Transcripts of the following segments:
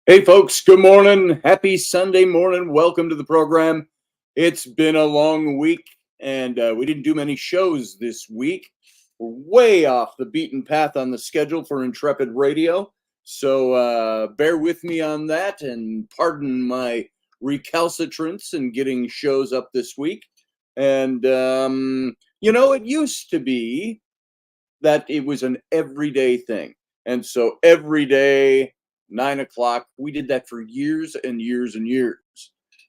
Hey, folks, good morning. Happy Sunday morning. Welcome to the program. It's been a long week, and we didn't do many shows this week. We're way off the beaten path on the schedule for Intrepid Radio. So bear with me on that and pardon my recalcitrance in getting shows up this week. And, it used to be that it was an everyday thing. And so every day, 9 o'clock, we did that for years and years and years.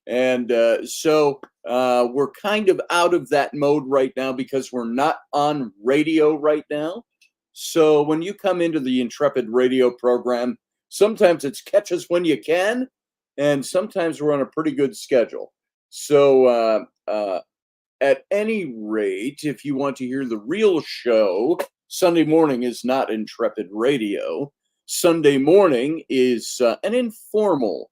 And we're kind of out of that mode right now because we're not on radio right now. So when you come into the Intrepid radio program, sometimes it's catch us when you can, and sometimes we're on a pretty good schedule. So at any rate, if you want to hear the real show, Sunday morning is not Intrepid Radio. Sunday morning is an informal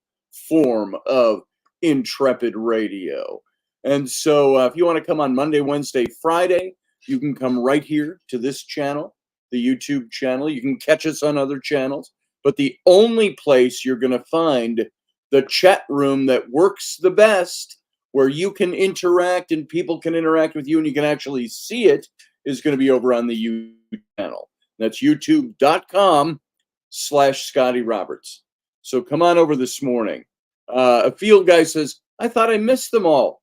form of Intrepid Radio. And so if you want to come on Monday, Wednesday, Friday, you can come right here to this channel, the YouTube channel. You can catch us on other channels. But the only place you're going to find the chat room that works the best, where you can interact and people can interact with you and you can actually see it, is going to be over on the YouTube channel. That's youtube.com/Scotty Roberts. So come on over this morning. A field guy says, I thought I missed them all.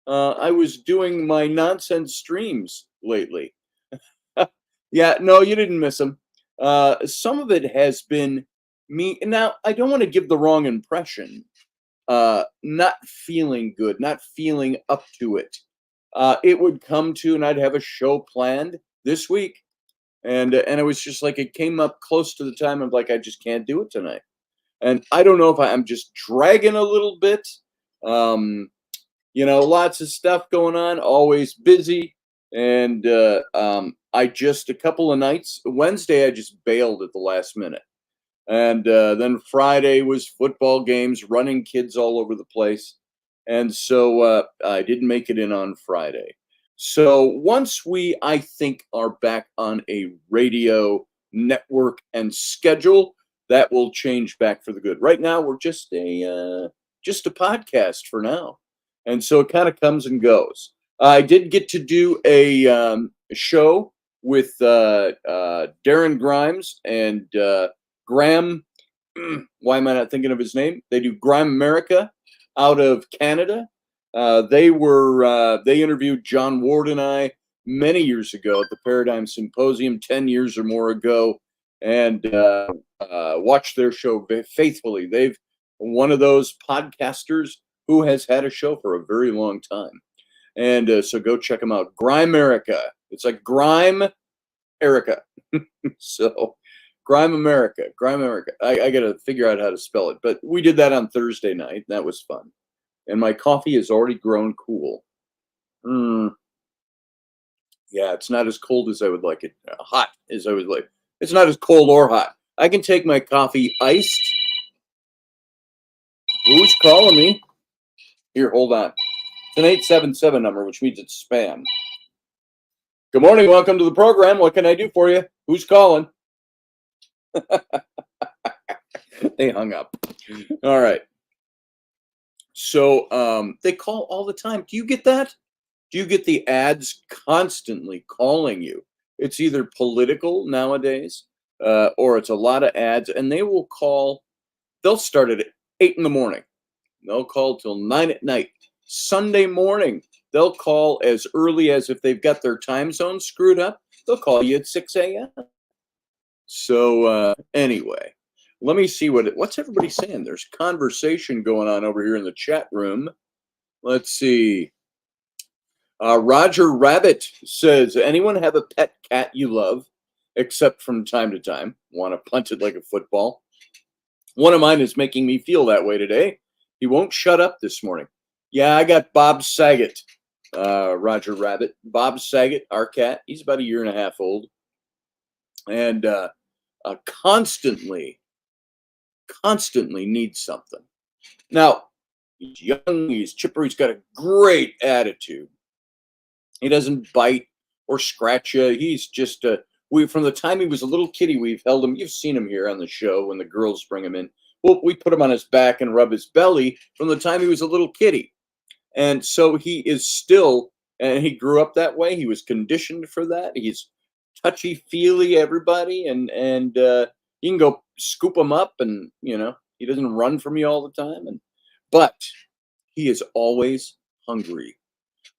I was doing my nonsense streams lately. Yeah, no, you didn't miss them. Some of it has been me. Now, I don't want to give the wrong impression. Not feeling good, not feeling up to it. It would come to, and I'd have a show planned this week. And it was just like, it came up close to the time of like, I just can't do it tonight. And I don't know if I'm just dragging a little bit. Lots of stuff going on, always busy. And I just, a couple of nights, Wednesday, I just bailed at the last minute. And then Friday was football games, running kids all over the place. And so I didn't make it in on Friday. So once we, I think, are back on a radio network and schedule, that will change back for the good. Right now, we're just a podcast for now. And so it kind of comes and goes. I did get to do a show with Darren Grimes and Graham. Why am I not thinking of his name? They do Grime America out of Canada. They interviewed John Ward and I many years ago at the Paradigm Symposium, 10 years or more ago, and watched their show faithfully. They've one of those podcasters who has had a show for a very long time. And so go check them out. Grime Erica. It's like Grime Erica. So Grime America. I got to figure out how to spell it. But we did that on Thursday night. That was fun. And my coffee has already grown cool. Yeah, it's not as cold as I would like it. Hot as I would like. It's not as cold or hot. I can take my coffee iced. Who's calling me? Here, hold on. It's an 877 number, which means it's spam. Good morning. Welcome to the program. What can I do for you? Who's calling? They hung up. All right. So they call all the time. Do you get that? Do you get the ads constantly calling you? It's either political nowadays, or it's a lot of ads, and they will call. They'll start at 8 in the morning. They'll call till 9 at night. Sunday morning, they'll call as early as, if they've got their time zone screwed up, they'll call you at 6 a.m. So anyway, let me see what's everybody saying. There's conversation going on over here in the chat room. Let's see. Roger Rabbit says, anyone have a pet cat you love, except from time to time, want to punt it like a football? One of mine is making me feel that way today. He won't shut up this morning. Yeah, I got Bob Saget, Roger Rabbit. Bob Saget, our cat, he's about 1.5 years old. And constantly needs something. Now, he's young, he's chipper, he's got a great attitude. He doesn't bite or scratch you. He's just from the time he was a little kitty, we've held him. You've seen him here on the show when the girls bring him in. Well, we put him on his back and rub his belly from the time he was a little kitty. And so he is still, and he grew up that way. He was conditioned for that. He's touchy feely, everybody, and you can go scoop him up, and he doesn't run from you all the time. But he is always hungry.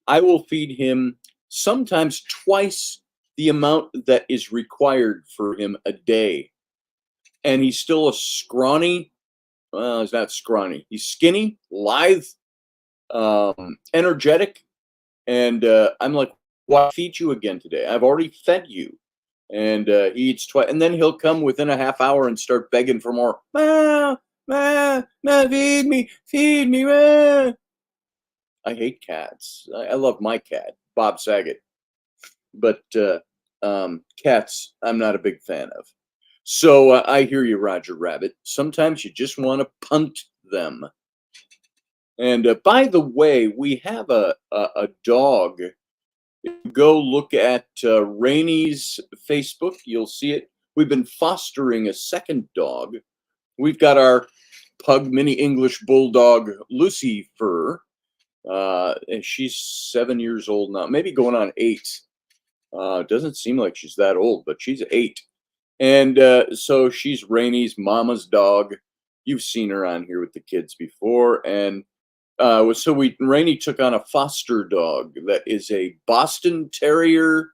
I will feed him sometimes twice the amount that is required for him a day, and he's still a scrawny. Well, he's not scrawny. He's skinny, lithe, energetic, and I'm like, "Why feed you again today? I've already fed you." And he eats twice, and then he'll come within a half hour and start begging for more. Ma, ma, feed me, ma. I hate cats. I love my cat, Bob Saget, but cats, I'm not a big fan of. So I hear you, Roger Rabbit. Sometimes you just want to punt them. And by the way, we have a dog. Go look at Raini's Facebook. You'll see it. We've been fostering a second dog. We've got our pug mini English bulldog Lucifer. And she's 7 years old now, maybe going on 8. Doesn't seem like she's that old, but she's 8. And so she's Raini's mama's dog. You've seen her on here with the kids before. And so Raini took on a foster dog that is a Boston Terrier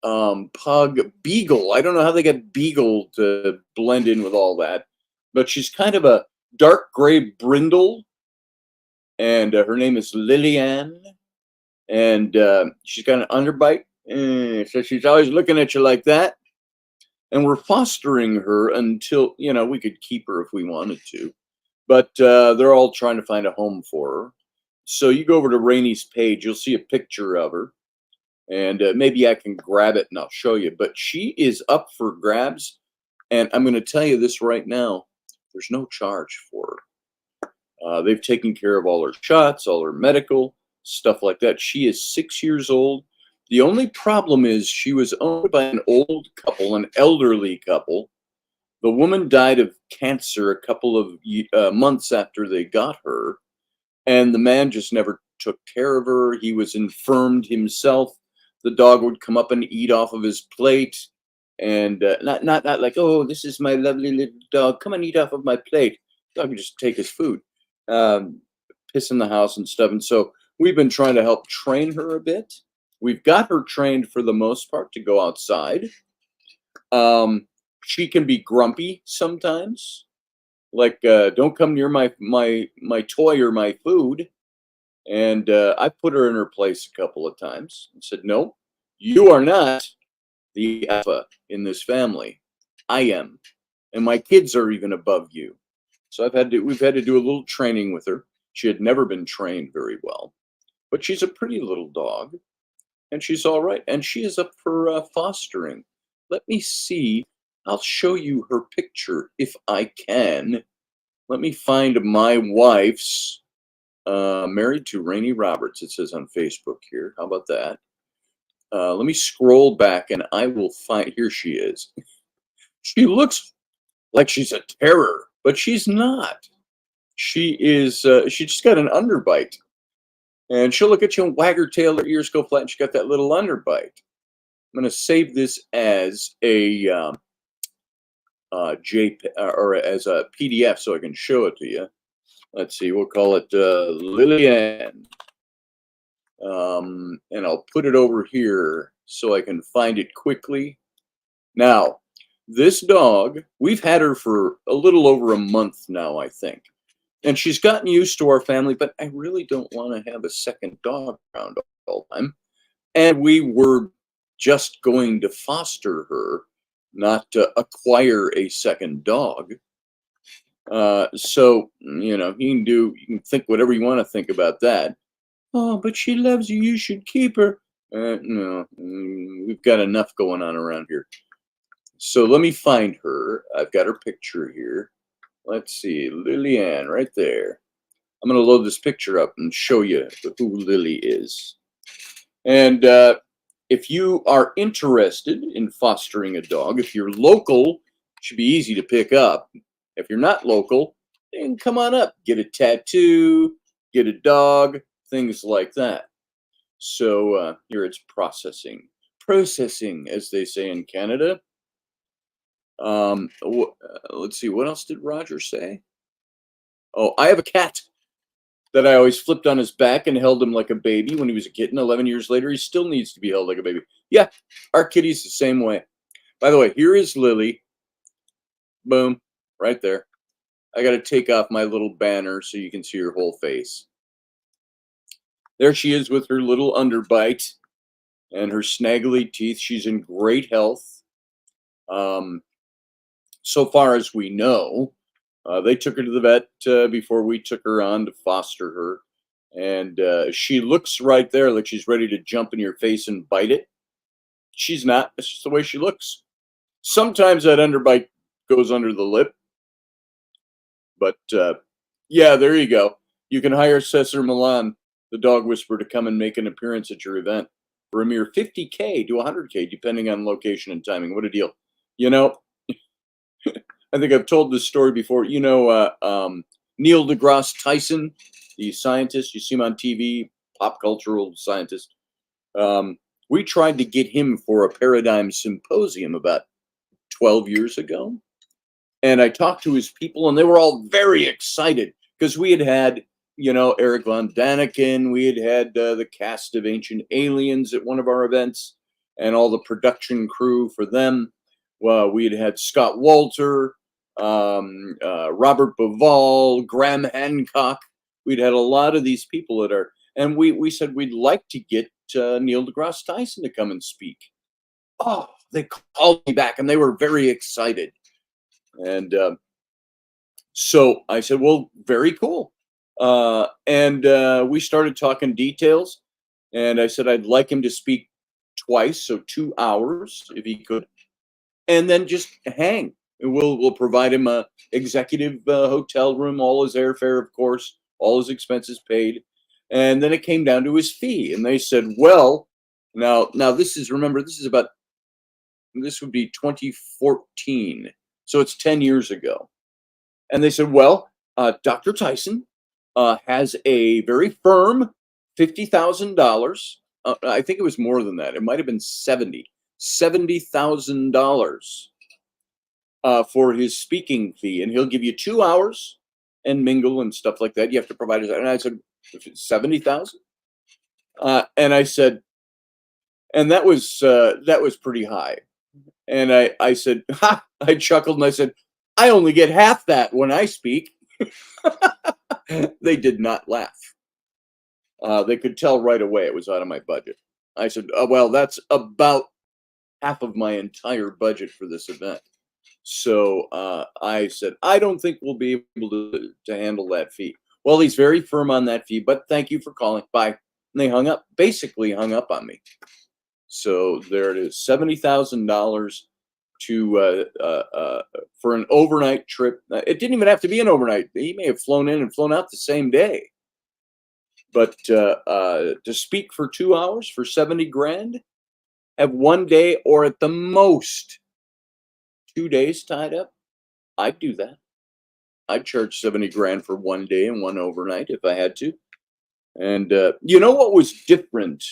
pug beagle. I don't know how they got beagle to blend in with all that, but she's kind of a dark gray brindle, and her name is Lillian, and she's got an underbite, so she's always looking at you like that. And we're fostering her until we could keep her if we wanted to. But they're all trying to find a home for her. So you go over to Raini's page, you'll see a picture of her. And maybe I can grab it and I'll show you. But she is up for grabs. And I'm going to tell you this right now. There's no charge for her. They've taken care of all her shots, all her medical, stuff like that. She is 6 years old. The only problem is she was owned by an old couple, an elderly couple. The woman died of cancer a couple of months after they got her, and the man just never took care of her. He was infirmed himself. The dog would come up and eat off of his plate, and not like, oh, this is my lovely little dog. Come and eat off of my plate. The dog would just take his food, piss in the house and stuff. And so we've been trying to help train her a bit. We've got her trained for the most part to go outside. She can be grumpy sometimes, like don't come near my toy or my food. And I put her in her place a couple of times and said, no, you are not the alpha in this family. I am, and my kids are even above you. So we've had to do a little training with her. She had never been trained very well, but she's a pretty little dog, and she's all right. And she is up for fostering. Let me see. I'll show you her picture if I can. Let me find my wife's, married to Raini Roberts, it says on Facebook here. How about that? Let me scroll back and I will find, here she is. She looks like she's a terror, but she's not. She is, she just got an underbite. And she'll look at you and wag her tail, her ears go flat, and she got that little underbite. I'm going to save this as a JPEG or as a PDF so I can show it to you. Let's see, we'll call it Lillian. And I'll put it over here so I can find it quickly. Now, this dog, we've had her for a little over a month now, I think. And she's gotten used to our family, but I really don't want to have a second dog around all the time. And we were just going to foster her, not to acquire a second dog. So, you can think whatever you want to think about that. Oh, but she loves you. You should keep her. No, we've got enough going on around here. So let me find her. I've got her picture here. Let's see, Lillian, right there. I'm going to load this picture up and show you who Lily is. And if you are interested in fostering a dog, if you're local, it should be easy to pick up. If you're not local, then come on up, get a tattoo, get a dog, things like that. So here it's processing, as they say in Canada. Let's see, what else did Roger say? Oh, I have a cat that I always flipped on his back and held him like a baby when he was a kitten. 11 years later, he still needs to be held like a baby. Yeah, our kitty's the same way. By the way, here is Lily. Boom, right there. I got to take off my little banner so you can see her whole face. There she is with her little underbite and her snaggly teeth. She's in great health. So far as we know, they took her to the vet before we took her on to foster her. And she looks right there like she's ready to jump in your face and bite it. She's not. It's just the way she looks. Sometimes that underbite goes under the lip. But yeah, there you go. You can hire Cesar Milan, the dog whisperer, to come and make an appearance at your event for a mere 50K to 100K, depending on location and timing. What a deal. You know, I think I've told this story before. Neil deGrasse Tyson, the scientist, you see him on TV, pop cultural scientist. We tried to get him for a Paradigm Symposium about 12 years ago. And I talked to his people, and they were all very excited because we had Eric Von Daniken. We had the cast of Ancient Aliens at one of our events and all the production crew for them. Well, we had Scott Walter, Robert Bivall, Graham Hancock. We'd had a lot of these people and we said we'd like to get Neil deGrasse Tyson to come and speak. Oh, they called me back, and they were very excited. And so I said, well, very cool. And we started talking details. And I said, I'd like him to speak twice, so 2 hours if he could, and then just hang. And we'll provide him a executive hotel room, all his airfare, of course, all his expenses paid. And then it came down to his fee. And they said, well, now this would be 2014. So it's 10 years ago. And they said, well, Dr. Tyson has a very firm $50,000. I think it was more than that. It might have been $70,000 for his speaking fee. And he'll give you 2 hours and mingle and stuff like that. You have to provide it. And I said, 70,000? And I said, and that was pretty high. And I said, ha! I chuckled and I said, I only get half that when I speak. They did not laugh. They could tell right away it was out of my budget. I said, well, that's about half of my entire budget for this event. So I said, I don't think we'll be able to handle that fee. Well, he's very firm on that fee, but thank you for calling. Bye. And they basically hung up on me. So there it is, $70,000 for an overnight trip. It didn't even have to be an overnight. He may have flown in and flown out the same day. But to speak for 2 hours for 70 grand, have 1 day or at the most 2 days tied up, I'd do that. I'd charge 70 grand for 1 day and 1 overnight if I had to. And you know what was different?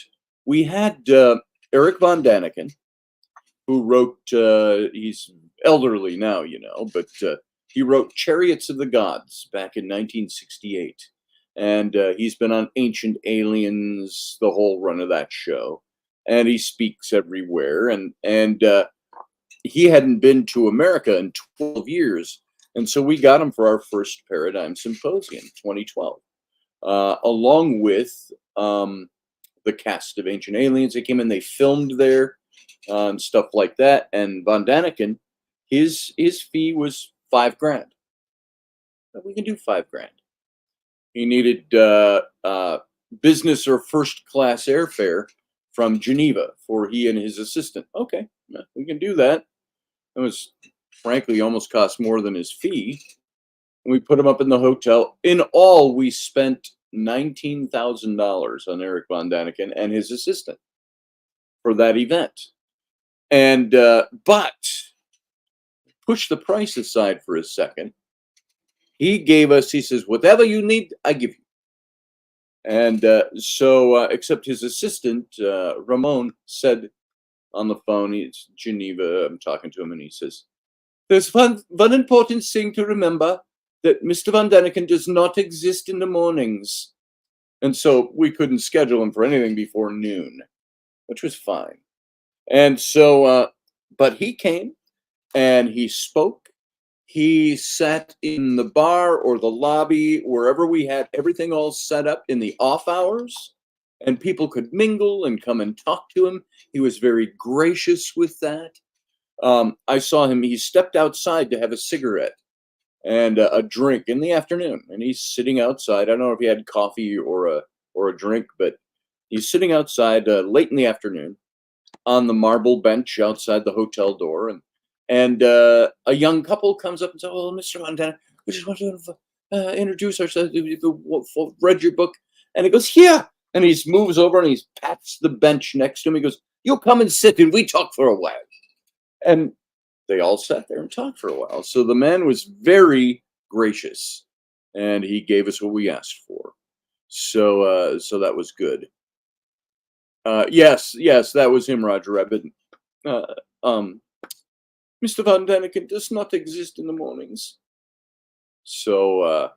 We had Eric Von Daniken, who wrote, he's elderly now, but he wrote Chariots of the Gods back in 1968. And he's been on Ancient Aliens, the whole run of that show. And he speaks everywhere. And he hadn't been to America in 12 years. And so we got him for our first Paradigm Symposium, 2012, along with the cast of Ancient Aliens. They came in, they filmed there and stuff like that. And Von Daniken, his fee was 5 grand. But we can do 5 grand. He needed business or first class airfare from Geneva for he and his assistant. Okay, we can do that. It was frankly almost cost more than his fee. And we put him up in the hotel. In all, we spent $19,000 on Eric Von Daniken and his assistant for that event. And but push the price aside for a second. He gave us, he says, whatever you need, I give you. And except his assistant, Ramon, said on the phone, it's Geneva, I'm talking to him, and he says, there's one important thing to remember, that Mr. Van Deniken does not exist in the mornings. And so we couldn't schedule him for anything before noon, which was fine. And so, but he came and he spoke. He sat in the bar or the lobby, wherever we had everything all set up in the off hours, and people could mingle and come and talk to him. He was very gracious with that. I saw him, he stepped outside to have a cigarette and a drink in the afternoon, and he's sitting outside. I don't know if he had coffee or a drink, but he's sitting outside late in the afternoon on the marble bench outside the hotel door, and a young couple comes up and says, "Oh, Mr. Montana, we just want to introduce ourselves. We read your book," and he goes, "Here," and he moves over and he pats the bench next to him. He goes, "You come and sit, and we talk for a while." And they all sat there and talked for a while. So the man was very gracious, and he gave us what we asked for. So that was good. Yes, that was him, Roger Rabbit. Uh, um, Mr. Van Deniken does not exist in the mornings. So,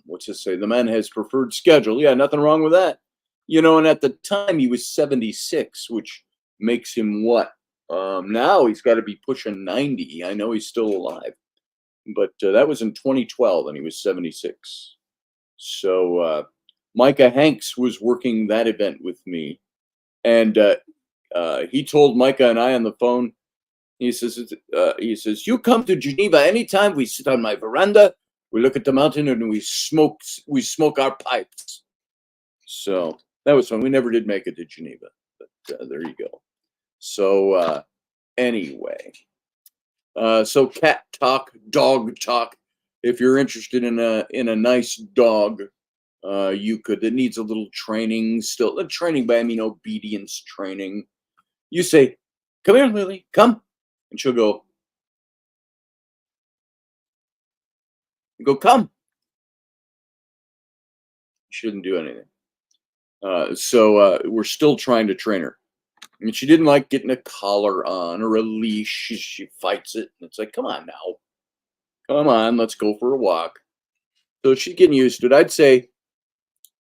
what's it say? The man has preferred schedule. Yeah, nothing wrong with that. And at the time he was 76, which makes him what? Now he's got to be pushing 90. I know he's still alive, but that was in 2012, and he was 76. So Micah Hanks was working that event with me, and he told Micah and I on the phone. He says, "You come to Geneva anytime. We sit on my veranda, we look at the mountain, and we smoke our pipes." So that was fun. We never did make it to Geneva, but there you go. So anyway, so cat talk, dog talk. If you're interested in a nice dog, you could. It needs a little training still. Training, but I mean obedience training. You say, "Come here, Lily. Come," and she'll go. You go, "Come." Shouldn't do anything. So we're still trying to train her. I mean, she didn't like getting a collar on or a leash. She fights it. And it's like, come on now. Come on, let's go for a walk. So she's getting used to it. I'd say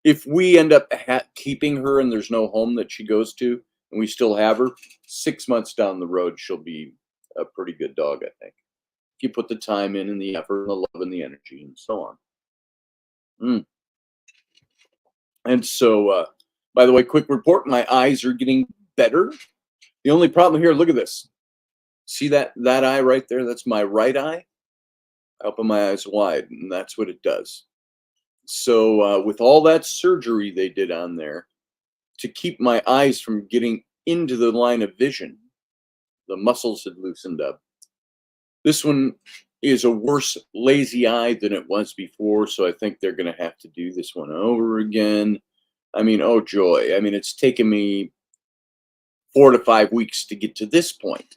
if we end up keeping her and there's no home that she goes to and we still have her, 6 months down the road, she'll be a pretty good dog, I think. If you put the time in and the effort and the love and the energy and so on. Mm. And so, by the way, quick report, my eyes are getting better. The only problem here, look at this. See that eye right there? That's my right eye. I open my eyes wide, and that's what it does. So with all that surgery they did on there to keep my eyes from getting into the line of vision, the muscles had loosened up. This one is a worse lazy eye than it was before, so I think they're going to have to do this one over again. I mean, oh joy. I mean, it's taken me 4 to 5 weeks to get to this point.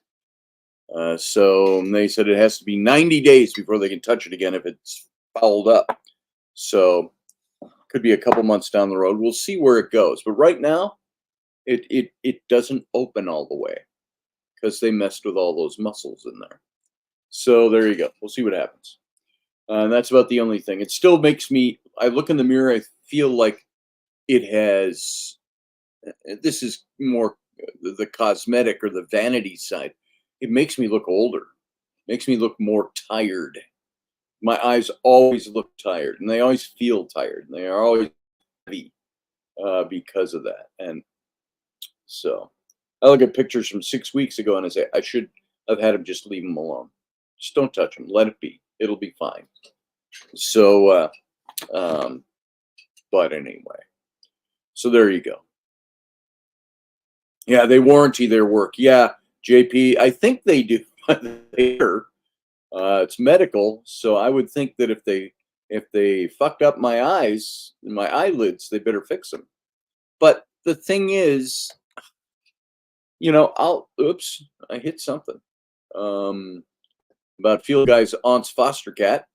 So they said it has to be 90 days before they can touch it again if it's fouled up. So could be a couple months down the road. We'll see where it goes. But right now, it doesn't open all the way because they messed with all those muscles in there. So there you go. We'll see what happens. And that's about the only thing. It still makes me, I look in the mirror, I feel like it has, this is more the cosmetic or the vanity side. It makes me look older, makes me look more tired. My eyes always look tired, and they always feel tired, and they are always heavy because of that. And so I look at pictures from 6 weeks ago, and I say I should have had him just leave him alone. Just don't touch him. Let it be. It'll be fine. So, but anyway, so there you go. Yeah, they warranty their work. Yeah, JP, I think they do. It's medical, so I would think that if they fucked up my eyes, my eyelids, they better fix them. But the thing is, oops, I hit something. about Field Guy's aunt's foster cat.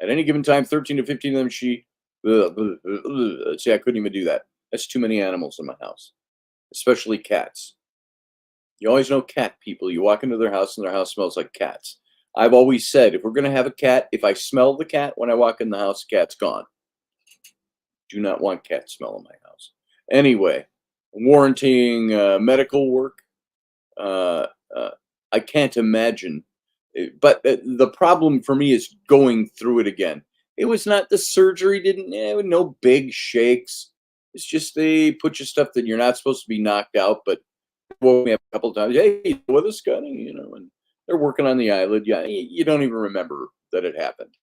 At any given time, 13 to 15 of them, see, I couldn't even do that. That's too many animals in my house, especially cats. You always know cat people. You walk into their house and their house smells like cats. I've always said, if we're going to have a cat, if I smell the cat when I walk in the house, cat's gone. Do not want cat smell in my house. Anyway, warranting medical work. I can't imagine. But the problem for me is going through it again. It was not the surgery, no big shakes. It's just they put you stuff that you're not supposed to be knocked out, but woke me up a couple of times. Hey, with a Scotty, and they're working on the eyelid. Yeah, you don't even remember that it happened.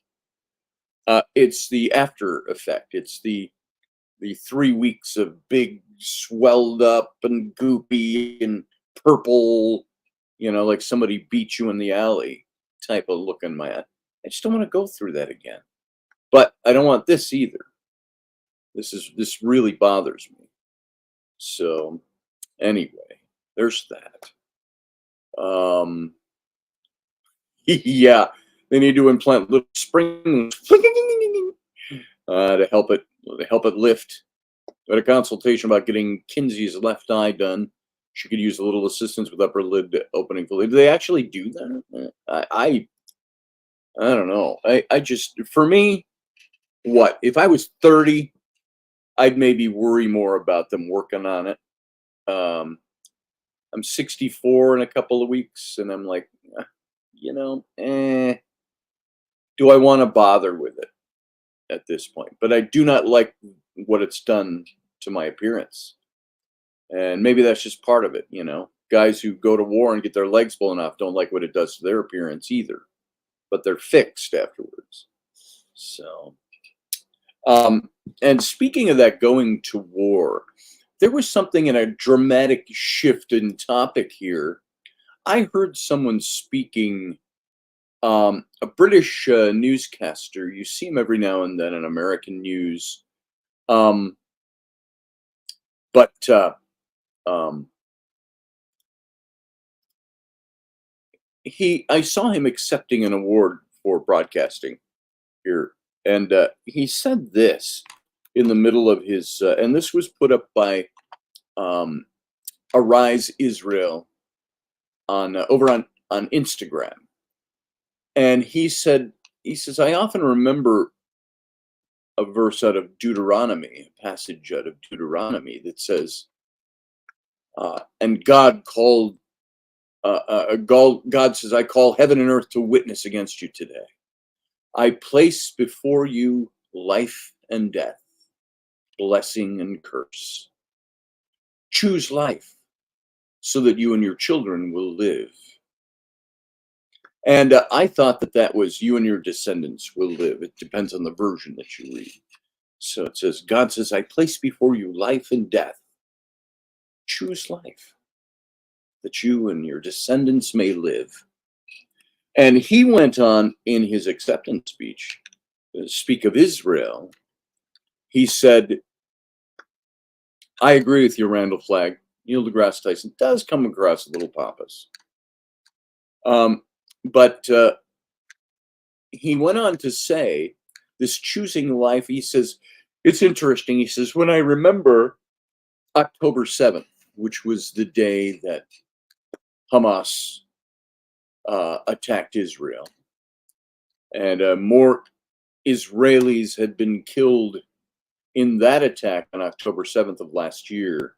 It's the after effect. It's the 3 weeks of big swelled up and goopy and purple, like somebody beat you in the alley type of look in my eye. I just don't want to go through that again. But I don't want this either. This really bothers me. So anyway, there's that. Yeah, they need to implant little springs to help it lift. I had a consultation about getting Kinsey's left eye done. She could use a little assistance with upper lid opening. Do they actually do that? I don't know. I just, for me, what if I was 30? I'd maybe worry more about them working on it. I'm 64 in a couple of weeks, and I'm like, do I want to bother with it at this point? But I do not like what it's done to my appearance. And maybe that's just part of it, Guys who go to war and get their legs blown off don't like what it does to their appearance either. But they're fixed afterwards. So, and speaking of that, going to war, there was something in a dramatic shift in topic here. I heard someone speaking, a British newscaster. You see him every now and then in American news. I saw him accepting an award for broadcasting here, and he said this in the middle of his, and this was put up by Arise Israel over on Instagram, and he says, I often remember a verse out of Deuteronomy, a passage out of Deuteronomy that says, and God says, I call heaven and earth to witness against you today. I place before you life and death, blessing and curse. Choose life so that you and your children will live. And I thought that was you and your descendants will live. It depends on the version that you read. So it says, God says, I place before you life and death. Choose life, that you and your descendants may live. And he went on in his acceptance speech, speak of Israel. He said, I agree with you, Randall Flagg. Neil deGrasse Tyson does come across a little pompous. But he went on to say, this choosing life, he says, it's interesting. He says, when I remember October 7th, which was the day that Hamas attacked Israel, and more Israelis had been killed in that attack on October 7th of last year,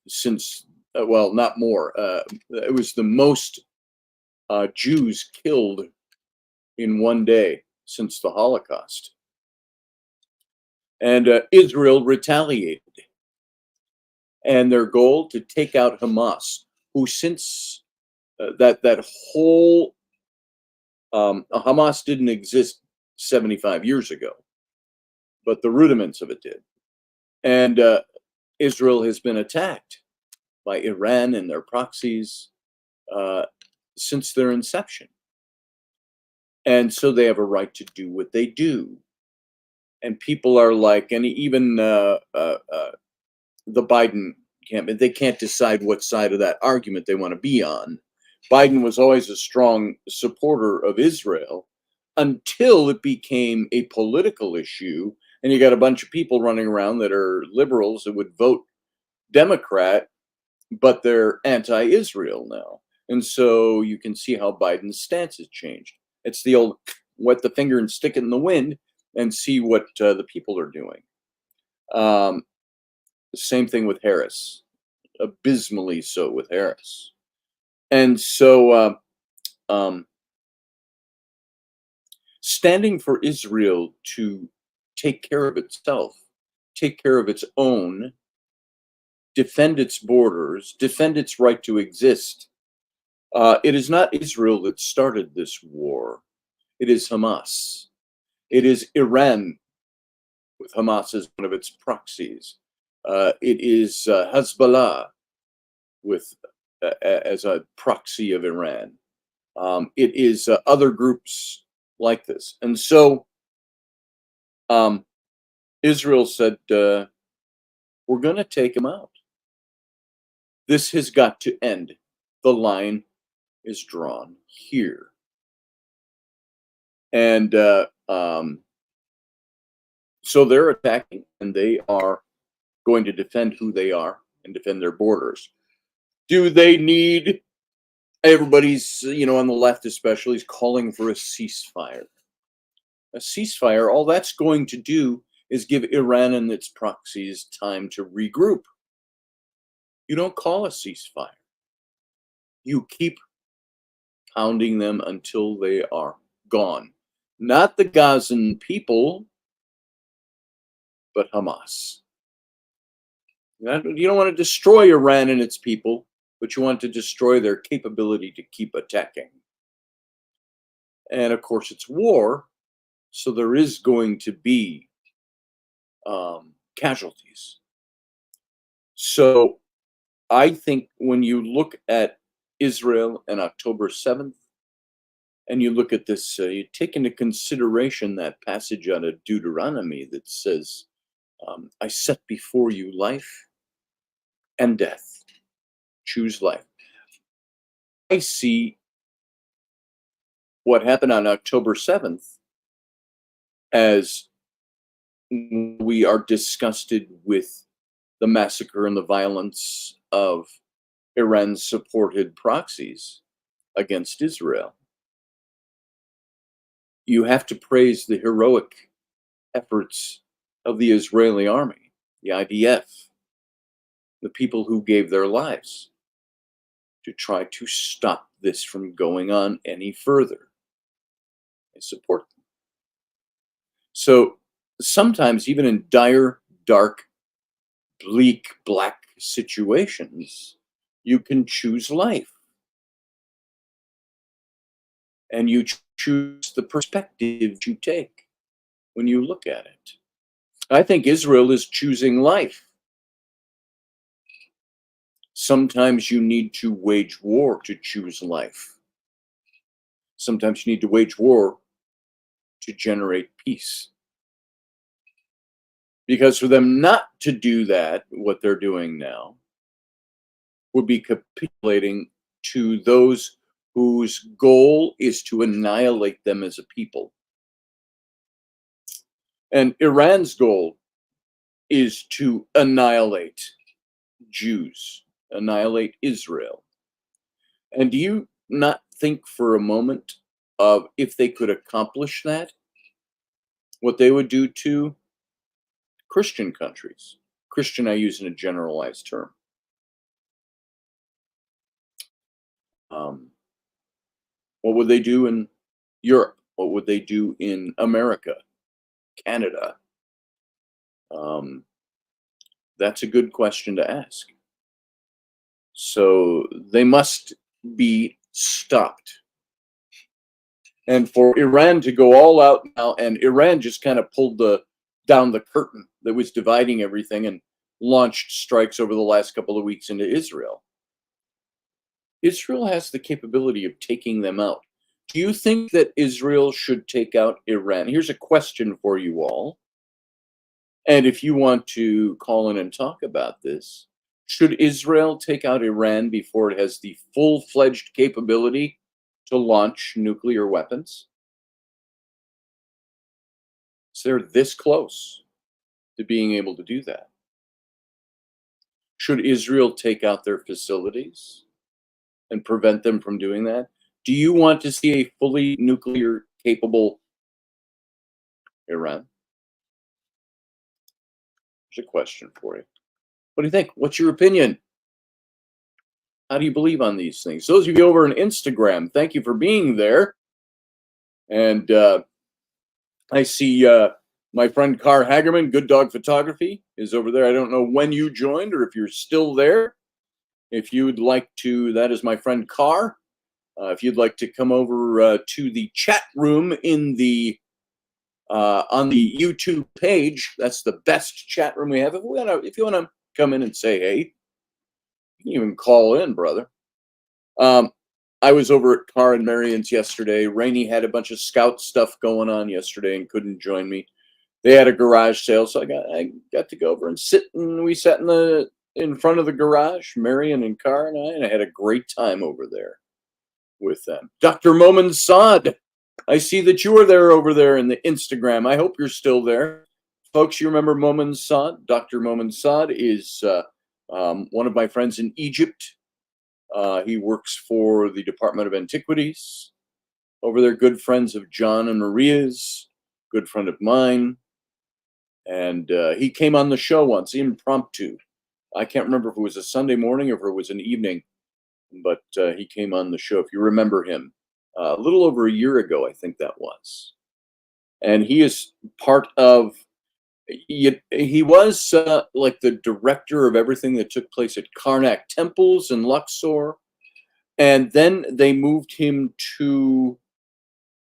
since, well, not more. It was the most Jews killed in one day since the Holocaust. And Israel retaliated. And their goal to take out Hamas, who since that whole Hamas didn't exist 75 years ago, but the rudiments of it did. And Israel has been attacked by Iran and their proxies since their inception. And so they have a right to do what they do. And people are like, and even the Biden campaign, they can't decide what side of that argument they want to be on. Biden was always a strong supporter of Israel until it became a political issue. And you got a bunch of people running around that are liberals that would vote Democrat, but they're anti Israel now. And so you can see how Biden's stance has changed. It's the old wet the finger and stick it in the wind and see what the people are doing. The same thing with Harris, abysmally so with Harris. And so standing for Israel to take care of itself, take care of its own, defend its borders, defend its right to exist. It is not Israel that started this war. It is Hamas. It is Iran, with Hamas as one of its proxies. It is Hezbollah, with as a proxy of Iran. It is other groups like this. And so Israel said, we're going to take them out. This has got to end. The line is drawn here. And so they're attacking, and they are going to defend who they are and defend their borders. Do they need, everybody's, on the left especially, is calling for a ceasefire. A ceasefire, all that's going to do is give Iran and its proxies time to regroup. You don't call a ceasefire. You keep pounding them until they are gone. Not the Gazan people, but Hamas. You don't want to destroy Iran and its people, but you want to destroy their capability to keep attacking. And of course, it's war, so there is going to be casualties. So I think when you look at Israel and October 7th, and you look at this, you take into consideration that passage out of Deuteronomy that says, I set before you life and death. Choose life. I see what happened on October 7th as we are disgusted with the massacre and the violence of Iran-supported proxies against Israel. You have to praise the heroic efforts of the Israeli army, the IDF, the people who gave their lives to try to stop this from going on any further. I support them. So sometimes, even in dire, dark, bleak, black situations, you can choose life. And you choose the perspective you take when you look at it. I think Israel is choosing life. Sometimes you need to wage war to choose life. Sometimes you need to wage war to generate peace. Because for them not to do that, what they're doing now, would be capitulating to those whose goal is to annihilate them as a people. And Iran's goal is to annihilate Jews, annihilate Israel. And do you not think for a moment of if they could accomplish that, what they would do to Christian countries? Christian, I use in a generalized term. What would they do in Europe? What would they do in America, Canada? That's a good question to ask. So they must be stopped. And for Iran to go all out now, and Iran just kind of pulled down the curtain that was dividing everything and launched strikes over the last couple of weeks into Israel. Israel has the capability of taking them out. Do you think that Israel should take out Iran? Here's a question for you all. And if you want to call in and talk about this, Should Israel take out Iran before it has the full-fledged capability to launch nuclear weapons? So they're this close to being able to do that. Should Israel take out their facilities and prevent them from doing that? Do you want to see a fully nuclear capable Iran? There's a question for you. What do you think? What's your opinion? How do you believe on these things? Those of you over on Instagram, thank you for being there. And I see my friend Carr Hagerman, Good Dog Photography, is over there. I don't know when you joined or if you're still there. If you'd like to, that is my friend Carr. If you'd like to come over to the chat room in the on the YouTube page, that's the best chat room we have. If you want to come in and say hey, you can even call in, brother. I was over at Carr and Marion's yesterday. Raini had a bunch of scout stuff going on yesterday and couldn't join me. They had a garage sale, so I got to go over and sit, and we sat in front of the garage, Marion and Carr and I had a great time over there with them. Dr. Momin Saad, I see that you are there over there in the Instagram. I hope you're still there. Folks, you remember Momin Saad? Dr. Momin Saad is one of my friends in Egypt. He works for the Department of Antiquities. Over there, good friends of John and Maria's, good friend of mine. And he came on the show once, impromptu. I can't remember if it was a Sunday morning or if it was an evening, but he came on the show, if you remember him, a little over a year ago, I think that was. And he is part of, he was like the director of everything that took place at Karnak temples in Luxor. And then they moved him to,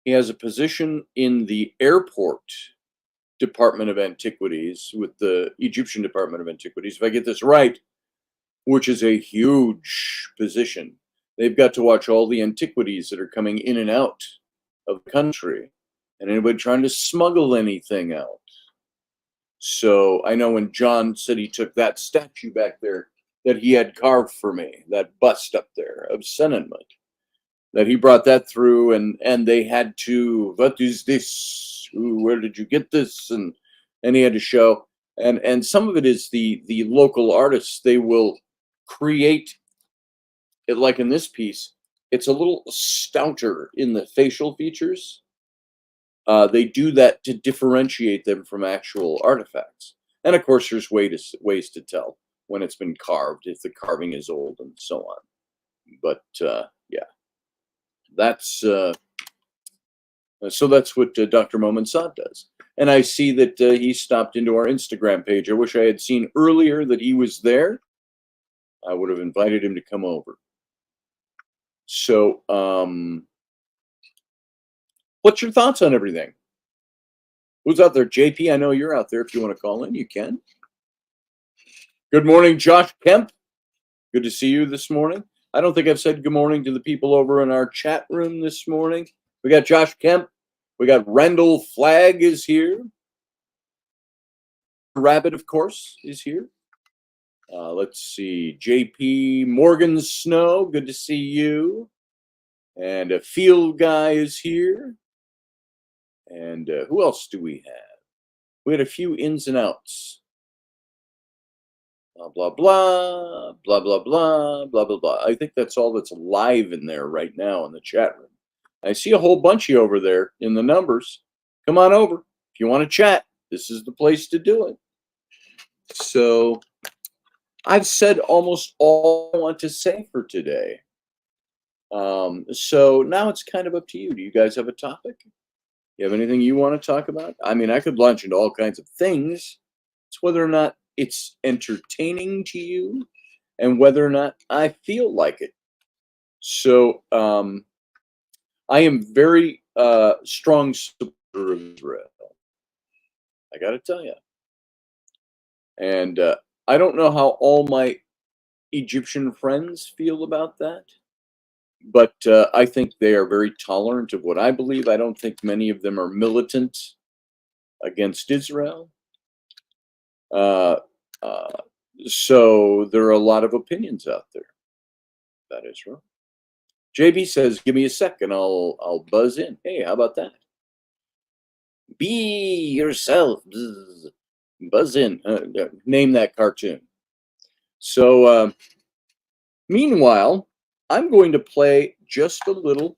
he has a position in the airport Department of Antiquities with the Egyptian Department of Antiquities, if I get this right, which is a huge position. They've got to watch all the antiquities that are coming in and out of the country and anybody trying to smuggle anything out. So I know when John said he took that statue back there that he had carved for me, that bust up there of Senenmut, that he brought that through, and they had to, what is this? Where did you get this? And he had to show. And some of it is the local artists. They will create it, like in this piece, it's a little stouter in the facial features. They do that to differentiate them from actual artifacts. And of course, there's ways to tell when it's been carved, if the carving is old and so on. But yeah, that's so that's what Dr. Momin Saad does. And I see that he stopped into our Instagram page. I wish I had seen earlier that he was there. I would have invited him to come over. So, what's your thoughts on everything? Who's out there? JP, I know you're out there. If you want to call in, you can. Good morning, Josh Kemp. Good to see you this morning. I don't think I've said good morning to the people over in our chat room this morning. We got Josh Kemp. We got Rendell Flagg is here. Rabbit, of course, is here. Let's see. JP Morgan Snow, good to see you. And a Field Guy is here. And who else do we have? We had a few ins and outs. Blah, blah, blah, blah, blah, blah, blah, blah, blah. I think that's all that's live in there right now in the chat room. I see a whole bunch of you over there in the numbers. Come on over. If you want to chat, this is the place to do it. So I've said almost all I want to say for today. So now it's kind of up to you. Do you guys have a topic? You have anything you want to talk about? I mean, I could launch into all kinds of things. It's whether or not it's entertaining to you and whether or not I feel like it. So I am very strong supporter of Israel. I got to tell you. And I don't know how all my Egyptian friends feel about that. But I think they are very tolerant of what I believe. I don't think many of them are militant against Israel. So there are a lot of opinions out there. That is right. JB says, "Give me a second. I'll buzz in." Hey, how about that? Be yourself. Bzz. Buzz in. Name that cartoon. So meanwhile, I'm going to play just a little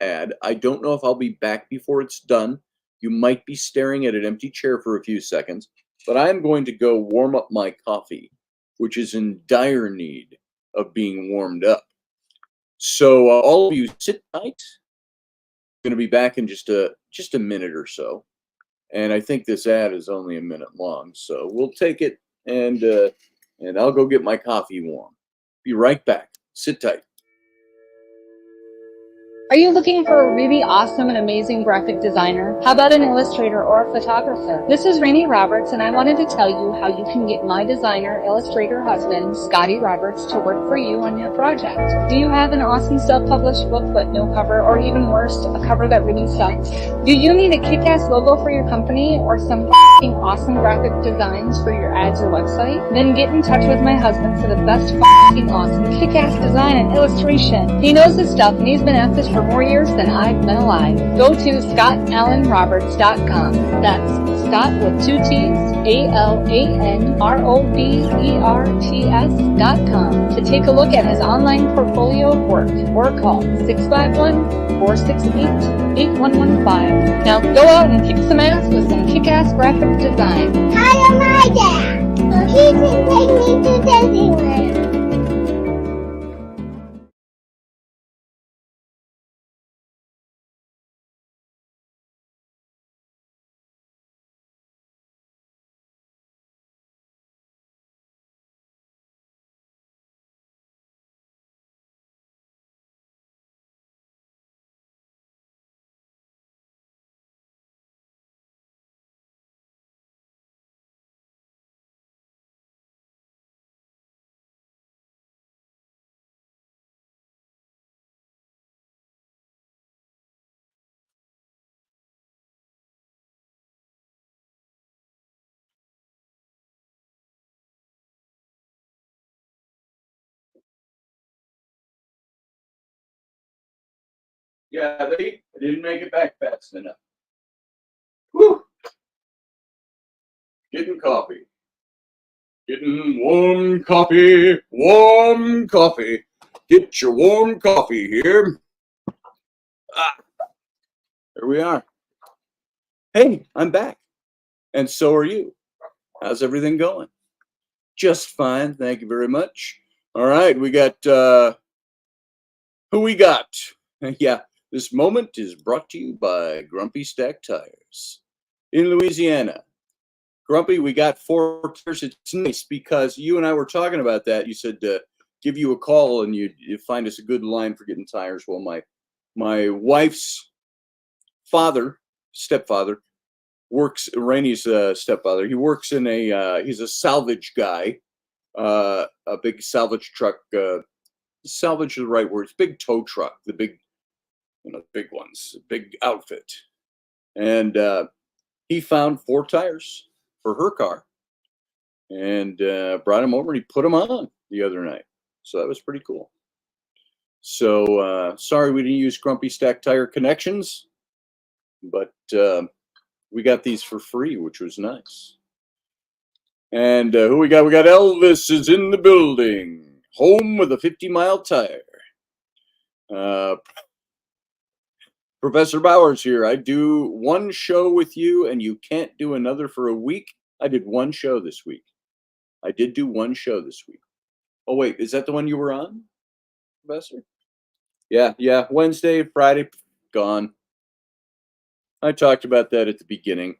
ad. I don't know if I'll be back before it's done. You might be staring at an empty chair for a few seconds, but I'm going to go warm up my coffee, which is in dire need of being warmed up. So all of you sit tight. I'm going to be back in just a minute or so. And I think this ad is only a minute long, so we'll take it and I'll go get my coffee warm. Be right back. Sit tight. Are you looking for a really awesome and amazing graphic designer? How about an illustrator or a photographer? This is Raini Roberts, and I wanted to tell you how you can get my designer, illustrator husband, Scotty Roberts, to work for you on your project. Do you have an awesome self-published book but no cover, or even worse, a cover that really sucks? Do you need a kick-ass logo for your company or some f***ing awesome graphic designs for your ads or website? Then get in touch with my husband for the best f***ing awesome kick-ass design and illustration. He knows his stuff, and he's been at this for more years than I've been alive. Go to ScottAllenRoberts.com. That's Scott with 2 T's, ALANROBERTS.com to take a look at his online portfolio of work, or call 651-468-8115. Now go out and kick some ass with some kick-ass graphic design. Hire my dad, so he can take me to Disneyland. Yeah, they didn't make it back fast enough. Whew. Getting coffee. Getting warm coffee. Warm coffee. Get your warm coffee here. Ah, there we are. Hey, I'm back. And so are you. How's everything going? Just fine. Thank you very much. All right, we got who we got? Yeah, this moment is brought to you by Grumpy Stack Tires in Louisiana. Grumpy, we got 4 tires. It's nice because you and I were talking about that. You said give you a call and you find us a good line for getting tires. Well, my wife's stepfather, works, Raini's stepfather. He works in he's a salvage guy, a big salvage truck. Salvage is the right word. It's big tow truck, the big, big ones, big outfit. And he found 4 tires for her car and brought him over and he put them on the other night. So that was pretty cool. So sorry we didn't use Grumpy Stack Tire Connections, but we got these for free, which was nice. And who we got? We got Elvis is in the building. Home with a 50-mile tire. Professor Bowers here. I do one show with you and you can't do another for a week. I did one show this week. I did do one show this week. Oh, wait. Is that the one you were on, Professor? Yeah. Wednesday, Friday, gone. I talked about that at the beginning.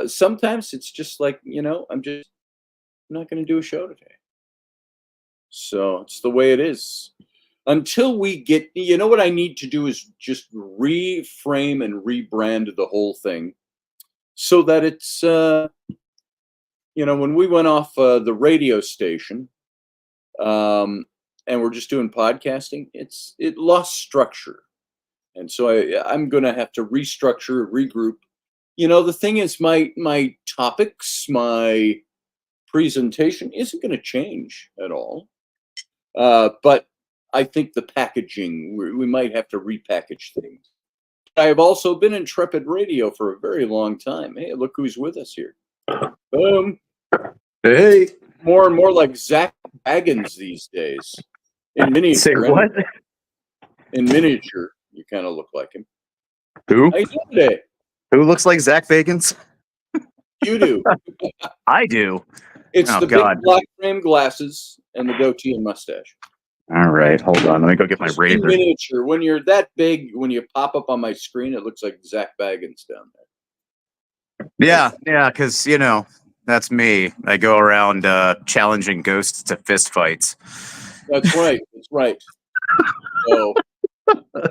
Sometimes it's just like, I'm not going to do a show today. So it's the way it is. Until we get, what I need to do is just reframe and rebrand the whole thing so that it's, when we went off the radio station and we're just doing podcasting, it lost structure. And so I'm going to have to restructure, regroup. The thing is my topics, my presentation isn't going to change at all. But I think the packaging, we might have to repackage things. I have also been Intrepid Radio for a very long time. Hey, look who's with us here. Boom. Hey. More and more like Zach Baggins these days. In miniature. Say what? In miniature, you kind of look like him. Who? How you doing today? Who looks like Zach Bagans? You do. I do. It's Oh, the God. big black frame glasses and the goatee and mustache. All right, hold on. Let me go get my Just in razor. miniature. When you're that big, when you pop up on my screen, it looks like Zach Baggins down there. Yeah, because, that's me. I go around challenging ghosts to fist fights. That's right. That's right. So,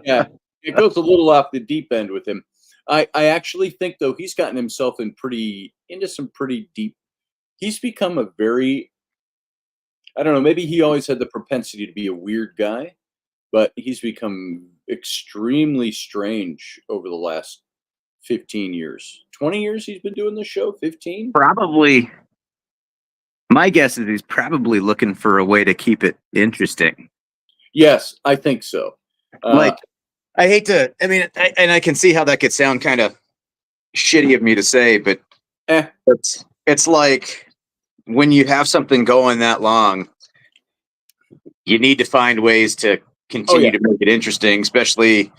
yeah, it goes a little off the deep end with him. I actually think, though, he's gotten himself into some pretty deep. He's become a very, I don't know, maybe he always had the propensity to be a weird guy, but he's become extremely strange over the last 15 years. 20 years he's been doing this show? 15? Probably. My guess is he's probably looking for a way to keep it interesting. Yes, I think so. I hate to, I can see how that could sound kind of shitty of me to say, but it's like when you have something going that long, you need to find ways to continue to make it interesting, especially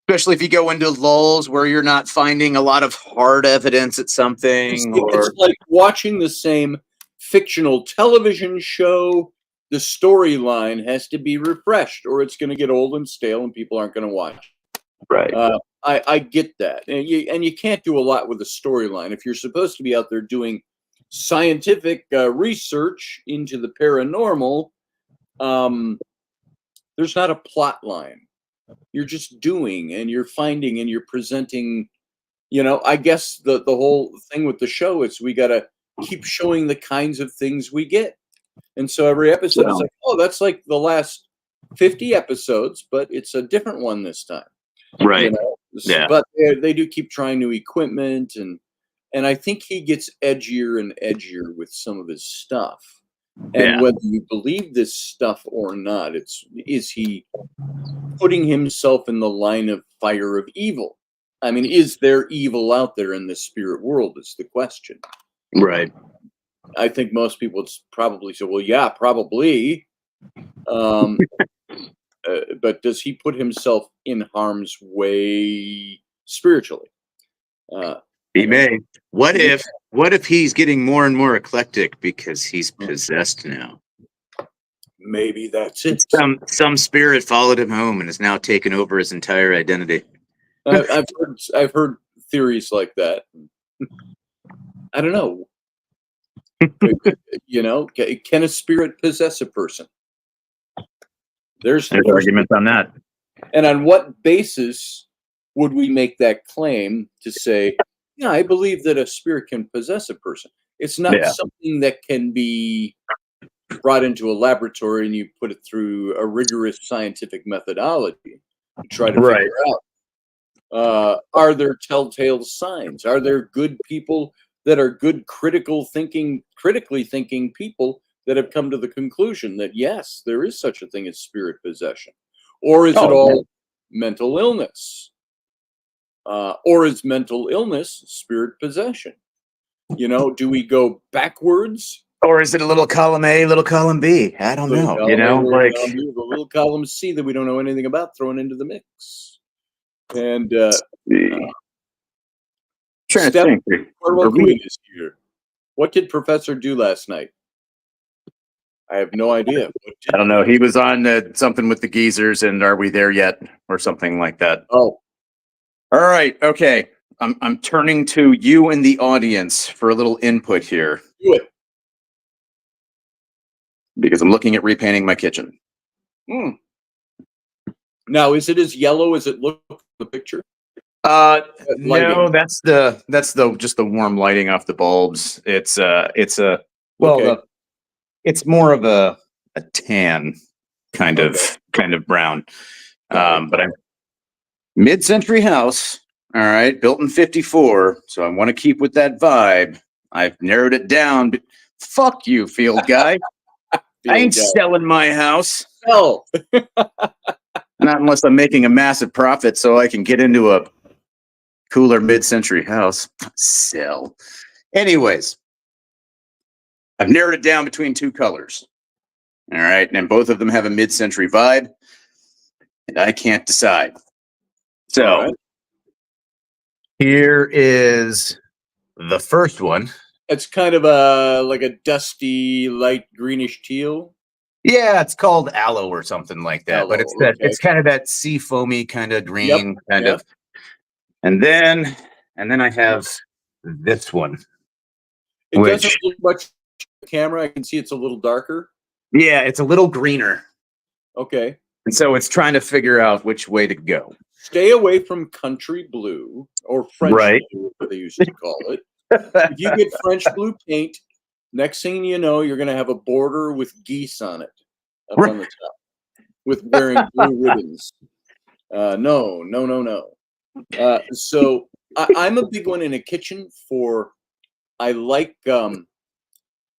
if you go into lulls where you're not finding a lot of hard evidence at something. It's like watching the same fictional television show. The storyline has to be refreshed or it's going to get old and stale and people aren't going to watch. Right. I get that. And you can't do a lot with a storyline. If you're supposed to be out there doing scientific research into the paranormal, there's not a plot line. You're just doing and you're finding and you're presenting. I guess the whole thing with the show is we got to keep showing the kinds of things we get. And so every episode is like, oh, that's like the last 50 episodes, but it's a different one this time. Right. Yeah. But they do keep trying new equipment and I think he gets edgier and edgier with some of his stuff. And whether you believe this stuff or not, is he putting himself in the line of fire of evil? I mean, is there evil out there in the spirit world is the question. Right. I think most people would probably say, well, yeah, probably. But does he put himself in harm's way spiritually? He may. What if he's getting more and more eclectic because he's possessed now? Maybe that's it. Some spirit followed him home and has now taken over his entire identity. I've heard theories like that. I don't know. Can a spirit possess a person? There's arguments on that. And on what basis would we make that claim to say, yeah, I believe that a spirit can possess a person? It's not something that can be brought into a laboratory and you put it through a rigorous scientific methodology to try to figure out. Are there telltale signs? Are there good people that are good critically thinking people that have come to the conclusion that yes, there is such a thing as spirit possession? Or is it all mental illness? Or is mental illness spirit possession? Do we go backwards? Or is it a little column A, little column B? I don't know. The little column C that we don't know anything about thrown into the mix. And trying to think. Queen is here. What did Professor do last night? I have no idea. I don't know. He was on something with the geezers and Are We There Yet? Or something like that. Oh. All right. Okay. I'm turning to you in the audience for a little input here. Do it. Because I'm looking at repainting my kitchen. Now, is it as yellow as it looked in the picture? No, that's just the warm lighting off the bulbs. It's more of a tan kind of brown. But I'm mid-century house. All right, built in 54. So I want to keep with that vibe. I've narrowed it down Fuck you, field guy. I ain't selling my house. Sell. Not unless I'm making a massive profit so I can get into a cooler mid-century house. Sell. Anyways, I've narrowed it down between two colors. All right. And both of them have a mid-century vibe. And I can't decide. So here is the first one. It's kind of like a dusty, light greenish teal. Yeah, it's called aloe or something like that. But it's that it's kind of that sea foamy kind of green kind of. And then I have this one. It doesn't look much on the camera. I can see it's a little darker. Yeah, it's a little greener. Okay. And so it's trying to figure out which way to go. Stay away from country blue or French blue, what they used to call it. If you get French blue paint, next thing you know, you're going to have a border with geese on it up on the top with wearing blue ribbons. No. So I'm a big one in a kitchen for, I like,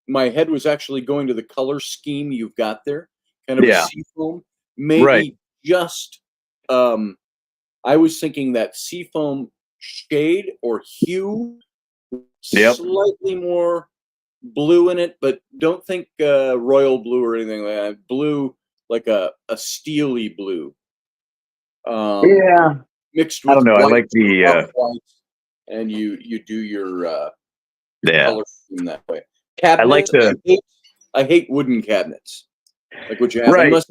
my head was actually going to the color scheme you've got there, kind of a seafoam. Maybe just, I was thinking that seafoam shade or hue, slightly more blue in it, but don't think royal blue or anything like that. Blue, like a steely blue. Mixed with I don't know. white, I like the white, and you do your color scheme that way. Cabinets, I like the. I hate wooden cabinets. Like what you have, unless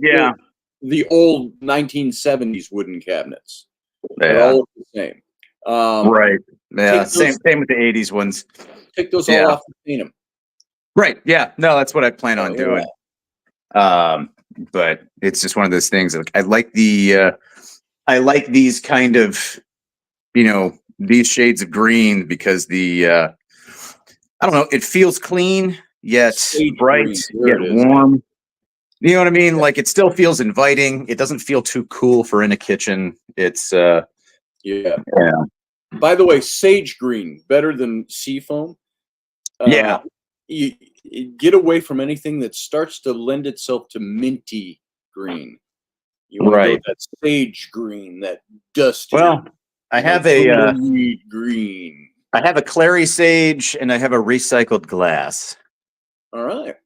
the old 1970s wooden cabinets. They're all the same. Yeah. Same with the 80s ones. Take those all off and paint them. Right. Yeah. No, that's what I plan on doing. But it's just one of those things. Like I like these kind of, these shades of green because I don't know, it feels clean yet bright, yet warm. You know what I mean? Like it still feels inviting. It doesn't feel too cool for in a kitchen. It's By the way, sage green better than seafoam. You get away from anything that starts to lend itself to minty green. You want to go that sage green, that dusty. Well, I have a green. I have a clary sage and I have a recycled glass. All right.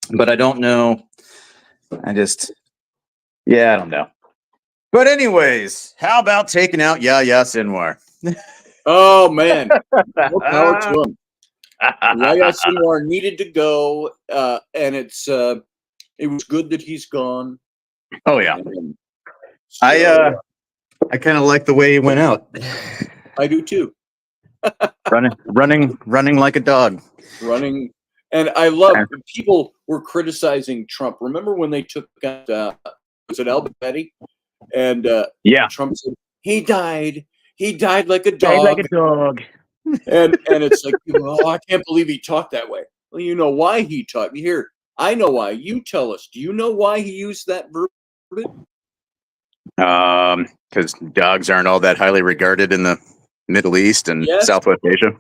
But I don't know. I don't know. But anyways, how about taking out Yaya Sinwar? Oh man, more power to him. Yaya Sinwar needed to go, and it was good that he's gone. Oh yeah, I kind of like the way he went out. I do too. running like a dog. Running, and I love people were criticizing Trump. Remember when they took out was it Al Betty? And Trump said he died like a dog. Died like a dog. and it's like, I can't believe he talked that way. Well, you know why he talked. Here, I know why. You tell us. Do you know why he used that verb? Because dogs aren't all that highly regarded in the Middle East and Southwest Asia.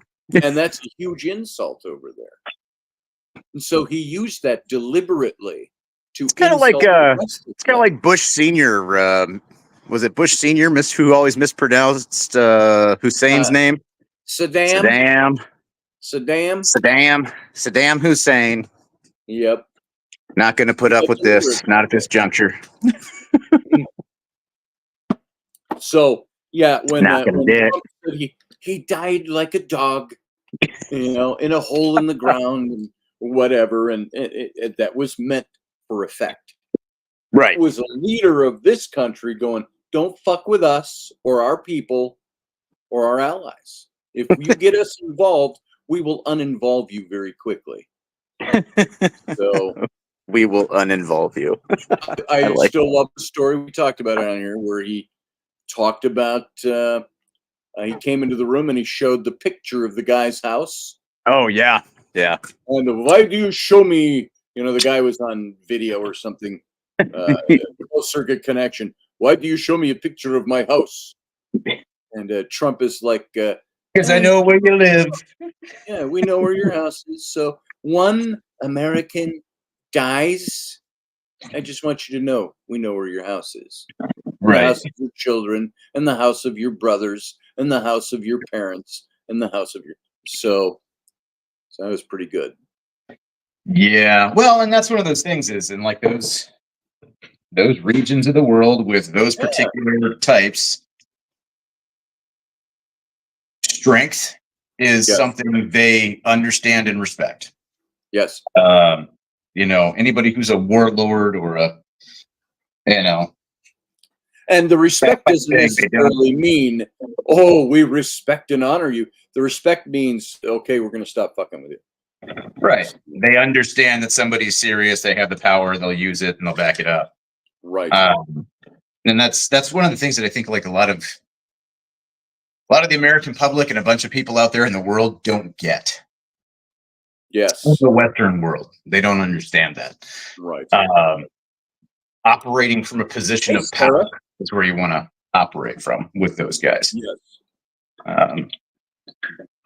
And that's a huge insult over there. And so he used that deliberately to. It's kind of like Bush Senior. Was it Bush Senior? Who always mispronounced Hussein's name? Saddam Hussein. Yep. Not going to put up with this. Not at this juncture. So when Trump said he died like a dog, in a hole in the ground and whatever, and that was meant for effect. Right. It was a leader of this country going, "Don't fuck with us or our people or our allies. If you get us involved, we will uninvolve you very quickly." So we will uninvolve you. I still love the story. We talked about it on here where he talked about he came into the room and he showed the picture of the guy's house. Oh yeah. And why do you show me? The guy was on video or something. Closed circuit connection. Why do you show me a picture of my house? And Trump is like, because I know where you live. Yeah, we know where your house is. So one American dies, I just want you to know, we know where your house is. The house of your children, and the house of your brothers, and the house of your parents, and the house of your... So that was pretty good. Yeah. Well, and that's one of those things is in like those regions of the world with those particular types, strength is something they understand and respect. Yes. Anybody who's a warlord or and the respect doesn't necessarily mean, oh, we respect and honor you. The respect means, okay, we're going to stop fucking with you. Right. They understand that somebody's serious. They have the power. They'll use it and they'll back it up. Right. And that's one of the things that I think like a lot of the American public and a bunch of people out there in the world don't get. Yes. The Western world. They don't understand that. Right. Operating from a position of power is where you want to operate from with those guys. Yes.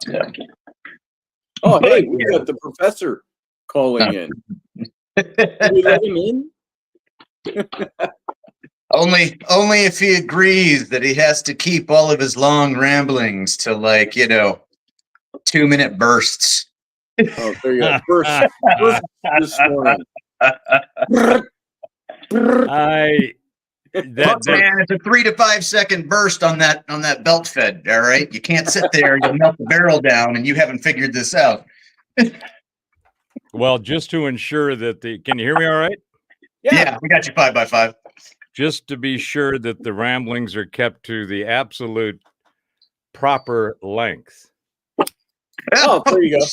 Yeah. Oh, hey, we got the professor calling in. Can we let him in? Only if he agrees that he has to keep all of his long ramblings to 2-minute bursts. Oh, there you go. Burst this morning. It's a 3 to 5 second burst on that belt fed. All right, you can't sit there and you'll melt the barrel down, and you haven't figured this out. Well, just to ensure that can you hear me all right? Yeah, we got you 5x5. Just to be sure that the ramblings are kept to the absolute proper length. Oh, there you go.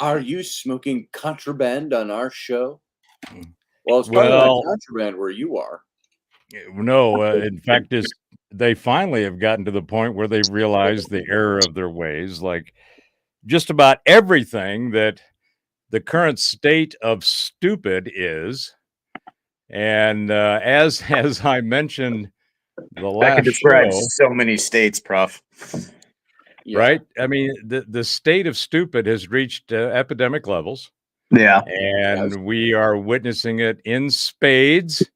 Are you smoking contraband on our show? Well, it's probably not contraband where you are. No, in fact, they finally have gotten to the point where they've realized the error of their ways. Like just about everything that the current state of stupid is. And as I mentioned the last that could describe show, so many states, Prof. Right? I mean, the state of stupid has reached epidemic levels. Yeah. And we are witnessing it in spades.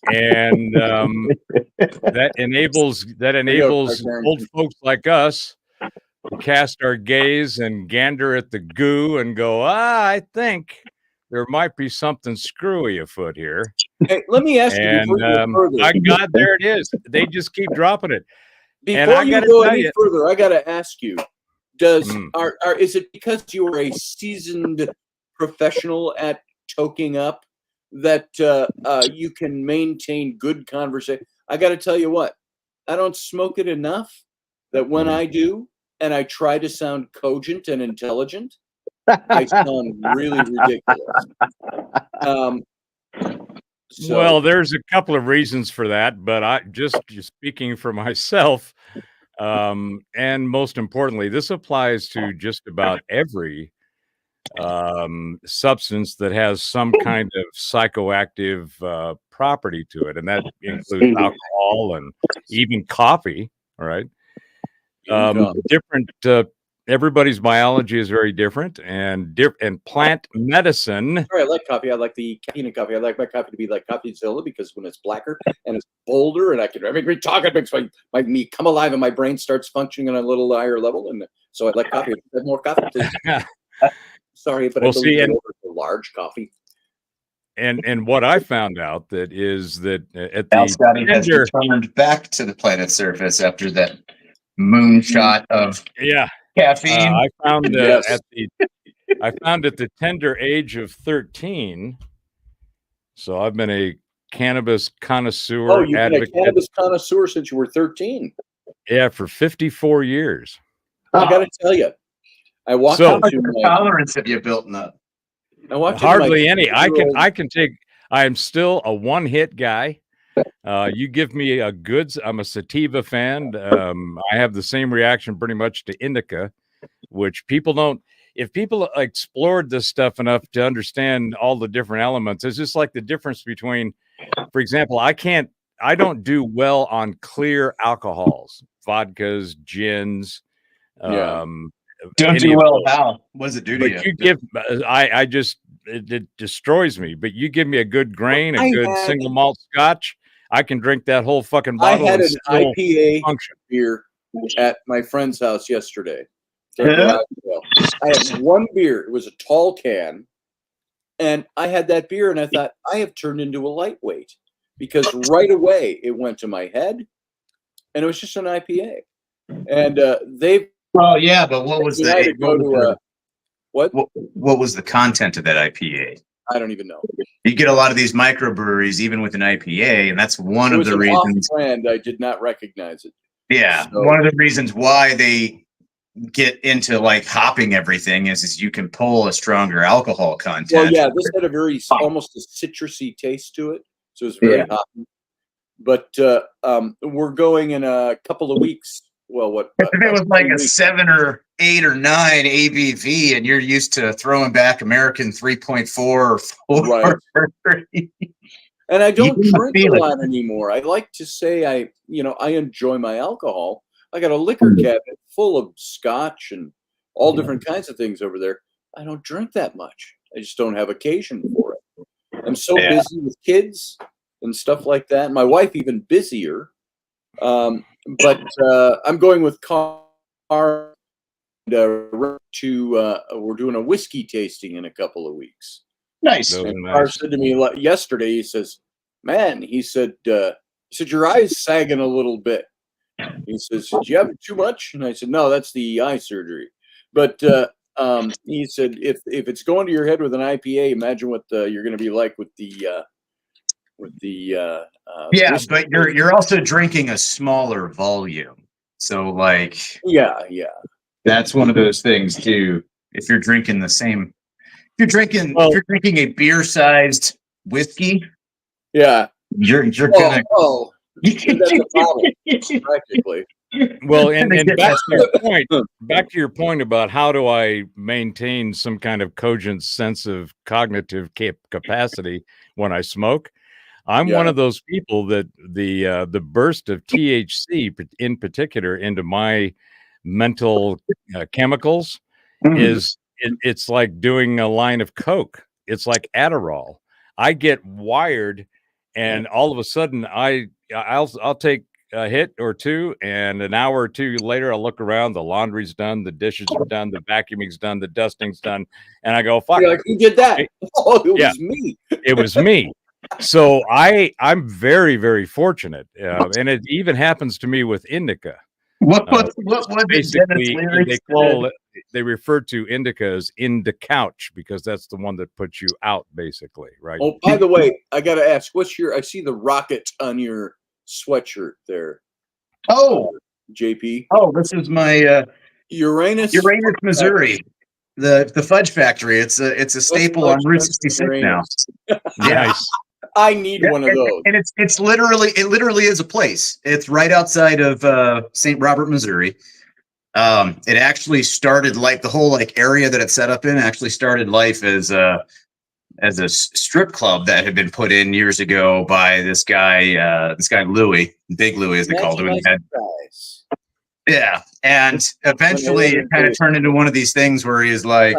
And that enables old folks like us to cast our gaze and gander at the goo and go, I think there might be something screwy afoot here. Hey, let me ask you before you go further. My God, there it is. They just keep dropping it. Before you go any further, I got to ask you: is it because you are a seasoned professional at toking up that you can maintain good conversation? I got to tell you what, I don't smoke it enough that when I do, and I try to sound cogent and intelligent, I sound really ridiculous. Well, there's a couple of reasons for that, but I just speaking for myself, and most importantly, this applies to just about every substance that has some kind of psychoactive property to it, and that includes alcohol and even coffee. All right, different. Everybody's biology is very different, and plant medicine. I like coffee. I like the caffeine in coffee. I like my coffee to be like coffee Zilla because when it's blacker and it's bolder, and it makes my me come alive, and my brain starts functioning on a little higher level, and so I like coffee. I have more coffee. Sorry, but I believe it's large coffee. And what I found out that is that at the Scotty has returned back to the planet's surface after that moonshot of caffeine. I found at the tender age of 13. So I've been a cannabis connoisseur. Oh, you've been a cannabis connoisseur since you were 13. Yeah, for 54 years. I got to tell you, I walked how much tolerance have you built up? Hardly any. I can take. I am still a one-hit guy. You give me a goods. I'm a sativa fan. I have the same reaction pretty much to indica, which people don't. If people explored this stuff enough to understand all the different elements, it's just like the difference between, for example, I don't do well on clear alcohols, vodkas, gins, Don't do well, how? What does it do to But you? you give, it destroys me. But you give me a good grain, a good single malt Scotch, I can drink that whole fucking I bottle. had and an still IPA function. beer at my friend's house yesterday. I had one beer. It was a tall can. And I had that beer and I thought, I have turned into a lightweight because right away it went to my head and it was just an IPA. And they've. Well, yeah, but what was what? What was the content of that IPA? I don't even know. You get a lot of these microbreweries, even with an IPA, and that's one of the reasons. Brand, I did not recognize it. Yeah, so, one of the reasons why they get into like hopping everything is you can pull a stronger alcohol content. Well, yeah, this had a very almost a citrusy taste to it, so it's very hoppy. But we're going in a couple of weeks. Well, what? If it was like a 7 or 8 or 9 ABV, and you're used to throwing back American 3.4 or 4, right? And I don't drink a lot anymore. I like to say I enjoy my alcohol. I got a liquor cabinet full of scotch and all different kinds of things over there. I don't drink that much. I just don't have occasion for it. I'm so busy with kids and stuff like that. My wife even busier. But I'm going with Car to we're doing a whiskey tasting in a couple of weeks. Nice. And Carr said to me yesterday, he says, "Man," he said, "your eyes sagging a little bit." He says, "Did you have too much?" And I said, "No, that's the eye surgery." But he said, "If it's going to your head with an IPA, imagine what you're going to be like with the whiskey. But you're also drinking a smaller volume, so like yeah, that's one of those things too. If you're drinking the same, if you're drinking a beer-sized whiskey, yeah, you're gonna. That's a problem, practically. Well, and back to your point about how do I maintain some kind of cogent sense of cognitive capacity when I smoke? I'm one of those people that the burst of THC in particular into my mental chemicals it's like doing a line of Coke. It's like Adderall. I get wired, and all of a sudden I'll take a hit or two, and an hour or two later I'll look around. The laundry's done, the dishes are done, the vacuuming's done, the dusting's done, and I go, "Fuck!" You're like, who did that? It was me. It was me. So I'm very, very fortunate, and it even happens to me with indica. What basically they refer to indica as indicouch because that's the one that puts you out, basically, right? Oh, by the way, I got to ask, I see the rocket on your sweatshirt there. Oh, JP. Oh, this is my Uranus, Missouri. The fudge factory. It's a staple on Route 66 now. Nice. I need one of those. And it literally is a place. It's right outside of St. Robert, Missouri. It actually started the whole area that it's set up in actually started life as a strip club that had been put in years ago by this guy Louie, Big Louie as they called him. Yeah, and eventually it kind of turned into one of these things where he is like,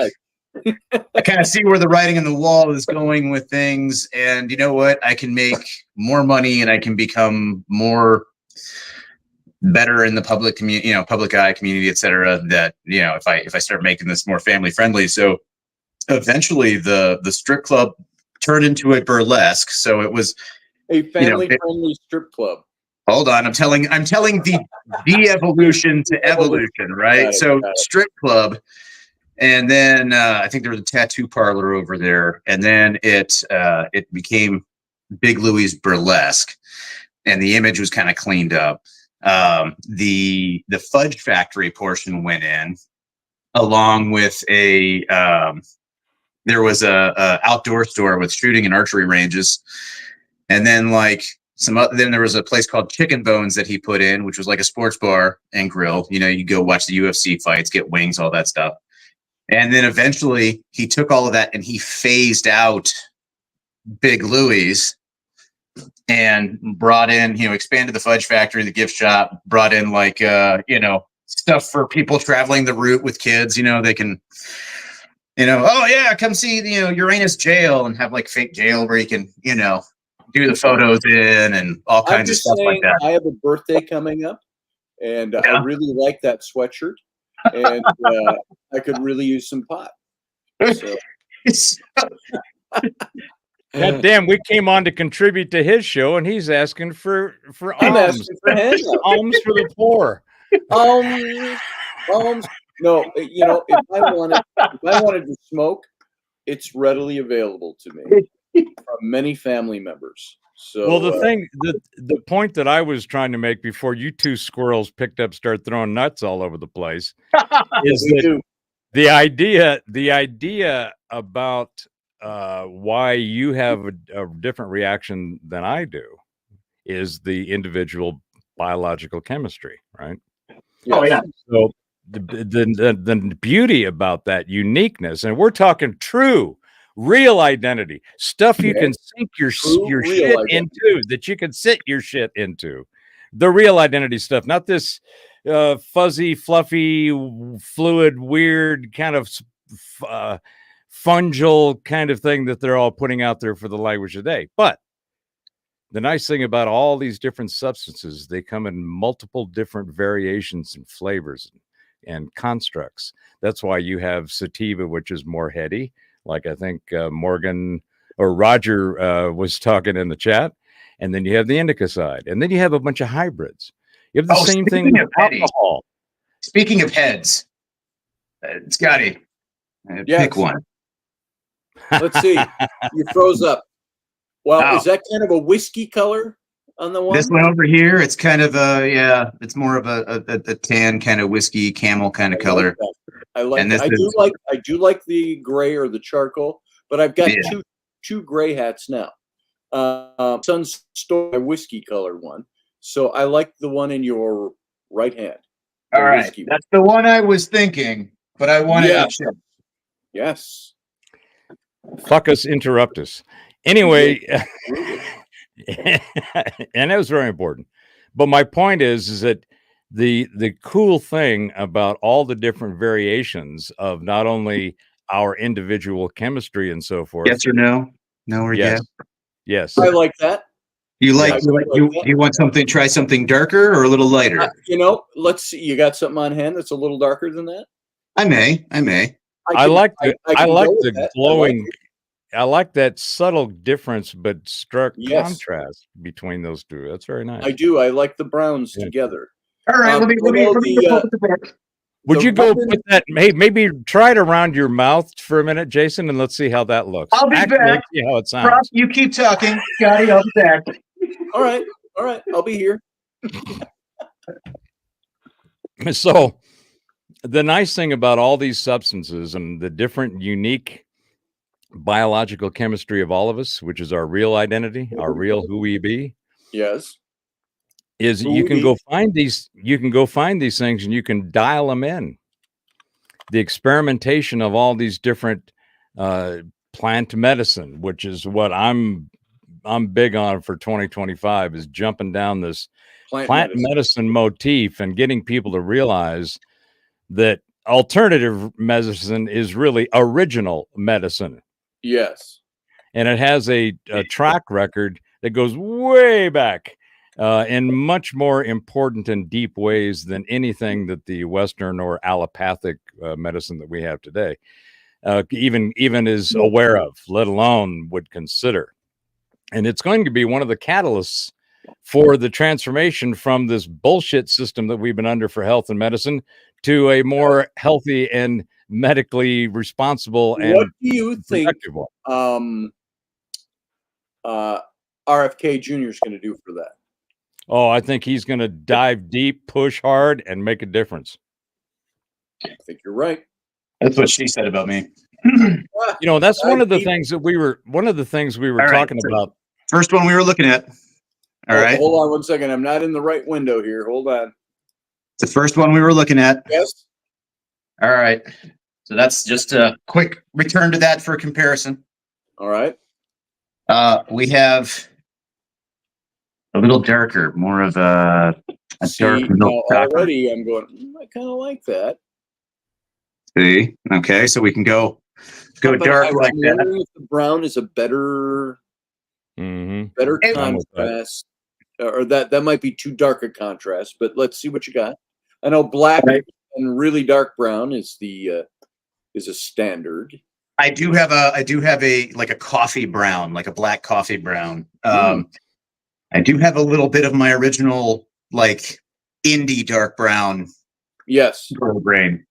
I kind of see where the writing on the wall is going with things, and you know what? I can make more money, and I can become better in the public community, public eye community, etc. That if I start making this more family friendly, so eventually the strip club turned into a burlesque. So it was a family friendly strip club. Hold on, I'm telling the de-evolution to evolution, right? So strip club. And then I think there was a tattoo parlor over there, and then it became Big Louie's Burlesque, and the image was kind of cleaned up. The fudge factory portion went in, along with there was a outdoor store with shooting and archery ranges, and then then there was a place called Chicken Bones that he put in, which was like a sports bar and grill. You go watch the UFC fights, get wings, all that stuff. And then eventually he took all of that and he phased out Big Louie's and brought in, expanded the fudge factory, the gift shop, brought in stuff for people traveling the route with kids. They can, oh yeah, come see Uranus jail and have like fake jail where you can do the photos in and all kinds of stuff like that. I have a birthday coming up, and I really like that sweatshirt, and I could really use some pot. So. God damn, we came on to contribute to his show, and he's asking for alms. Alms for the poor. Alms. No, if I wanted to smoke, it's readily available to me from many family members. So, well, the point that I was trying to make before you two squirrels start throwing nuts all over the place is that the idea about why you have a different reaction than I do is the individual biological chemistry, right? Yes. Oh yeah. So the beauty about that uniqueness, and we're talking true, real identity, stuff you can sink your shit into, that you can sit your shit into, the real identity stuff, not this fuzzy, fluffy, fluid, weird kind of fungal kind of thing that they're all putting out there for the language today. But the nice thing about all these different substances, they come in multiple different variations and flavors and constructs. That's why you have sativa, which is more heady, like I think Morgan or Roger was talking in the chat. And then you have the indica side, and then you have a bunch of hybrids. You have the same thing with alcohol. Speaking of heads, Scotty, pick one. Let's see. You froze up. Well, is that kind of a whiskey color on the one? This one over here, it's kind of it's more of a tan kind of whiskey camel kind of color. I do like the gray or the charcoal, but I've got two gray hats now. Sun's store a whiskey colored one, so I like the one in your right hand. All right, that's the one I was thinking, but I wanted to check. Yes. Fuck us, interrupt us. Anyway, and that was very important. But my point is that the cool thing about all the different variations of not only our individual chemistry and so forth. Yes or no? No or yes? Yes. I like that. You want something, try something darker or a little lighter? Let's see. You got something on hand that's a little darker than that? I may. I like the glowing. I like that subtle difference, but stark contrast between those two. That's very nice. I do. I like the browns together. All right. Let me would you go put that? Hey, maybe try it around your mouth for a minute, Jason, and let's see how that looks. I'll be back. See how it sounds. Rob, you keep talking, Scotty. I'll be back. All right. I'll be here. So, the nice thing about all these substances and the different unique biological chemistry of all of us, which is our real identity, our real who we be. Yes. Is you can go find these things and you can dial them in. The experimentation of all these different plant medicine, which is what I'm big on for 2025, is jumping down this plant medicine motif and getting people to realize that alternative medicine is really original medicine. Yes. And it has a track record that goes way back in much more important and deep ways than anything that the Western or allopathic medicine that we have today even is aware of, let alone would consider. And it's going to be one of the catalysts for the transformation from this bullshit system that we've been under for health and medicine to a more healthy and medically responsible and what do you think RFK Jr. is going to do for that? Oh, I think he's going to dive deep, push hard, and make a difference. I think you're right. That's what she said about me. That's one of the things we were talking about. First one we were looking at. All right. Hold on one second. I'm not in the right window here. Hold on. The first one we were looking at. Yes. All right. So that's just a quick return to that for comparison. All right. We have a little darker, more of a A See, dark now milk chocolate. already I'm going, I kind of like that. See? Okay, so we can go But dark I'm like that. wondering if the brown is a better contrast, or that might be too dark a contrast. But let's see what you got. I know black and really dark brown is a standard. I do have a like a coffee brown, like a black coffee brown. I do have a little bit of my original like indie dark brown. Yes. Grain.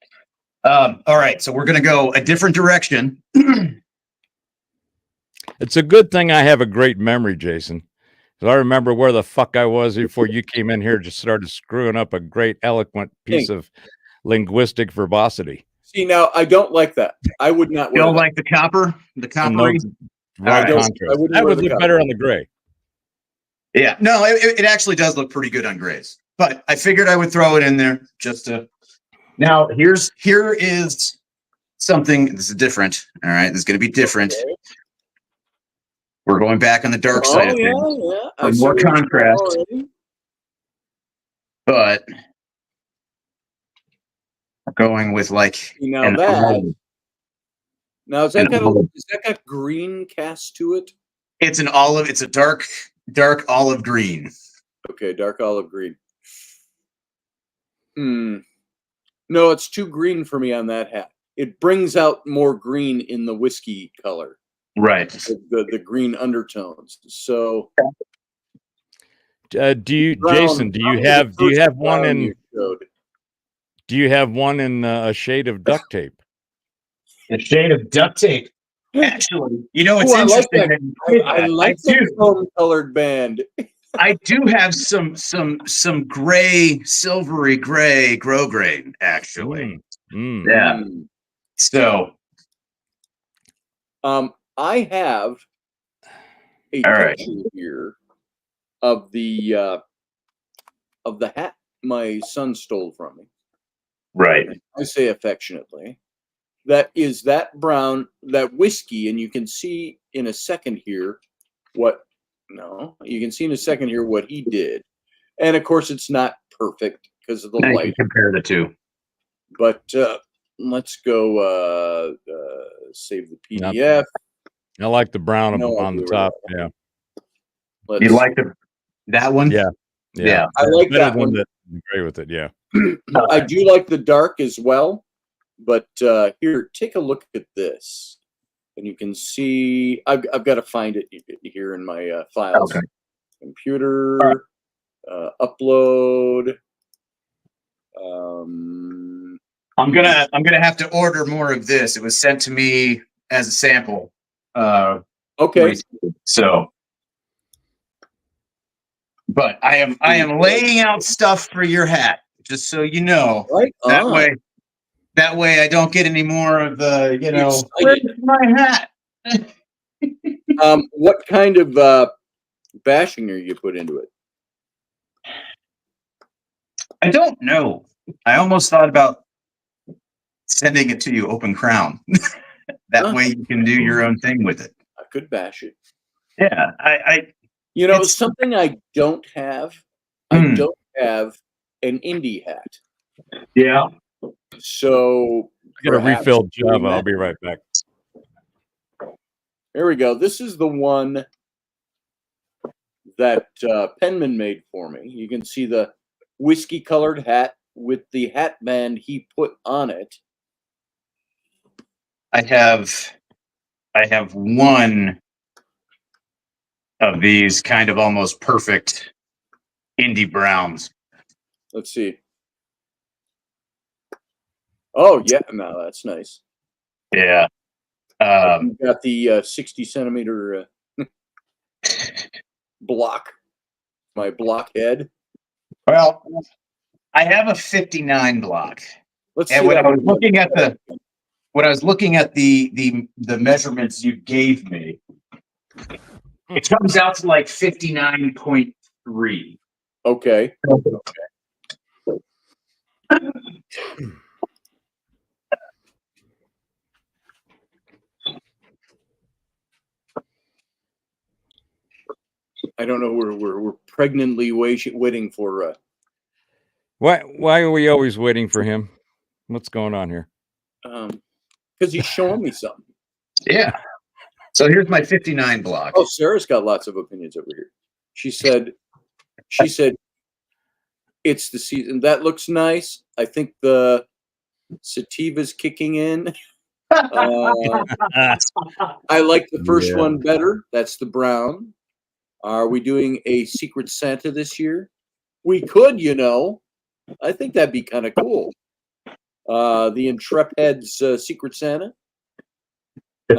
All right, so we're gonna go a different direction. It's a good thing I have a great memory, Jason. Because I remember where the fuck I was before you came in here, just started screwing up a great, eloquent piece of linguistic verbosity. See, now I don't like that. I would not. You don't like the copper? The coppery? Wrong contrast. That would look better on the gray. Yeah, no, it actually does look pretty good on grays. But I figured I would throw it in there just to. Now here is something. This is different. All right, this is going to be different. Okay. We're going back on the dark side of things. For more contrast. But we're going with like an olive. Now is that got green cast to it? It's an olive. It's a dark olive green. Okay, dark olive green. No, it's too green for me on that hat. It brings out more green in the whiskey color. Right. The green undertones. So Jason, do you have one in a shade of duct tape? A shade of duct tape. Actually, it's interesting. I like that colored band. I do have some gray, silvery gray grosgrain, actually. Yeah. So I have a picture here of the hat my son stole from me. Right. I say affectionately. That is that brown, that whiskey, and you can see in a second here what he did. And of course it's not perfect because of the light. You can compare the two. But let's go save the PDF. I like the brown on the top. Yeah. You like that one? Yeah. I like that one. Gray with it. Yeah. I do like the dark as well. But here, take a look at this, and you can see I've got to find it here in my files. Okay. Computer, upload. I'm gonna have to order more of this. It was sent to me as a sample. Okay. So, but I am laying out stuff for your hat, just so you know. Right. That way I don't get any more of the, where's my hat? What kind of bashing are you put into it? I don't know. I almost thought about sending it to you open crown. That way you can do your own thing with it. I could bash it. Yeah. Something I don't have. I don't have an indie hat. Yeah. So I got a refilled Java. I'll be right back. There we go. This is the one that Penman made for me. You can see the whiskey colored hat with the hat band he put on it. I have one of these kind of almost perfect indie browns. Let's see. Oh yeah, no, that's nice. Yeah. You got the 60 centimeter block. My block head. Well, I have a 59 block. Let's and see. When I was looking at the measurements you gave me, it comes out to like 59.3. Okay. I don't know. We're pregnantly waiting for Why are we always waiting for him? What's going on here? Because he's showing me something. Yeah. So here's my 59 block. Oh, Sarah's got lots of opinions over here. She said, it's the season. That looks nice. I think the sativa's kicking in. I like the first one better. That's the brown. Are we doing a Secret Santa this year? We could, I think that'd be kind of cool. The Intrepid's Secret Santa.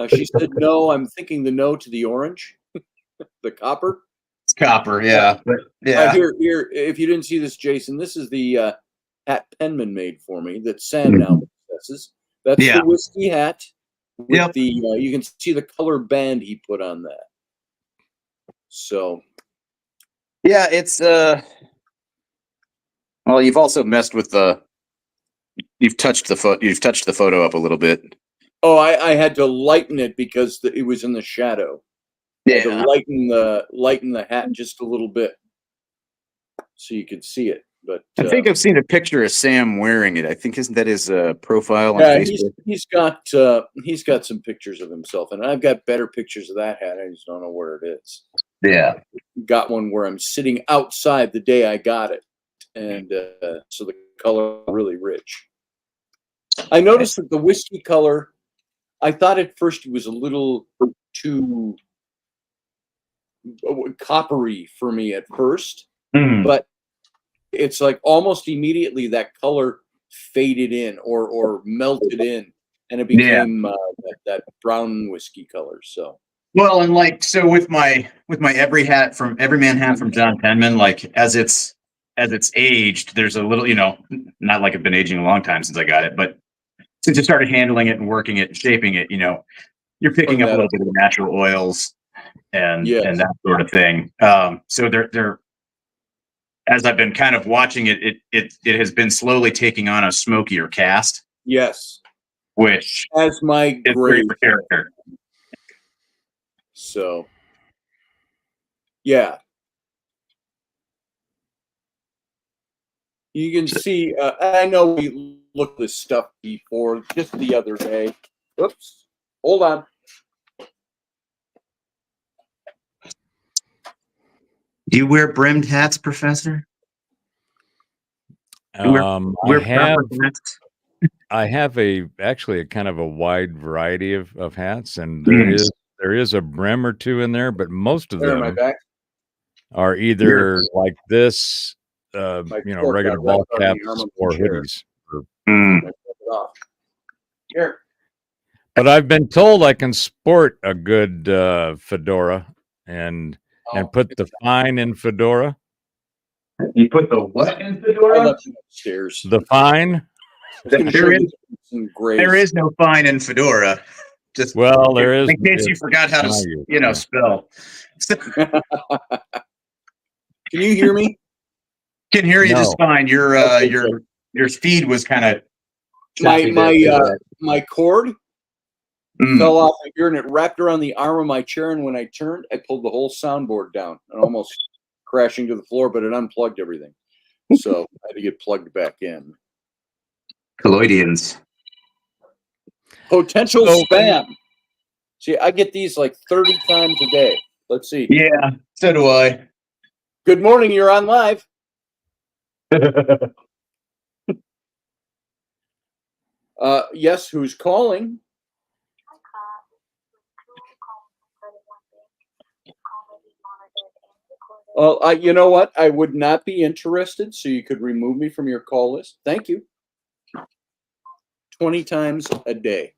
She said, no, I'm thinking the no to the orange, the copper. It's copper, yeah. But, yeah. Here, if you didn't see this, Jason, this is the hat Penman made for me that Sam now possesses. That's the whiskey hat. With the you can see the color band he put on that. So, yeah, it's well, you've also messed with you've touched the photo up a little bit. Oh, I had to lighten it because it was in the shadow. Yeah, to lighten the hat just a little bit so you could see it. But I think I've seen a picture of Sam wearing it. I think isn't that his profile on Facebook? He's got some pictures of himself, and I've got better pictures of that hat. I just don't know where it is. Yeah, got one where I'm sitting outside the day I got it, and so the color really rich. I noticed that the whiskey color. I thought at first it was a little too coppery for me at first, but it's like almost immediately that color faded in or melted in, and it became that brown whiskey color. So well, and with my everyman hat from John Penman, like as it's aged, there's a little, not like I've been aging a long time since I got it, but since I started handling it and working it and shaping it, you're picking up a little bit of the natural oils and that sort of thing. So they're as I've been kind of watching it has been slowly taking on a smokier cast. Yes, which as my great for character. So, yeah, you can see. I know we looked at this stuff before, just the other day. Oops, hold on. Do you wear brimmed hats, Professor? I have actually a kind of a wide variety of hats, and there is a brim or two in there, but most of them are either like this, regular ball caps or hoodies. Here. But I've been told I can sport a good fedora and put the fine in fedora. You put the what in fedora? Upstairs. The fine. There is no fine in fedora. Just there is. In case you forgot how to spell. Can you hear me? Can hear you just fine. Your feed was kind of my cord fell off my ear and it wrapped around the arm of my chair, and when I turned, I pulled the whole soundboard down and almost crashing to the floor, but it unplugged everything. So I had to get plugged back in. Colloidians. Potential spam. See, I get these like 30 times a day. Let's see. Yeah, so do I. Good morning, you're on live. Yes, who's calling? Well, you know what? I would not be interested, so you could remove me from your call list. Thank you. 20 times a day.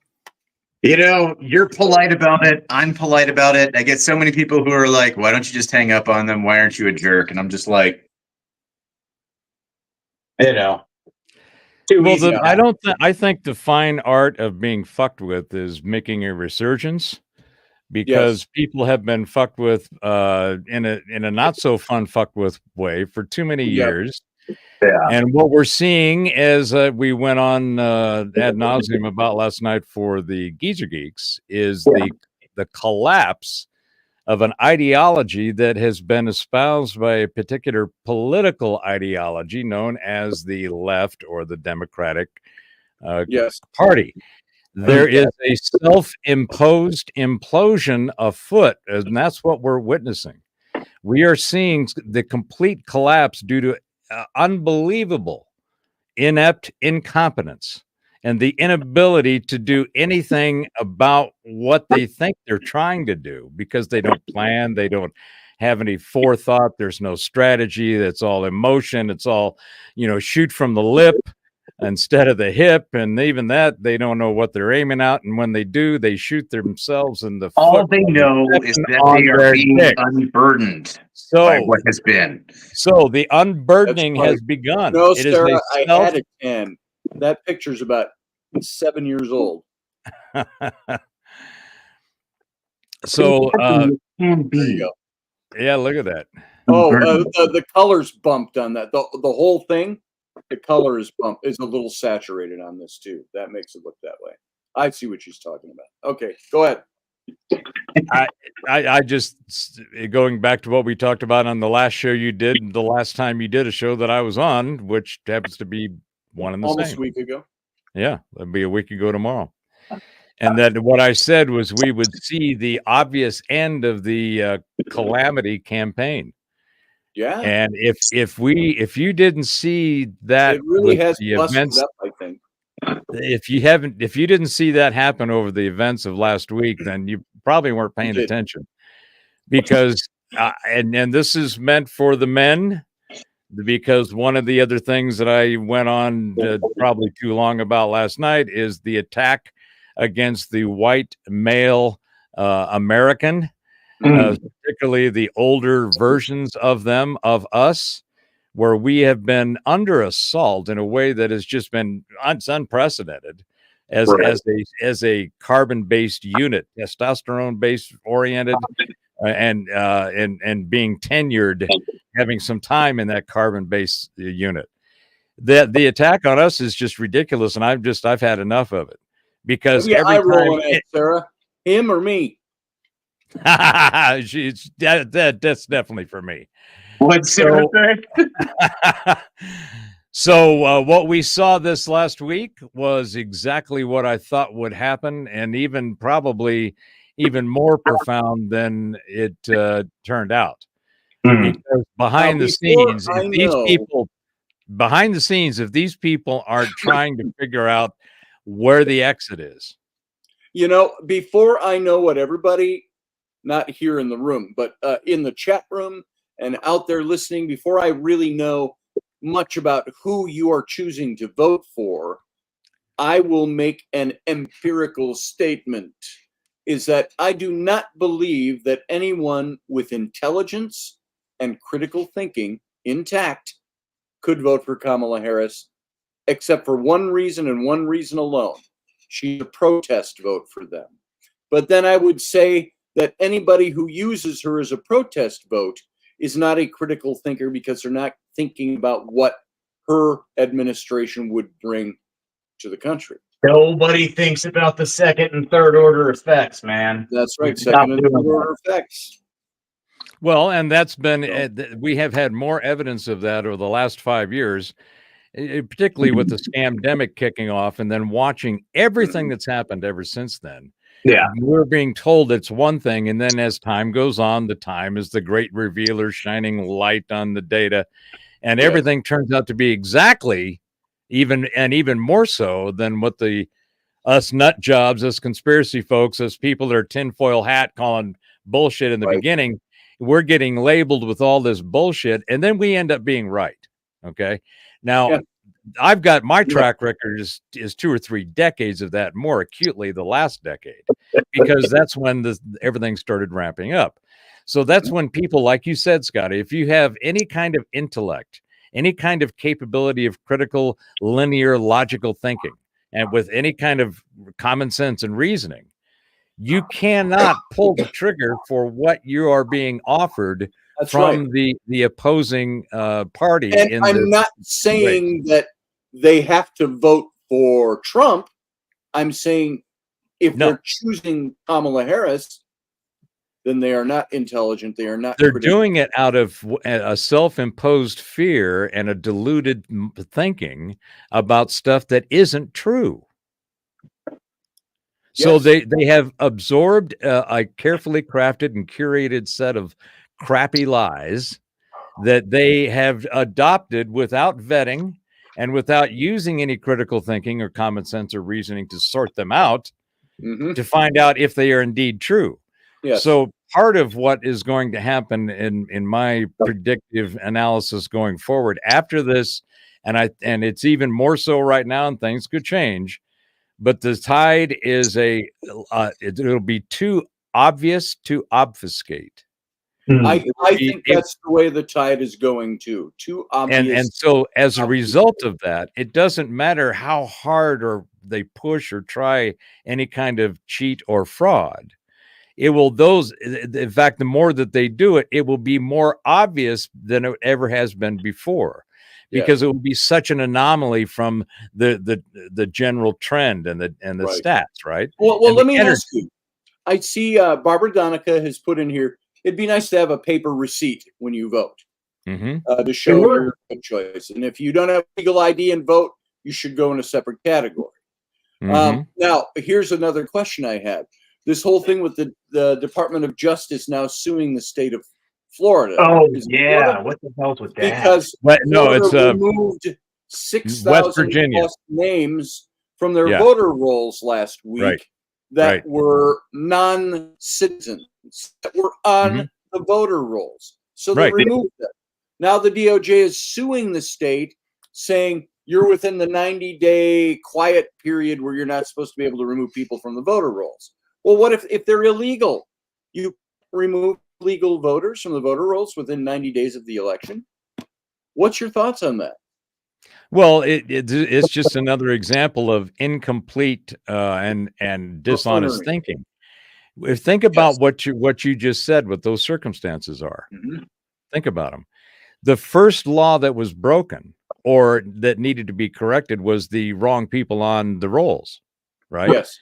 You're polite about it. I'm polite about it. I get so many people who are like, why don't you just hang up on them? Why aren't you a jerk? And I'm just like, too easy. I think the fine art of being fucked with is making a resurgence, because people have been fucked with in a not so fun fucked with way for too many years. Yeah. And what we're seeing, as we went on ad nauseum about last night for the Geezer Geeks, is the collapse of an ideology that has been espoused by a particular political ideology known as the left or the Democratic Yes. Party. There is a self-imposed implosion afoot, and that's what we're witnessing. We are seeing the complete collapse due to unbelievable, inept incompetence and the inability to do anything about what they think they're trying to do, because they don't plan, they don't have any forethought, there's no strategy, that's all emotion, it's all, shoot from the lip instead of the hip, and even that they don't know what they're aiming at, and when they do, they shoot themselves in the All foot. they know is that they are being unburdened by what has been. So the unburdening has begun. No, It is Sarah, I had a 10. That picture's about 7 years old. So can be. There you go. Yeah, look at that. Oh, the color's bumped on that. The whole thing, the color is bumped. Is a little saturated on this too. That makes it look that way. I see what she's talking about. Okay, go ahead. I just, going back to what we talked about on the last show you did, the last time you did a show that I was on, which happens to be one and the Almost same. a week ago. Yeah, it'll be a week ago tomorrow. And that what I said was we would see the obvious end of the calamity campain. Yeah. And if you didn't see that, it really has the busted events, up, I think. if you didn't see that happen over the events of last week, then you probably weren't paying attention, because and this is meant for the men, because one of the other things that I went on probably too long about last night is the attack against the white male American, particularly the older versions of them, of us, where we have been under assault in a way that has just been unprecedented as a carbon-based unit, testosterone-based oriented, and being tenured, having some time in that carbon-based unit. The attack on us is just ridiculous, and I've had enough of it, because every time Sarah, him or me. that's definitely for me. What's Sarah say? So what we saw this last week was exactly what I thought would happen, and even probably even more profound than it turned out. Because behind the scenes, if these people aren't trying to figure out where the exit is. Before I know what everybody, not here in the room, but in the chat room and out there listening, before I really know much about who you are choosing to vote for, I will make an empirical statement, is that I do not believe that anyone with intelligence and critical thinking intact could vote for Kamala Harris, except for one reason and one reason alone. She's a protest vote for them. But then I would say that anybody who uses her as a protest vote is not a critical thinker, because they're not thinking about what her administration would bring to the country. Nobody thinks about the second and third order effects, man. That's right. Second and third order effects. Well, and that's been, we have had more evidence of that over the last 5 years, particularly with the scamdemic kicking off, and then watching everything that's happened ever since then. Yeah. We're being told it's one thing, and then as time goes on, the time is the great revealer shining light on the data, and everything turns out to be exactly even more so than what us nut jobs, us conspiracy folks, us people that are tinfoil hat calling bullshit in the beginning. We're getting labeled with all this bullshit, and then we end up being right. Okay. Now, I've got my track record is 2 or 3 decades of that, more acutely the last decade, because that's when everything started ramping up. So that's when people, like you said, Scotty, if you have any kind of intellect, any kind of capability of critical, linear, logical thinking, and with any kind of common sense and reasoning, you cannot pull the trigger for what you are being offered from the opposing party. And I'm not saying that they have to vote for Trump. I'm saying if they're choosing Kamala Harris, then they are not intelligent. They are not. They're critical. doing it out of a self-imposed fear and a deluded thinking about stuff that isn't true. So Yes. they have absorbed a carefully crafted and curated set of crappy lies that they have adopted without vetting and without using any critical thinking or common sense or reasoning to sort them out to find out if they are indeed true. Yes. So part of what is going to happen in my predictive analysis going forward after this, and it's even more so right now, and things could change, but the tide is it'll be too obvious to obfuscate. I think that's the way the tide is going too. Too obvious. And so as a result of that, it doesn't matter how hard or they push or try any kind of cheat or fraud. It will in fact, the more that they do it, it will be more obvious than it ever has been before, because it will be such an anomaly from the general trend and the stats, right? Well, let me ask you. I see Barbara Donica has put in here, it'd be nice to have a paper receipt when you vote to show your choice. And if you don't have legal ID and vote, you should go in a separate category. Now, here's another question I have. This whole thing with the Department of Justice now suing the state of Florida. Oh, yeah. What the hell's with that? Because it's removed 6,000 plus names from their voter rolls last week that were non-citizens, that were on the voter rolls. So they removed them. Now the DOJ is suing the state, saying you're within the 90-day quiet period where you're not supposed to be able to remove people from the voter rolls. Well, what if they're illegal? You remove legal voters from the voter rolls within 90 days of the election? What's your thoughts on that? Well, it's just another example of incomplete and dishonest thinking. Think about what you just said, what those circumstances are. Think about them. The first law that was broken or that needed to be corrected was the wrong people on the rolls, right? Yes.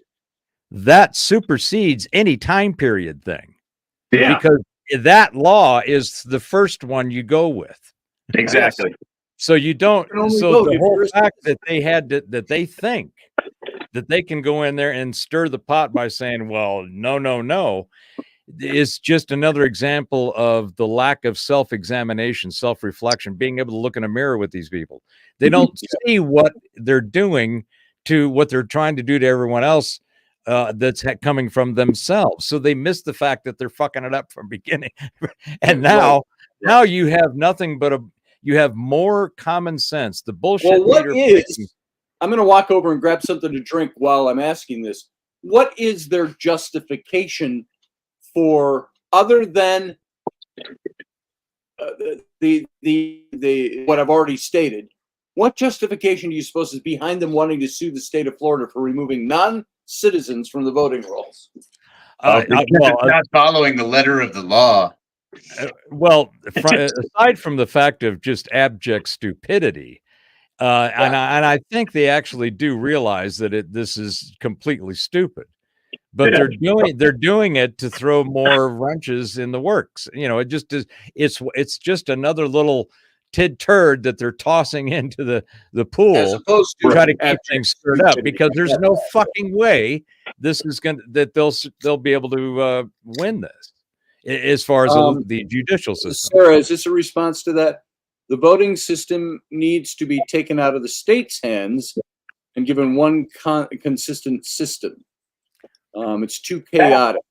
That supersedes any time period thing. Yeah. Because that law is the first one you go with. Exactly. So you don't. So the whole fact that they had that they think that they can go in there and stir the pot by saying, "Well, no," is just another example of the lack of self-examination, self-reflection, being able to look in a mirror with these people. They don't see what they're doing to what they're trying to do to everyone else. That's coming from themselves. So they miss the fact that they're fucking it up from beginning. And now you have nothing but you have more common sense. The bullshit. Well, I'm going to walk over and grab something to drink while I'm asking this. What is their justification for, other than the what I've already stated? What justification do you suppose is behind them wanting to sue the state of Florida for removing non-citizens from the voting rolls? Not following the letter of the law. Aside from the fact of just abject stupidity, and I think they actually do realize that this is completely stupid, but they're doing it to throw more wrenches in the works. You know, it just is. It's just another little turd that they're tossing into the pool, as opposed to try to keep things stirred up, because there's no fucking way they'll be able to win this as far as the judicial system. Sarah, is this a response to that? The voting system needs to be taken out of the state's hands and given one consistent system. It's too chaotic.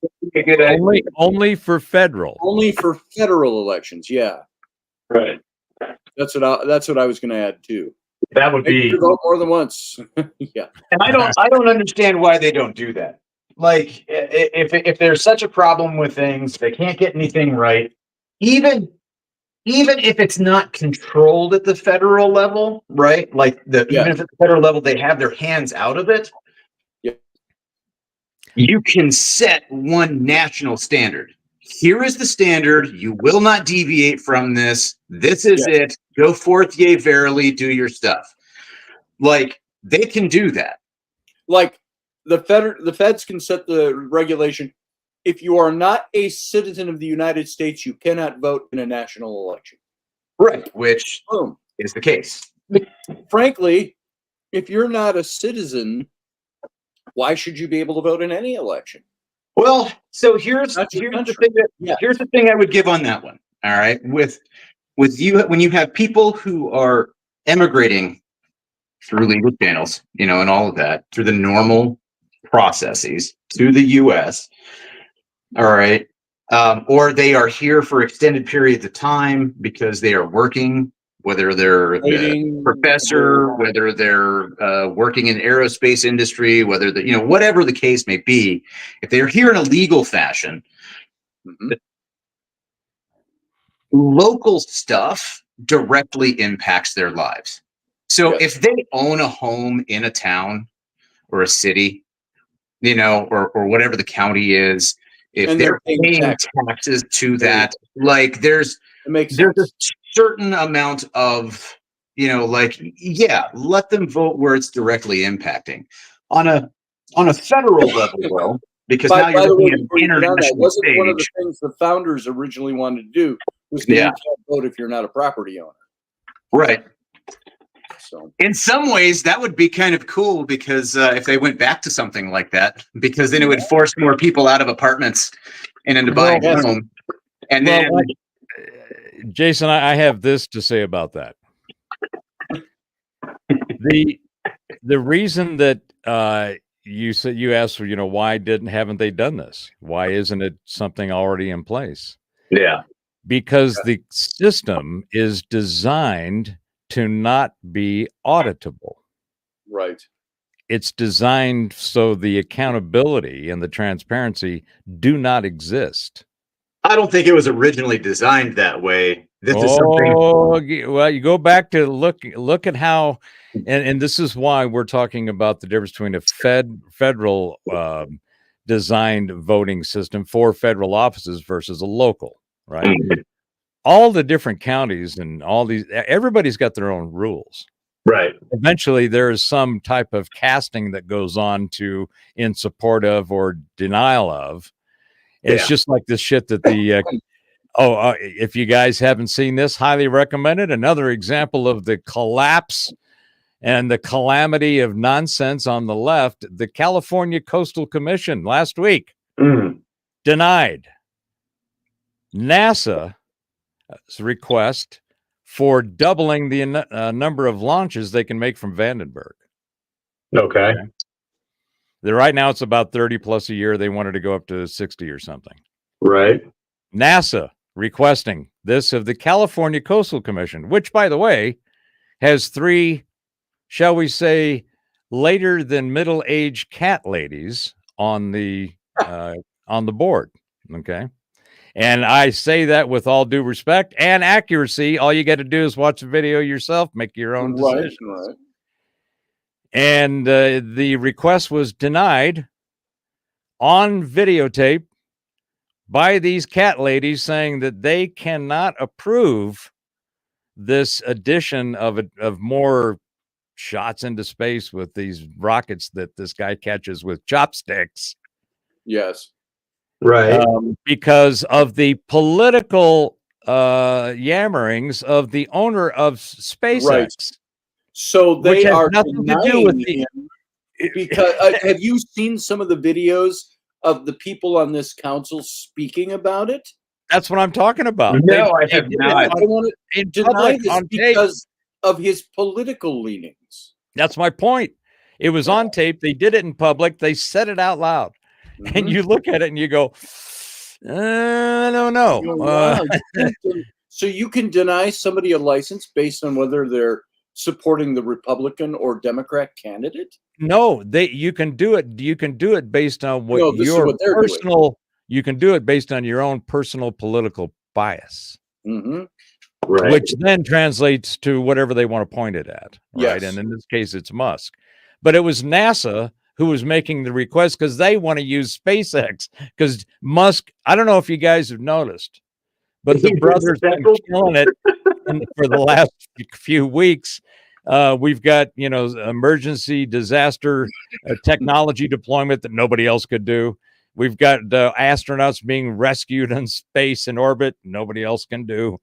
Only for federal. Only for federal elections. Yeah. Right. That's what I was going to add too. That would be vote more than once. Yeah. And I don't understand why they don't do that. Like, if there's such a problem with things, they can't get anything right. Even if it's not controlled at the federal level, right? Like even if at the federal level they have their hands out of it, you can set one national standard. Here is the standard. You will not deviate from this. This is it. Go forth, yea, verily, do your stuff. Like, they can do that. Like the feds can set the regulation. if you are not a citizen of the United States, you cannot vote in a national election. Right, which Boom. is the case. Frankly, if you're not a citizen, why should you be able to vote in any election? Well, so here's That's your the country. thing Yeah. here's the thing I would give on that one. All right, with you, when you have people who are emigrating through legal channels, and all of that through the normal processes to the U.S. All right, or they are here for extended periods of time because they are working, whether they're a Waiting. professor, whether they're working in aerospace industry, whether whatever the case may be. If they are here in a legal fashion, Mhm. local stuff directly impacts their lives. So Yes. if they own a home in a town or a city, or whatever the county is, if And they're they're paying paying taxes to There you that, like It makes there's a sense. certain amount of, let them vote where it's directly impacting. On a federal level, though, because now By you're the way, looking at an before you get on that, international wasn't one of the stage. things the founders originally wanted to do was that you can't vote if you're not a property owner. Right. So In some ways, that would be kind of cool because if they went back to something like that, because then it would force more people out of apartments and into buying yes. home. And Well, then, Jason, I have this to say about that. The reason that you asked for, why haven't they done this? Why isn't it something already in place? yeah, Because the system is designed to not be auditable. right. It's designed so the accountability and the transparency do not exist. I don't think it was originally designed that way. This is something. Well, you go back to look at how, and this is why we're talking about the difference between a federal designed voting system for federal offices versus a local, right? All the different counties and everybody's got their own rules. Right. Eventually, there is some type of casting that goes on to in support of or denial of. It's just like this shit that the if you guys haven't seen this, highly recommended. Another example of the collapse and the calamity of nonsense on the left. The California Coastal Commission last week denied NASA's request for doubling the number of launches they can make from Vandenberg. Okay. Right now it's about 30 plus a year. They wanted to go up to 60 or something. Right. NASA requesting this of the California Coastal Commission, which, by the way, has 3, shall we say, later than middle-aged cat ladies on the board. Okay. And I say that with all due respect and accuracy. All you got to do is watch the video yourself, make your own decisions. Right. And the request was denied on videotape by these cat ladies, saying that they cannot approve this addition of more shots into space with these rockets that this guy catches with chopsticks. Yes. Right. Because of the political yammerings of the owner of SpaceX. Right. So they has are nothing to do with him because have you seen some of the videos of the people on this council speaking about it? That's what I'm talking about. No, I have not. I want to deny this because of his political leanings. That's my point. It was on tape. They did it in public. They said it out loud. Mm-hmm. And you look at it and you go, I don't know. Wow. So you can deny somebody a license based on whether they're supporting the Republican or Democrat candidate? No, you can do it. You can do it based on what your personal. Doing. You can do it based on your own personal political bias, right? Which then translates to whatever they want to point it at, right? Yes. And in this case, it's Musk. But it was NASA who was making the request because they want to use SpaceX. Because Musk, I don't know if you guys have noticed, but the brothers have been killing it for the last few weeks. We've got, emergency disaster technology deployment that nobody else could do. We've got astronauts being rescued in space and orbit. Nobody else can do.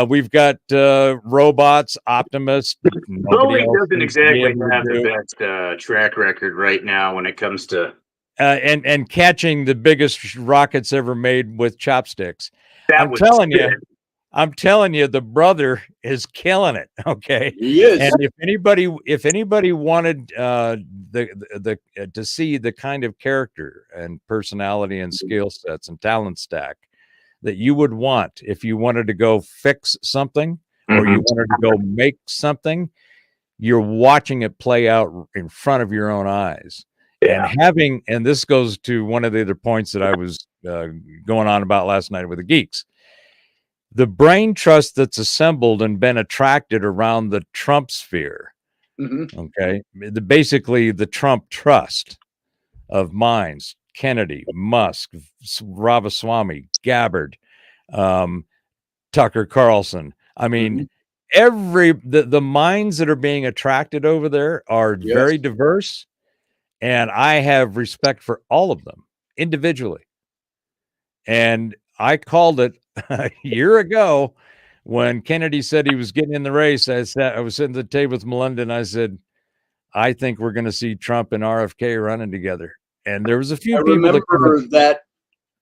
We've got robots, Optimus. Boeing doesn't exactly have do. the best track record right now when it comes to and catching the biggest rockets ever made with chopsticks. that. I'm telling you, the brother is killing it. Okay, He is. and if anybody wanted to see the kind of character and personality and skill sets and talent stack that you would want if you wanted to go fix something or you wanted to go make something, you're watching it play out in front of your own eyes. Yeah. And this goes to one of the other points that I was going on about last night with the geeks. The brain trust that's assembled and been attracted around the Trump sphere, okay, basically the Trump trust of minds, Kennedy, Musk, Ramaswamy, Gabbard, Tucker Carlson. I mean, the minds that are being attracted over there are very diverse, and I have respect for all of them individually. And I called it a year ago when Kennedy said he was getting in the race. I was sitting at the table with Melinda, and I said, I think we're going to see Trump and RFK running together. And there was a few people remember that,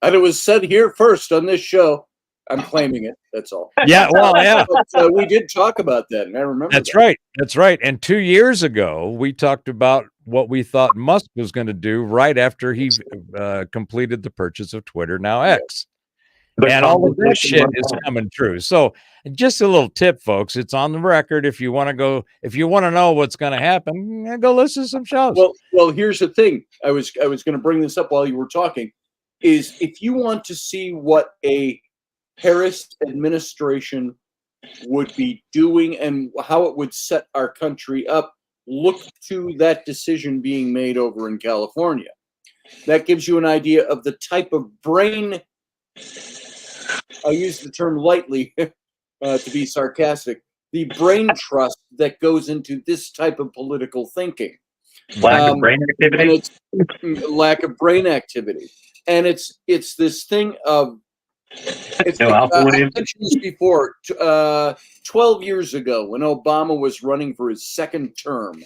and it was said here first on this show. I'm claiming it. That's all. Yeah, well, yeah. But, we did talk about that, and I remember. That's right. That's right. And 2 years ago, we talked about what we thought Musk was going to do right after he completed the purchase of Twitter, now X. And all of that shit is coming true. So just a little tip, folks. It's on the record. If you want to know what's going to happen, go listen to some shows. Well, here's the thing. I was going to bring this up while you were talking. Is if you want to see what a Harris administration would be doing and how it would set our country up, look to that decision being made over in California. That gives you an idea of the type of brain. I use the term lightly to be sarcastic. The brain trust that goes into this type of political thinking. Lack of brain activity. And it's lack of brain activity. And it's this thing of I mentioned this before. 12 years ago, when Obama was running for his second term,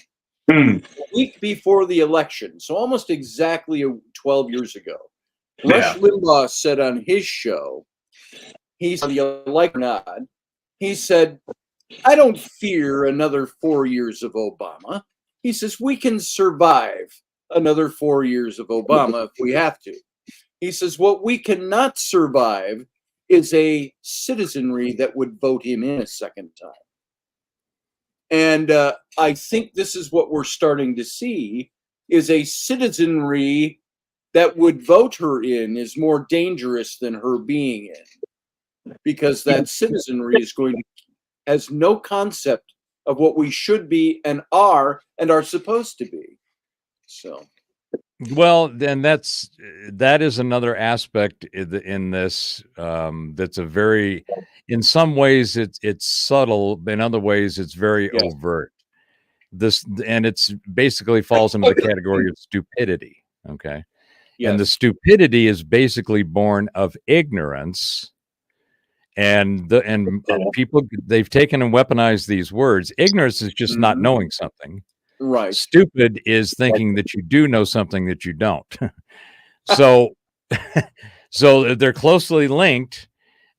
a week before the election, so almost exactly 12 years ago, Rush Limbaugh said on his show, he said, he said, I don't fear another 4 years of Obama. He says, we can survive another 4 years of Obama if we have to. He says, what we cannot survive is a citizenry that would vote him in a second time. And I think this is what we're starting to see, is a citizenry that would vote her in is more dangerous than her being in. Because that citizenry has no concept of what we should be and are supposed to be. So. Well, then that is another aspect in this that's a very, in some ways it's subtle, in other ways it's very overt. And it's basically falls into the category of stupidity. Okay, and the stupidity is basically born of ignorance, and people, they've taken and weaponized these words. Ignorance is just not knowing something. Right. Stupid is thinking that you do know something that you don't. So they're closely linked,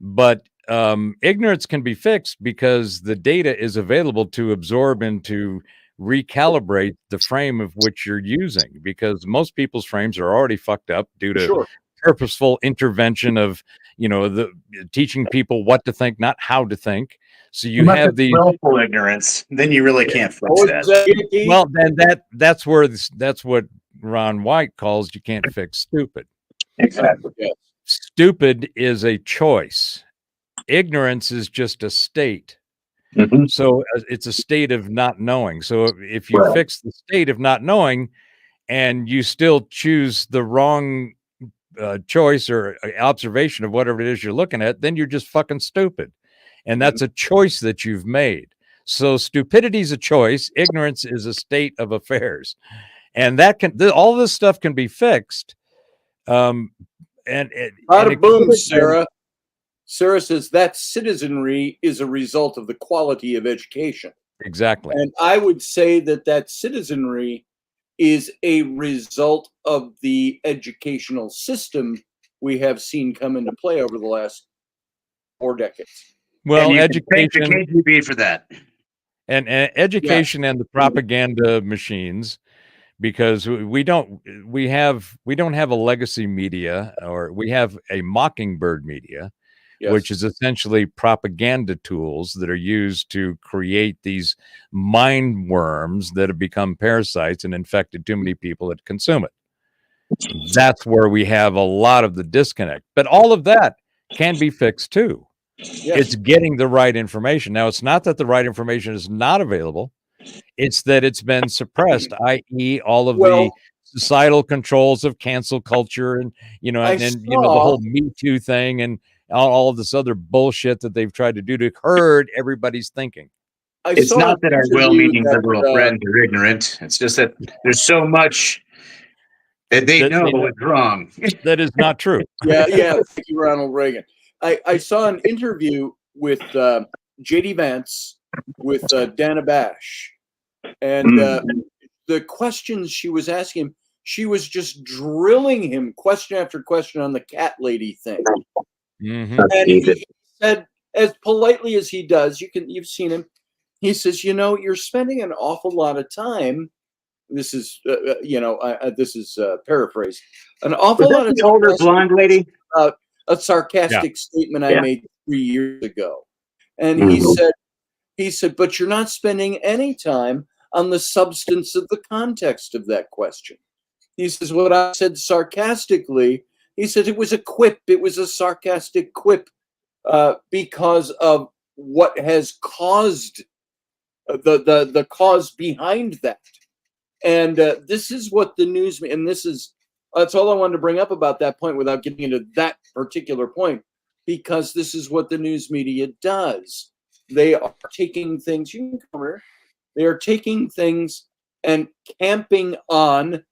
but ignorance can be fixed because the data is available to absorb and to recalibrate the frame of which you're using, because most people's frames are already fucked up due to purposeful intervention of, the teaching people what to think, not how to think. So you have the willful ignorance, then you really can't fix that. Well, then that's what Ron White calls, you can't fix stupid. Exactly. Stupid is a choice. Ignorance is just a state. So it's a state of not knowing. So if you fix the state of not knowing and you still choose the wrong choice or observation of whatever it is you're looking at, then you're just fucking stupid. And that's a choice that you've made. So stupidity is a choice. Ignorance is a state of affairs. And all this stuff can be fixed Bada boom, Sarah. Sarah says that citizenry is a result of the quality of education. Exactly. And I would say that citizenry is a result of the educational system we have seen come into play over the last 4 decades. Well, education. Thank the KGB for that. And education and the propaganda machines, because we don't have a legacy media, or we have a mockingbird media, which is essentially propaganda tools that are used to create these mind worms that have become parasites and infected too many people that consume it. That's where we have a lot of the disconnect. But all of that can be fixed too. It's getting the right information. Now, it's not that the right information is not available. It's that it's been suppressed, i.e. all of the societal controls of cancel culture and, you know, the whole Me Too thing and all of this other bullshit that they've tried to do to herd everybody's thinking. It's not that our well-meaning liberal friends are ignorant. It's just that there's so much that they know is wrong. That is not true. Yeah. Thank you, Ronald Reagan. I saw an interview with J.D. Vance with Dana Bash, and the questions she was asking him, she was just drilling him question after question on the cat lady thing. Mm-hmm. And he said, as politely as he does, you've seen him. He says, you're spending an awful lot of time. This is, this is paraphrase. An awful lot of time. Older blonde lady. A sarcastic statement I made 3 years ago, and he said, but you're not spending any time on the substance of the context of that question. He says, what I said sarcastically. He said it was a quip. It was a sarcastic quip because of what has caused the cause behind that. And this is what the news, and that's all I wanted to bring up about that point without getting into that particular point, because this is what the news media does. They are taking things, they are taking things and camping on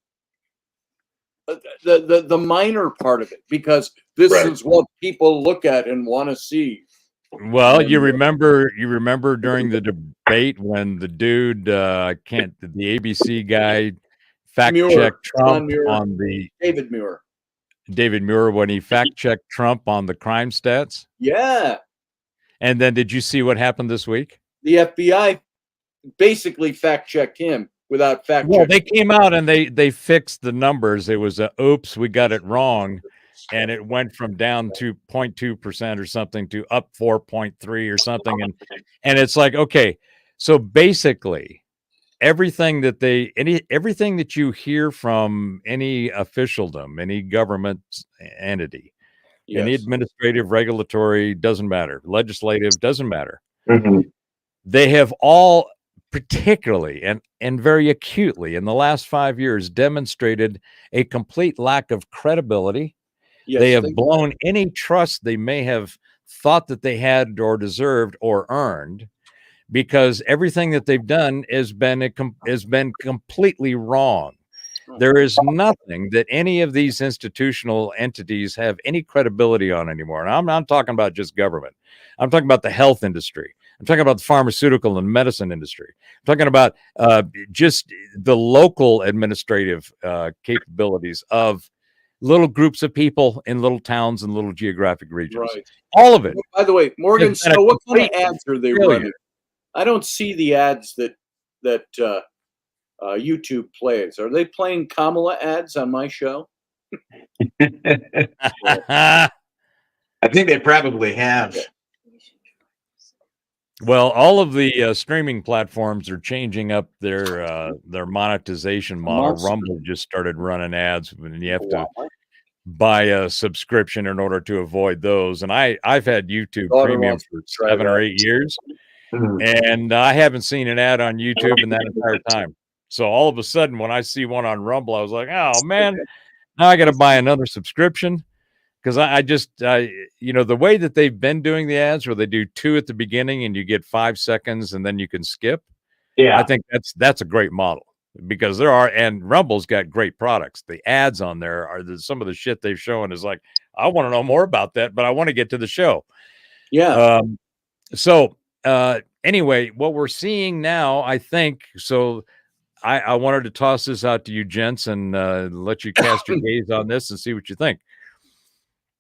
the minor part of it, because this is what people look at and want to see. Well, you remember during the debate when the dude, the ABC guy fact-checked Trump on the David Muir when he fact-checked Trump on the crime stats? Yeah. And then did you see what happened this week? The FBI basically fact-checked him without fact-checking. Well, they came out and they fixed the numbers. It was oops, we got it wrong. And it went from down to 0.2% or something to up 4.3 or something. And it's like, okay, so basically everything that you hear from any officialdom, any government entity, any administrative, regulatory, doesn't matter, legislative, doesn't matter. Mm-hmm. They have all particularly and very acutely in the last 5 years demonstrated a complete lack of credibility. They have blown any trust they may have thought that they had or deserved or earned, because everything that they've done has been completely wrong. There is nothing that any of these institutional entities have any credibility on anymore. And I'm not talking about just government. I'm talking about the health industry. I'm talking about the pharmaceutical and medicine industry. I'm talking about just the local administrative capabilities of little groups of people in little towns and little geographic regions. Right. All of it. By the way, Morgan, so what kind of ads are they running? I don't see the ads that YouTube plays. Are they playing Kamala ads on my show? I think they probably have. Well, all of the streaming platforms are changing up their monetization model. Rumble just started running ads, and you have to buy a subscription in order to avoid those. And I've had YouTube Premium for 7 or 8 years, and I haven't seen an ad on YouTube in that entire time. So all of a sudden, when I see one on Rumble, I was like, "Oh man, now I got to buy another subscription." Because I just, the way that they've been doing the ads, where they do 2 at the beginning and you get 5 seconds and then you can skip. Yeah, I think that's a great model. because there are, and Rumble's got great products. The ads on there are some of the shit they've shown is like, I want to know more about that, but I want to get to the show. Yeah. Anyway, what we're seeing now, I think, so I wanted to toss this out to you gents and let you cast your gaze on this and see what you think.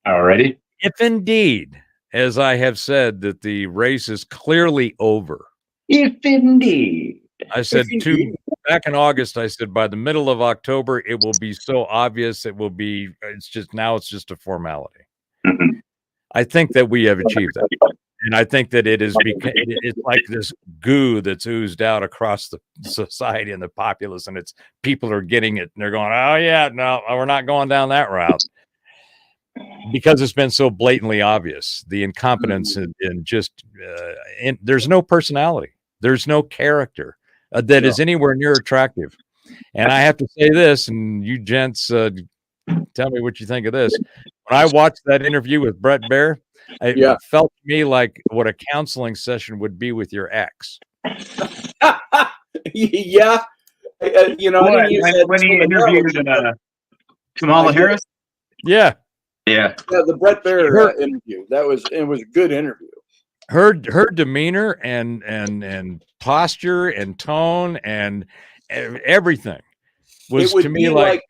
Alrighty. If indeed, as I have said, that the race is clearly over. If indeed. I said back in August, I said by the middle of October, it will be so obvious. It's just a formality. Mm-hmm. I think that we have achieved that. And I think that it's like this goo that's oozed out across the society and the populace, and people are getting it, and they're going, oh yeah, no, we're not going down that route. Because it's been so blatantly obvious, the incompetence and just there's no personality, there's no character that is anywhere near attractive. And I have to say this, and you gents, tell me what you think of this. When I watched that interview with Brett Baer, it felt to me like what a counseling session would be with your ex. Yeah, when he interviewed Kamala Harris. Yeah, the Brett Baer interview. It was a good interview. Her demeanor and posture and tone and everything was to me like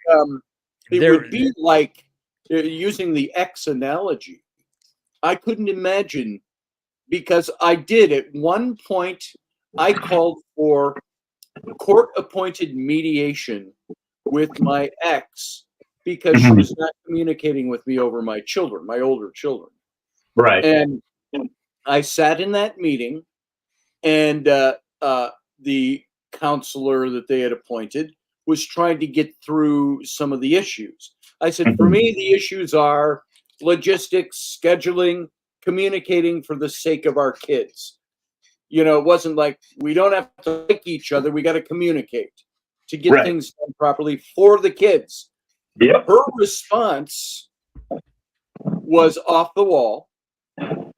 it would be like using the X analogy. I couldn't imagine, because I did at one point. I called for court-appointed mediation with my ex because she was not communicating with me over my older children. Right. And I sat in that meeting, and the counselor that they had appointed was trying to get through some of the issues. I said, for me, the issues are logistics, scheduling, communicating for the sake of our kids. It wasn't like we don't have to like each other. We got to communicate to get things done properly for the kids. Yep. Her response was off the wall,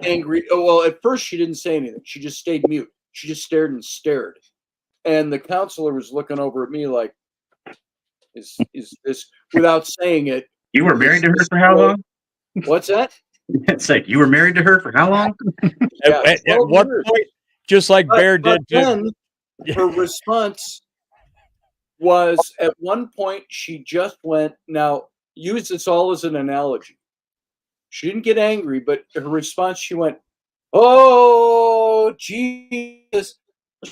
angry. Oh, well, at first she didn't say anything. She just stayed mute. She just stared and stared. And the counselor was looking over at me like, is this, without saying it. You were married to her for how long? What's that? It's like, you were married to her for how long? At what point, just like Bear did then, her response was, at one point, she just went, now, use this all as an analogy. She didn't get angry, but her response, she went, oh, Jesus,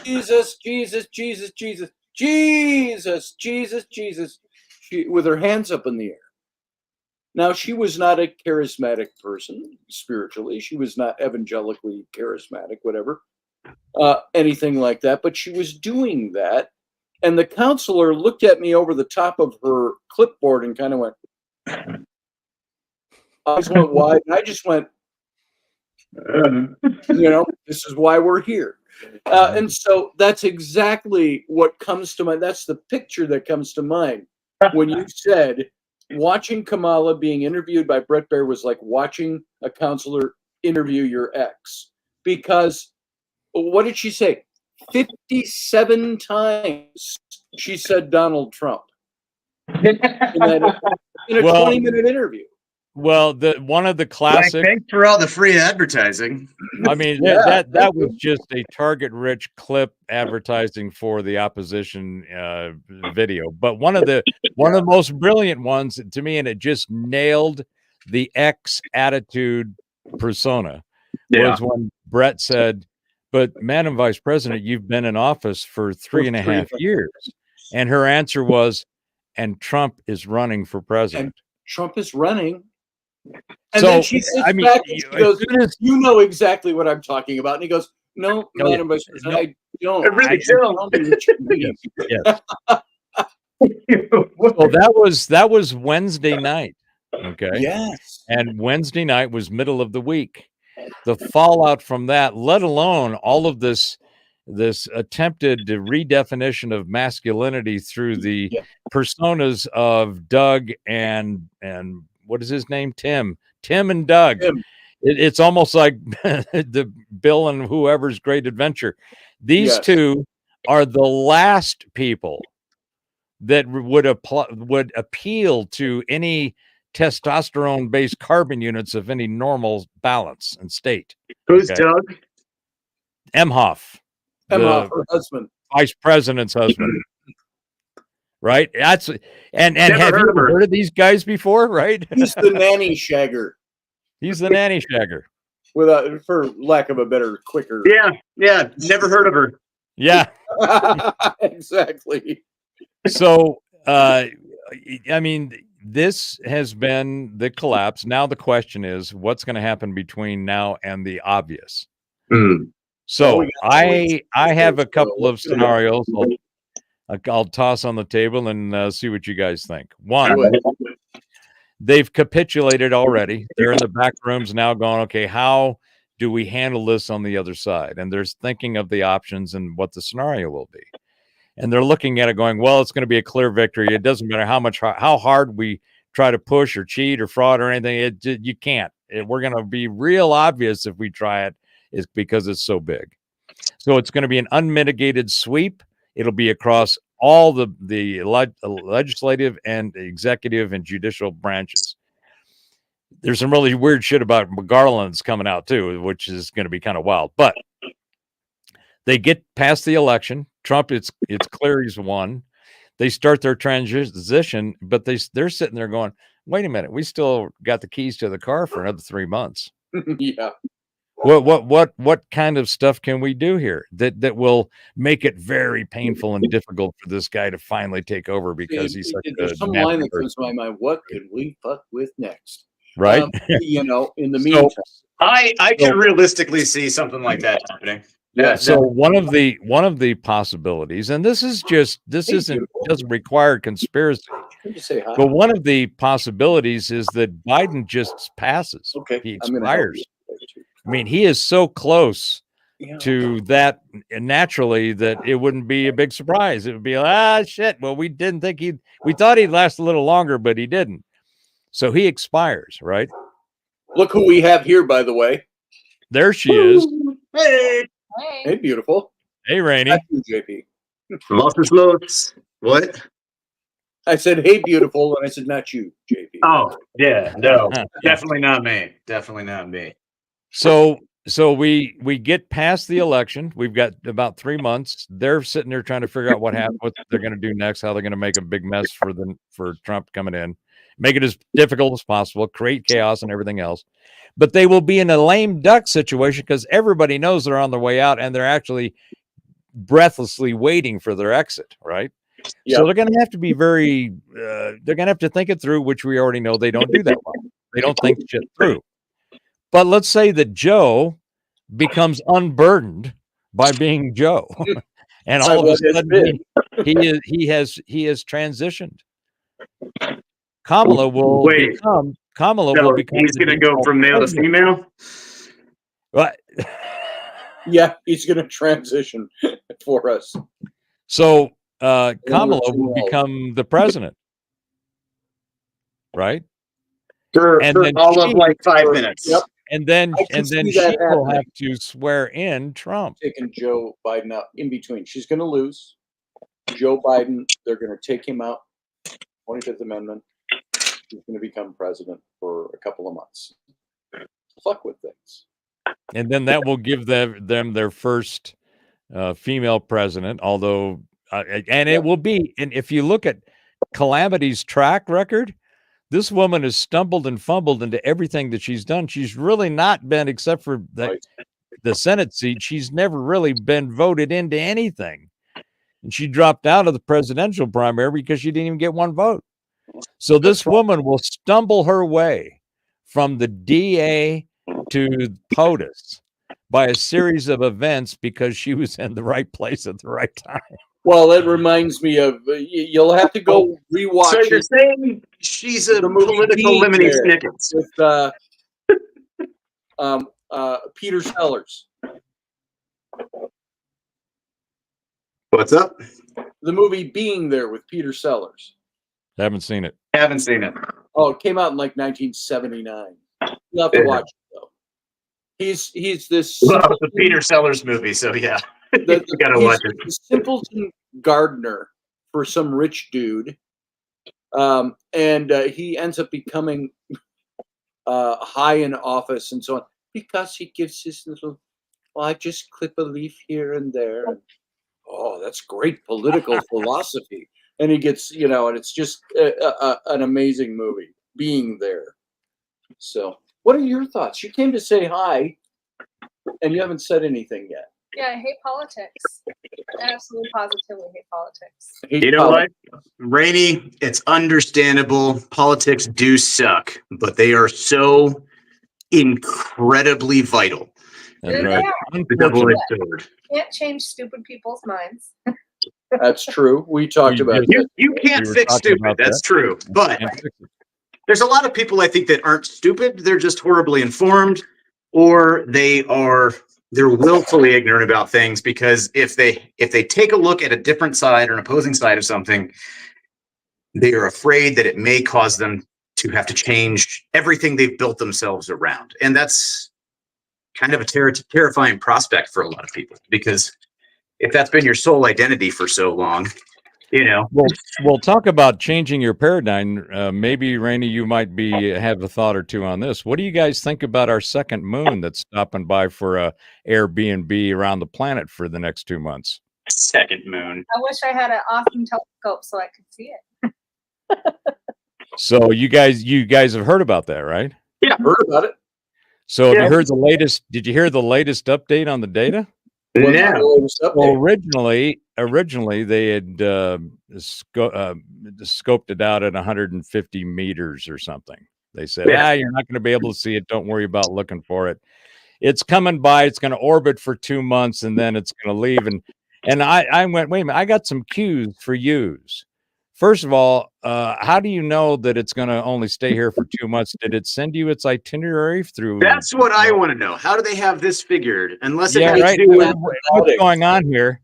Jesus, Jesus, Jesus, Jesus, Jesus, Jesus, Jesus, with her hands up in the air. Now, she was not a charismatic person spiritually. She was not evangelically charismatic, whatever, anything like that. But she was doing that. And the counselor looked at me over the top of her clipboard and kind of went, eyes went wide. And I just went, this is why we're here. And so that's exactly what comes to mind. That's the picture that comes to mind when you said, watching Kamala being interviewed by Brett Baer was like watching a counselor interview your ex. Because what did she say? 57 times she said Donald Trump in a 20-minute interview. Well, one of the classic. Thanks for all the free advertising. I mean, that was just a target-rich clip advertising for the opposition video. But one of the most brilliant ones to me, and it just nailed the X attitude persona, was when Brett said, "But Madam Vice President, you've been in office for 3.5 years," and her answer was, "And Trump is running for president." And Trump is running. And then she sits back and she goes, you know exactly what I'm talking about. And he goes, no, Madam Vice President, I don't. I really don't. Yes. Well, that was Wednesday night. Okay. Yes. And Wednesday night was middle of the week. The fallout from that, let alone all of this attempted redefinition of masculinity through the personas of Doug and what is his name? Tim and Doug. It's almost like the Bill and whoever's Great Adventure. These two are the last people that would appeal to any testosterone-based carbon units of any normal balance and state. Who's Okay. Doug? Emhoff, Emma, her husband. vice president's husband. Right? That's and Never have you heard of her. heard of these guys before? Right? He's the nanny shagger, He's the nanny shagger. for lack of a better, quicker. Yeah. Never heard of her. Yeah. Exactly. So, I mean, this has been the collapse. Now the question is, what's going to happen between now and the obvious? So I have a couple of scenarios I'll toss on the table and see what you guys think. One, they've capitulated already. They're in the back rooms now going, okay, how do we handle this on the other side? And they're thinking of the options and what the scenario will be. And they're looking at it going, well, it's going to be a clear victory. It doesn't matter how hard we try to push or cheat or fraud or anything. You can't. We're going to be real obvious if we try it, is because it's so big. So it's going to be an unmitigated sweep. It'll be across all the legislative and executive and judicial branches. There's some really weird shit about Garland's coming out too, which is going to be kind of wild. But they get past the election. Trump, it's clear he's won. They start their transition, but they're sitting there going, wait a minute, we still got the keys to the car for another 3 months. Yeah. What kind of stuff can we do here that will make it very painful and difficult for this guy to finally take over, because he's such there's some line that comes to my mind. What could we fuck with next? Right. In the meantime, I can realistically see something like that happening. Yeah. So one of the possibilities, and doesn't require conspiracy, say hi. but one of the possibilities is that Biden just passes. Okay, He I'm gonna help expires. you. I mean, he is so close to that naturally that it wouldn't be a big surprise. It would be shit. Well, we thought he'd last a little longer, but he didn't. So he expires, right? Look who we have here, by the way. There she is. Hey, beautiful. Hey, Raini. That's you, JP. Lots. What? I said, hey, beautiful, and I said, not you, JP. Oh, yeah, no, definitely not me. Definitely not me. So we get past the election. We've got about 3 months. They're sitting there trying to figure out what they're going to do next, how they're going to make a big mess for Trump coming in, make it as difficult as possible, create chaos and everything else. But they will be in a lame duck situation because everybody knows they're on their way out and they're actually breathlessly waiting for their exit, right? Yep. So they're going to have to be they're going to have to think it through, which we already know they don't do that well. They don't think shit through. But let's say that Joe becomes unburdened by being Joe, and all of a sudden he has transitioned. Kamala will become. He's going to go from male to female. Right. Yeah, he's going to transition for us. So Kamala will become the president, right? For all of like 5 minutes. Yep. And then she will have to swear in Trump. Taking Joe Biden out in between. She's going to lose. Joe Biden, they're going to take him out. 25th Amendment. He's going to become president for a couple of months. Fuck with things. And then that will give them their first female president, although, it will be. And if you look at Calamity's track record, this woman has stumbled and fumbled into everything that she's done. She's really not been, except for the Senate seat, she's never really been voted into anything. And she dropped out of the presidential primary because she didn't even get one vote. So this woman will stumble her way from the DA to POTUS by a series of events because she was in the right place at the right time. Well, it reminds me of you'll have to go rewatch. So you're saying she's a political Lemony Snickets with Peter Sellers. What's up? The movie Being There with Peter Sellers. Haven't seen it. Haven't seen it. Oh, it came out in like 1979. You'll have to watch it though. He's this. Well, it's a Peter Sellers movie, so yeah. You gotta watch it. The simpleton gardener for some rich dude, and he ends up becoming high in office and so on because he gives his little. Well, I just clip a leaf here and there. And, oh, that's great political philosophy. And he gets, and it's just an amazing movie. Being There. So, what are your thoughts? You came to say hi, and you haven't said anything yet. Yeah, I hate politics. Absolutely, positively hate politics. You know what, Rainy? It's understandable. Politics do suck, but they are so incredibly vital. That's right. The double-edged sword. Can't change stupid people's minds. That's true. We talked about that. You can't fix stupid. That's true. But there's a lot of people I think that aren't stupid. They're just horribly informed, or they're willfully ignorant about things, because if they take a look at a different side or an opposing side of something, they are afraid that it may cause them to have to change everything they've built themselves around. And that's kind of a terrifying prospect for a lot of people, because if that's been your sole identity for so long, We'll talk about changing your paradigm. Maybe, Rainy, you might have a thought or two on this. What do you guys think about our second moon that's stopping by for a Airbnb around the planet for the next 2 months? Second moon. I wish I had an awesome telescope so I could see it. So you guys have heard about that, right? Yeah, heard about it. So have you heard the latest? Did you hear the latest update on the data? No. Well, originally they had scoped it out at 150 meters or something. They said, you're not going to be able to see it. Don't worry about looking for it. It's coming by. It's going to orbit for 2 months, and then it's going to leave. And I went, wait a minute. I got some cues for yous. First of all, how do you know that it's going to only stay here for 2 months? Did it send you its itinerary through? That's what I want to know. How do they have this figured? Unless it has right. to do with What's going on here?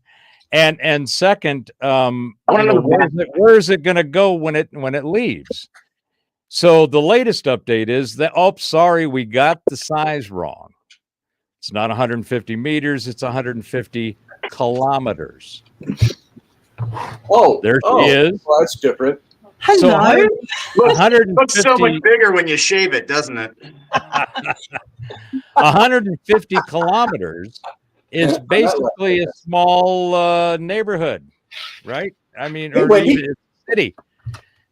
And second, where is it going to go when it leaves? So the latest update is that, sorry, we got the size wrong. It's not 150 meters. It's 150 kilometers. There she is. Well, that's different. So 150, looks so much bigger when you shave it, doesn't it? 150 kilometers is basically a small neighborhood, right? I mean, or even a city,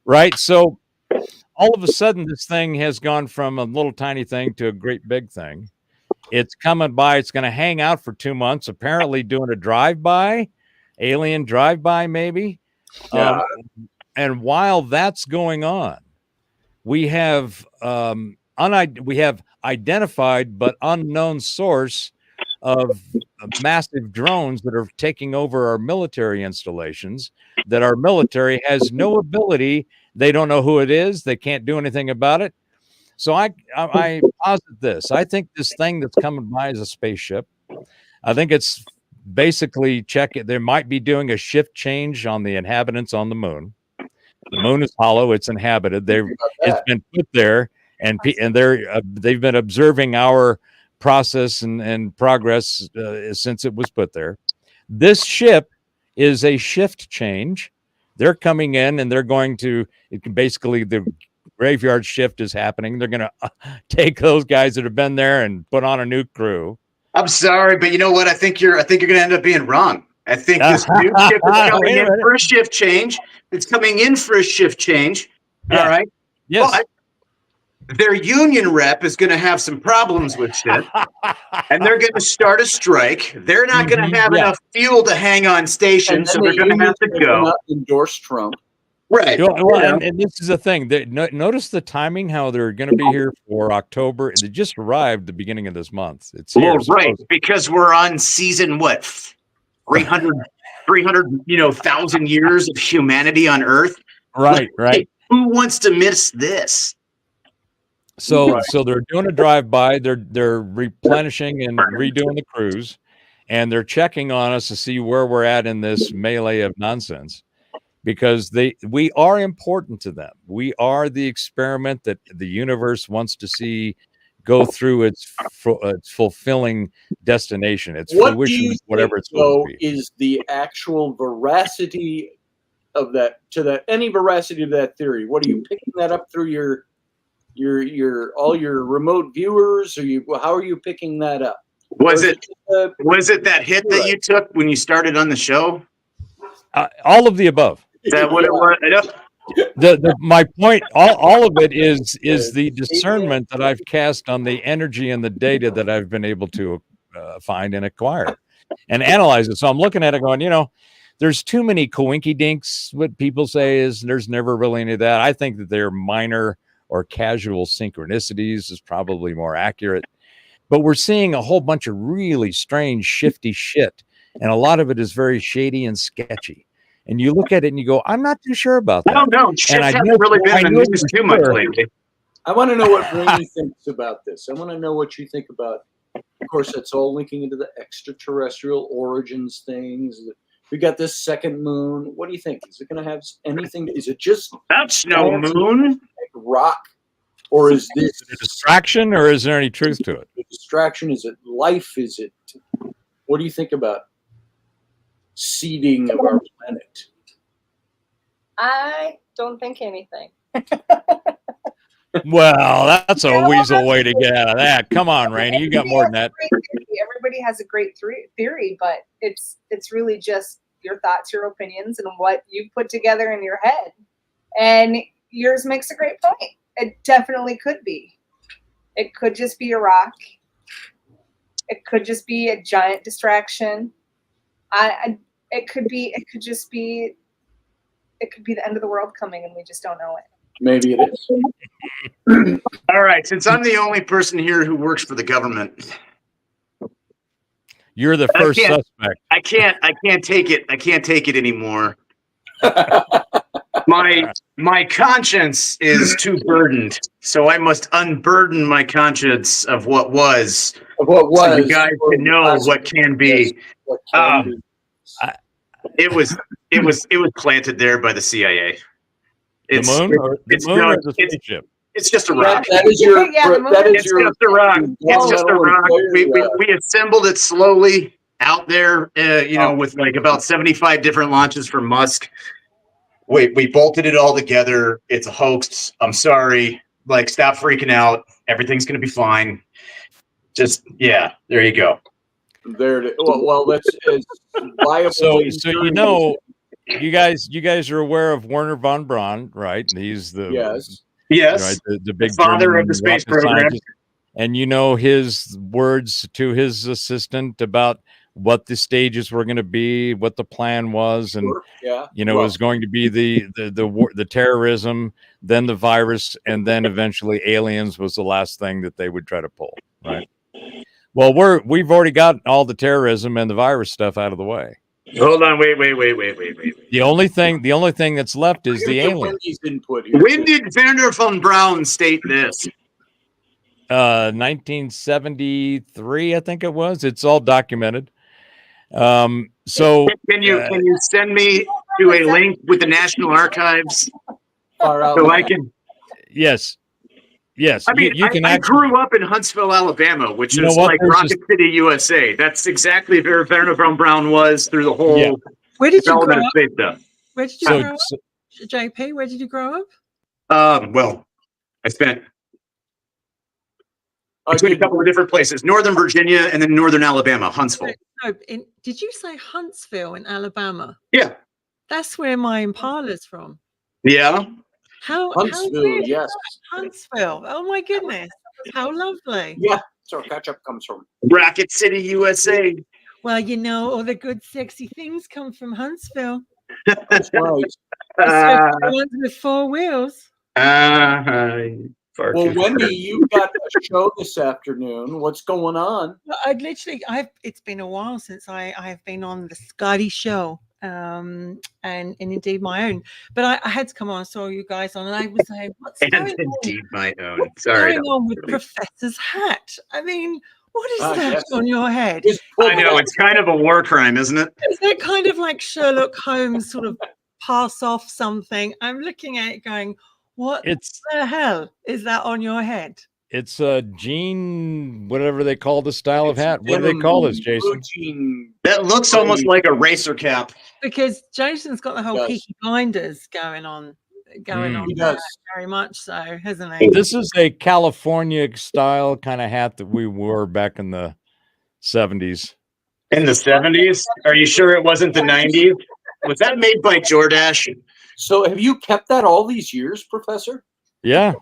right? So all of a sudden, this thing has gone from a little tiny thing to a great big thing. It's coming by. It's going to hang out for 2 months, apparently doing a drive-by. Alien drive-by, maybe. And while that's going on, we have identified but unknown source of massive drones that are taking over our military installations, that our military has no ability. They don't know who it is. They can't do anything about it. So I posit this. I think this thing that's coming by is a spaceship. I think it's basically they might be doing a shift change on the inhabitants on the moon. The moon is hollow; it's inhabited. It's been put there, and they've been observing our process and progress since it was put there. This ship is a shift change. They're coming in, and they're going to. Basically, the graveyard shift is happening. They're going to take those guys that have been there and put on a new crew. I'm sorry, but you know what? I think you're going to end up being wrong. I think this new ship is coming in for a shift change. It's coming in for a shift change. Yeah. All right. Yes. But their union rep is going to have some problems with shit, and they're going to start a strike. They're not going to have enough fuel to hang on station, so they're going to have to go. Endorse Trump. Right. Well, and this is the thing. Notice the timing, how they're going to be here for October. They just arrived the beginning of this month. It's here, right, because we're on season, 300, 1,000 years of humanity on Earth? Right. Who wants to miss this? So they're doing a drive-by. They're replenishing and redoing the cruise, and they're checking on us to see where we're at in this melee of nonsense. Because we are important to them. We are the experiment that the universe wants to see go through its fulfilling destination. Its fruition, whatever it's supposed to be. Is the actual veracity of that to that any veracity of that theory? What are you picking that up through your all your remote viewers, or how are you picking that up? Was it that hit that you took when you started on the show? All of the above. Is that what it was? My point, all of it is the discernment that I've cast on the energy and the data that I've been able to find and acquire and analyze it. So I'm looking at it going, there's too many coinky dinks. What people say is there's never really any of that. I think that they're minor or casual synchronicities is probably more accurate. But we're seeing a whole bunch of really strange, shifty shit. And a lot of it is very shady and sketchy. And you look at it and you go, I'm not too sure about that. I don't know. Shit hasn't really been in the news too much lately. I want to know what Raini thinks about this. I want to know what you think about. Of course, that's all linking into the extraterrestrial origins things. We got this second moon. What do you think? Is it going to have anything? Is it just that's no moon, like rock, or is this a distraction, or is there any truth to it? A distraction? Is it life? Is it? What do you think about seeding of our planet? I don't think anything. Well, that's a weasel way to get out of that. Come on, Raini, you got more than that. Everybody has a great theory, but it's really just your thoughts, your opinions, and what you put together in your head. And yours makes a great point. It definitely could be. It could just be a rock. It could just be a giant distraction. It could just be. It could be the end of the world coming, and we just don't know it. Maybe it is. All right, since I'm the only person here who works for the government, you're the first suspect. I can't take it. I can't take it anymore. My conscience is too burdened, so I must unburden my conscience of what was. So you guys can know what can be. It was planted there by the CIA. It's just a rock. That is your. It's just a rock. It's just a rock. We assembled it slowly out there, with like about 75 different launches from Musk. We bolted it all together. It's a hoax. I'm sorry. Like, stop freaking out. Everything's gonna be fine. Just there you go. There it is. Well, that's viable. So you guys are aware of Werner von Braun, right? He's the yes, right, the big father German of the space program. scientist. And his words to his assistant about what the stages were going to be, what the plan was, and it was going to be the terrorism, then the virus, and then eventually aliens was the last thing that they would try to pull, right? Well, we've already got all the terrorism and the virus stuff out of the way. Hold on, wait. The only thing that's left is the alien. When did Werner von Braun state this? 1973, I think it was. It's all documented. So can you send me to a link with the National Archives so I can? Yes. I mean, I grew up in Huntsville, Alabama, which is like Rocket City, USA. That's exactly where Werner von Braun was through the whole. Where did you grow up? Stuff. Where did you grow up? JP, where did you grow up? Well, I spent a couple of different places: Northern Virginia and then Northern Alabama, Huntsville. Did you say Huntsville in Alabama? Yeah, that's where my Impala's from. Yeah. Huntsville, yes. Huntsville. Oh my goodness. How lovely. Yeah. So ketchup comes from Rocket City, USA. Well, all the good sexy things come from Huntsville. That's right. The ones with 4 wheels. Well, Wendy, you've got a show this afternoon. What's going on? Well, it's been a while since I've been on the Scotty show. And indeed my own, but I had to come on. I saw you guys on, and I was like, "What's going on? My own." Sorry, going on with Professor's hat? I mean, what is that on your head? I know it's kind of a war crime, isn't it? Is it kind of like Sherlock Holmes sort of pass off something? I'm looking at it, going, "What the hell is that on your head?" It's a jean, whatever they call the style of It's hat. What do they call this, blue Jason? jean. That looks almost like a racer cap. Because Jason's got the whole Does. Peaky Blinders going on He there, does. very much so, hasn't he? This is a California style kind of hat that we wore back in the 70s. In the 70s? Are you sure it wasn't the 90s? Was that made by Jordache? So have you kept that all these years, Professor? Yeah.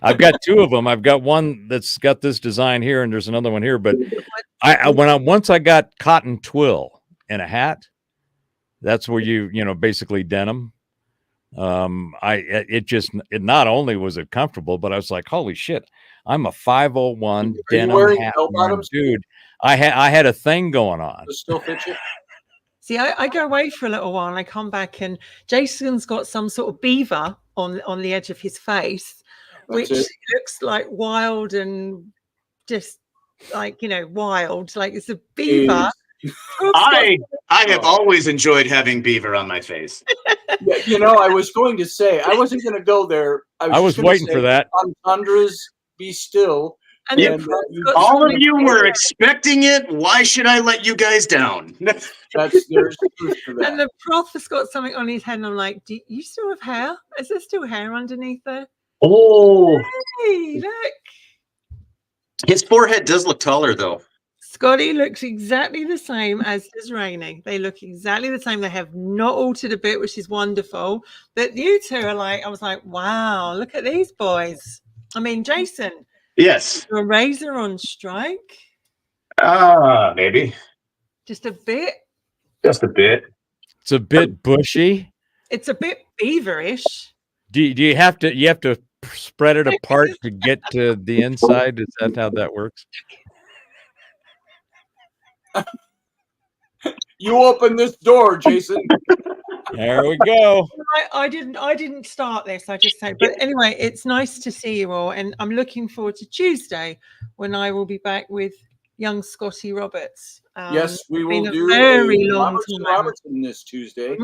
I've got two of them. I've got one that's got this design here, and there's another one here. But once I got cotton twill in a hat, that's where you basically denim. It not only was it comfortable, but I was like, holy shit, I'm a 501 denim hat dude. I had a thing going on. Does it still fit you? See, I go away for a little while and I come back and Jason's got some sort of beaver on the edge of his face, which looks like wild and just like, wild. Like it's a beaver. I have always enjoyed having beaver on my face. Yeah, I was going to say, I wasn't going to go there. I was waiting for that. Entendres, be still. And all of you were expecting it. Why should I let you guys down? There's truth to that. And the prof has got something on his head, and I'm like, do you still have hair? Is there still hair underneath there? Oh, hey, look. His forehead does look taller, though. Scotty looks exactly the same as does Raini. They look exactly the same. They have not altered a bit, which is wonderful. But you two are like, I was like, wow, look at these boys. I mean, Jason. Yes. A razor on strike? Maybe. Just a bit? Just a bit. It's a bit bushy. It's a bit beaverish. Do you have to spread it apart to get to the inside? Is that how that works? You open this door, Jason. There we go. I didn't start this. I just said, but anyway, it's nice to see you all, and I'm looking forward to Tuesday when I will be back with young Scotty Roberts. Yes, we will do very long Robertson this Tuesday.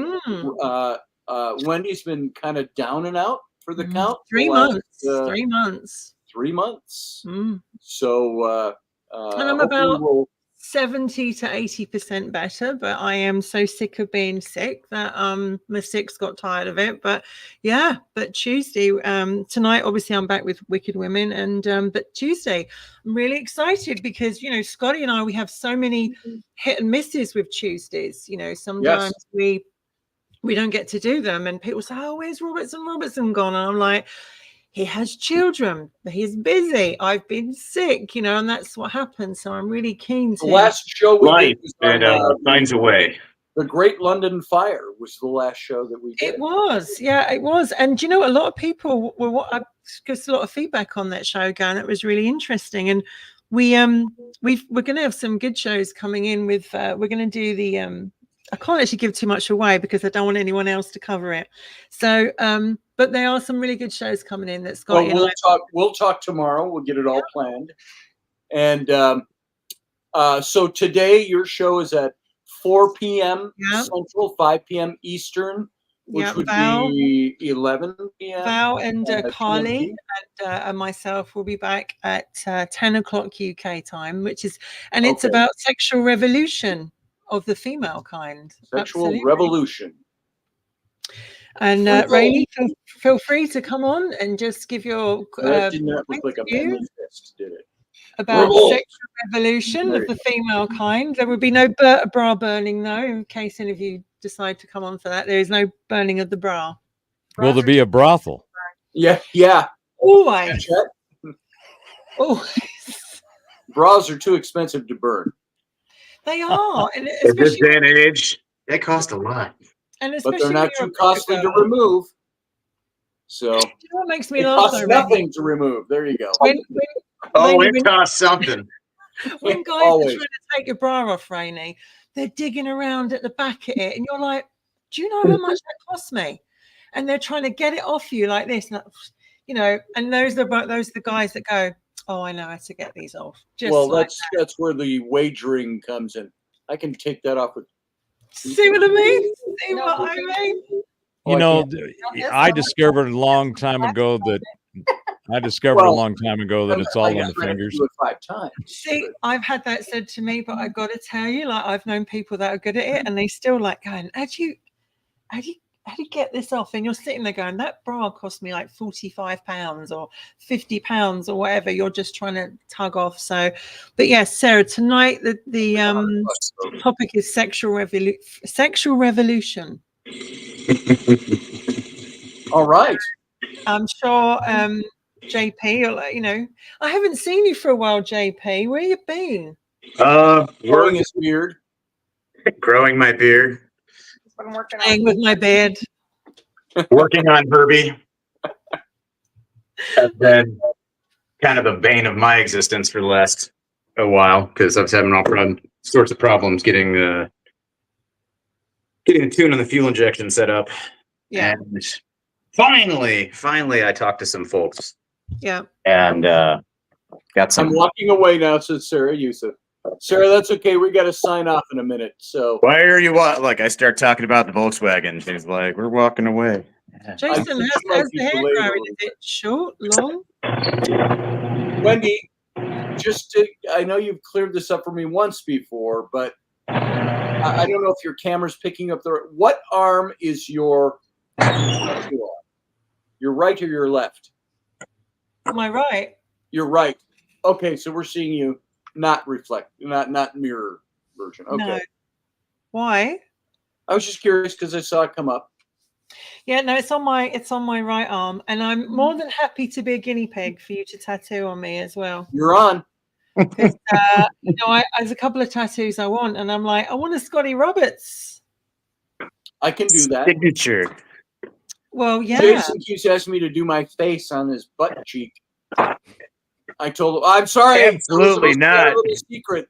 Wendy's been kind of down and out for the count. 3 months. 3 months. 3 months. So, and I'm about 70 to 80% better, but I am so sick of being sick that my six got tired of it. But yeah, but Tuesday, tonight obviously I'm back with Wicked Women, and but Tuesday I'm really excited because Scotty and I, we have so many hit and misses with Tuesdays. Sometimes we don't get to do them, and people say, oh, where's Robertson gone? And I'm like, he has children. He's busy. I've been sick, and that's what happens. So I'm really keen to. The last show we did finds a way. The Great London Fire was the last show that we did. It was, yeah, it was. And a lot of people were. I got a lot of feedback on that show, going. It was really interesting, and we're going to have some good shows coming in. We're going to do the. I can't actually give too much away because I don't want anyone else to cover it. So, but there are some really good shows coming in that Scotty. We'll talk tomorrow. We'll get it all planned. And so today your show is at 4 p.m. Central, 5 p.m. Eastern, which would be 11 p.m. Val and Carly and myself will be back at 10 o'clock UK time, it's about sexual revolution of the female kind. Sexual revolution. And Raini, feel free to come on and just give your that did not look like a penny fist, did it? About sexual revolution of the female kind. There would be no bra burning, though, in case any of you decide to come on for that. There is no burning of the bra. Will there be a brothel? Yeah. Always. Always. Bras are too expensive to burn. They are. And in this day and age, they cost a lot. But they're not too costly to remove. So what makes me laugh? It costs nothing to remove. There you go. It costs something. When guys are trying to take your bra off, Raini, they're digging around at the back of it, and you're like, "Do you know how much that cost me?" And they're trying to get it off you like this, and those are the guys that go, "Oh, I know how to get these off." That's where the wagering comes in. I can take that off with. See what I mean? See what I mean? I discovered a long time ago that I discovered a long time ago that it's all on the I fingers. do it 5 times. See, I've had that said to me, but I've got to tell you, like I've known people that are good at it, and they still like going, how do you get this off? And you're sitting there going, that bra cost me like £45 or £50 or whatever. You're just trying to tug off. So, but yes, Sarah, tonight the topic is sexual revolution. All right. I'm sure JP, I haven't seen you for a while, JP. Where you been? Growing his beard. Growing my beard. Been working Playing with my beard. Working on Herbie has been kind of the bane of my existence for the last a while because I was having all sorts of problems getting a tune on the fuel injection set up. Yeah. And finally, I talked to some folks. Yeah. And got some. I'm walking away now, says Sarah Yusuf. Sarah, that's okay. We got to sign off in a minute. So Why are you like I start talking about the Volkswagen? She's like, we're walking away. Jason, how's the hair growing? Is it short, long? Wendy, I know you've cleared this up for me once before, but I don't know if your camera's picking up what arm is your right or your left? Am I right? You're right. Okay, so we're seeing you not mirror version. Okay. No. Why? I was just curious because I saw it come up. Yeah, no, it's on my right arm, and I'm more than happy to be a guinea pig for you to tattoo on me as well. You're on. There's a couple of tattoos I want, and I'm like, I want a Scotty Roberts. I can do that. Signature. Well, yeah. Jason keeps asking me to do my face on his butt cheek. I told him, I'm sorry. Absolutely not. A little secret.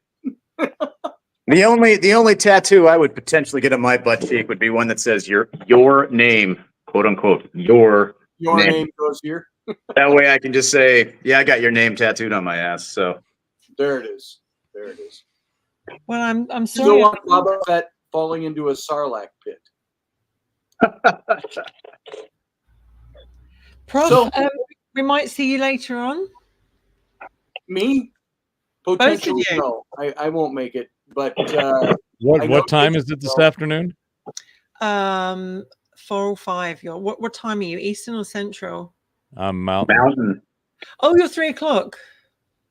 The only tattoo I would potentially get on my butt cheek would be one that says your name, quote unquote, your name goes here. That way I can just say, yeah, I got your name tattooed on my ass. So there it is. Well, I'm sorry. Still want Boba Fett falling into a Sarlacc pit. Prof, So, we might see you later on. Me? Potentially, no. I won't make it. But what time is it this afternoon? 4:05. What time are you? Eastern or Central? Mountain. Oh, you're 3:00.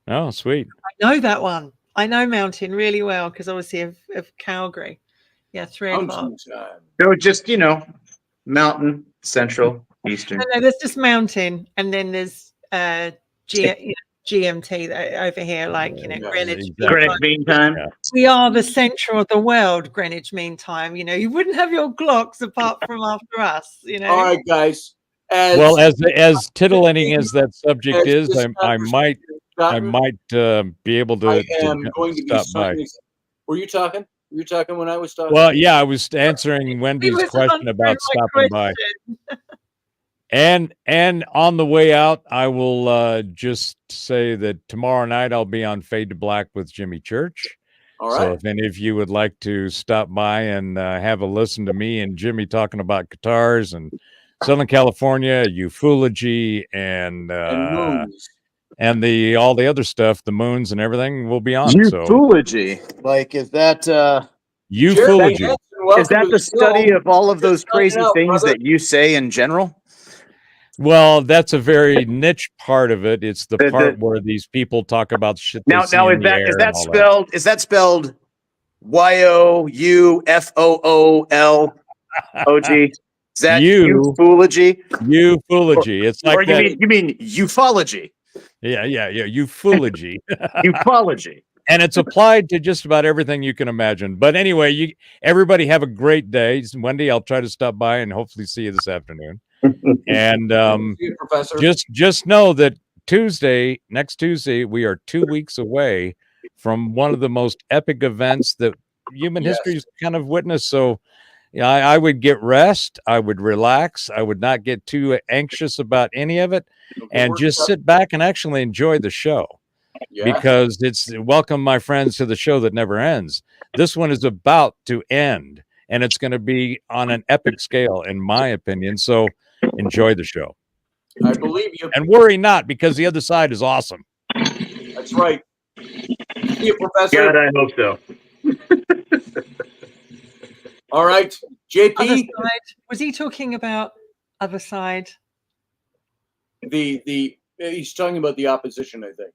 Oh, sweet. I know that one. I know Mountain really well because obviously of Calgary. Yeah, 3:00. So just Mountain, Central, Eastern. No, there's just Mountain, and then there's GMT over here, Greenwich. Greenwich Mean Time. Yeah. We are the center of the world, Greenwich Mean Time. You wouldn't have your Glocks apart from after us. All right, guys. As titillating as that subject is, I might be able to. I am going to be stop by. Were you talking? Were you talking when I was talking? Well, yeah, I was answering Wendy's question about stopping by. And on the way out, I will just say that tomorrow night I'll be on Fade to Black with Jimmy Church. All right. So if any of you would like to stop by and have a listen to me and Jimmy talking about guitars and Southern California, ufology, and moons. And all the other stuff, the moons and everything, will be on. Ufology, is that ufology? Is that the study of all of those crazy things that you say in general? Well, that's a very niche part of it. It's the part where these people talk about shit. Now is that spelled YOUFOOLOG? Is that ufology? Ufology. It's like you mean ufology? Yeah, ufology. Ufology. And it's applied to just about everything you can imagine. But anyway, everybody have a great day. Wendy, I'll try to stop by and hopefully see you this afternoon. And just know that next Tuesday, we are 2 weeks away from one of the most epic events that human history's kind of witnessed. So I would get rest. I would relax. I would not get too anxious about any of it, and just sit back and actually enjoy the show. Yeah. Because it's welcome, my friends, to the show that never ends. This one is about to end, and it's going to be on an epic scale, in my opinion. So enjoy the show. I believe you. And worry not, because the other side is awesome. That's right. See you, Professor. God, I hope so. All right, JP. Other side. Was he talking about other side? He's talking about the opposition, I think.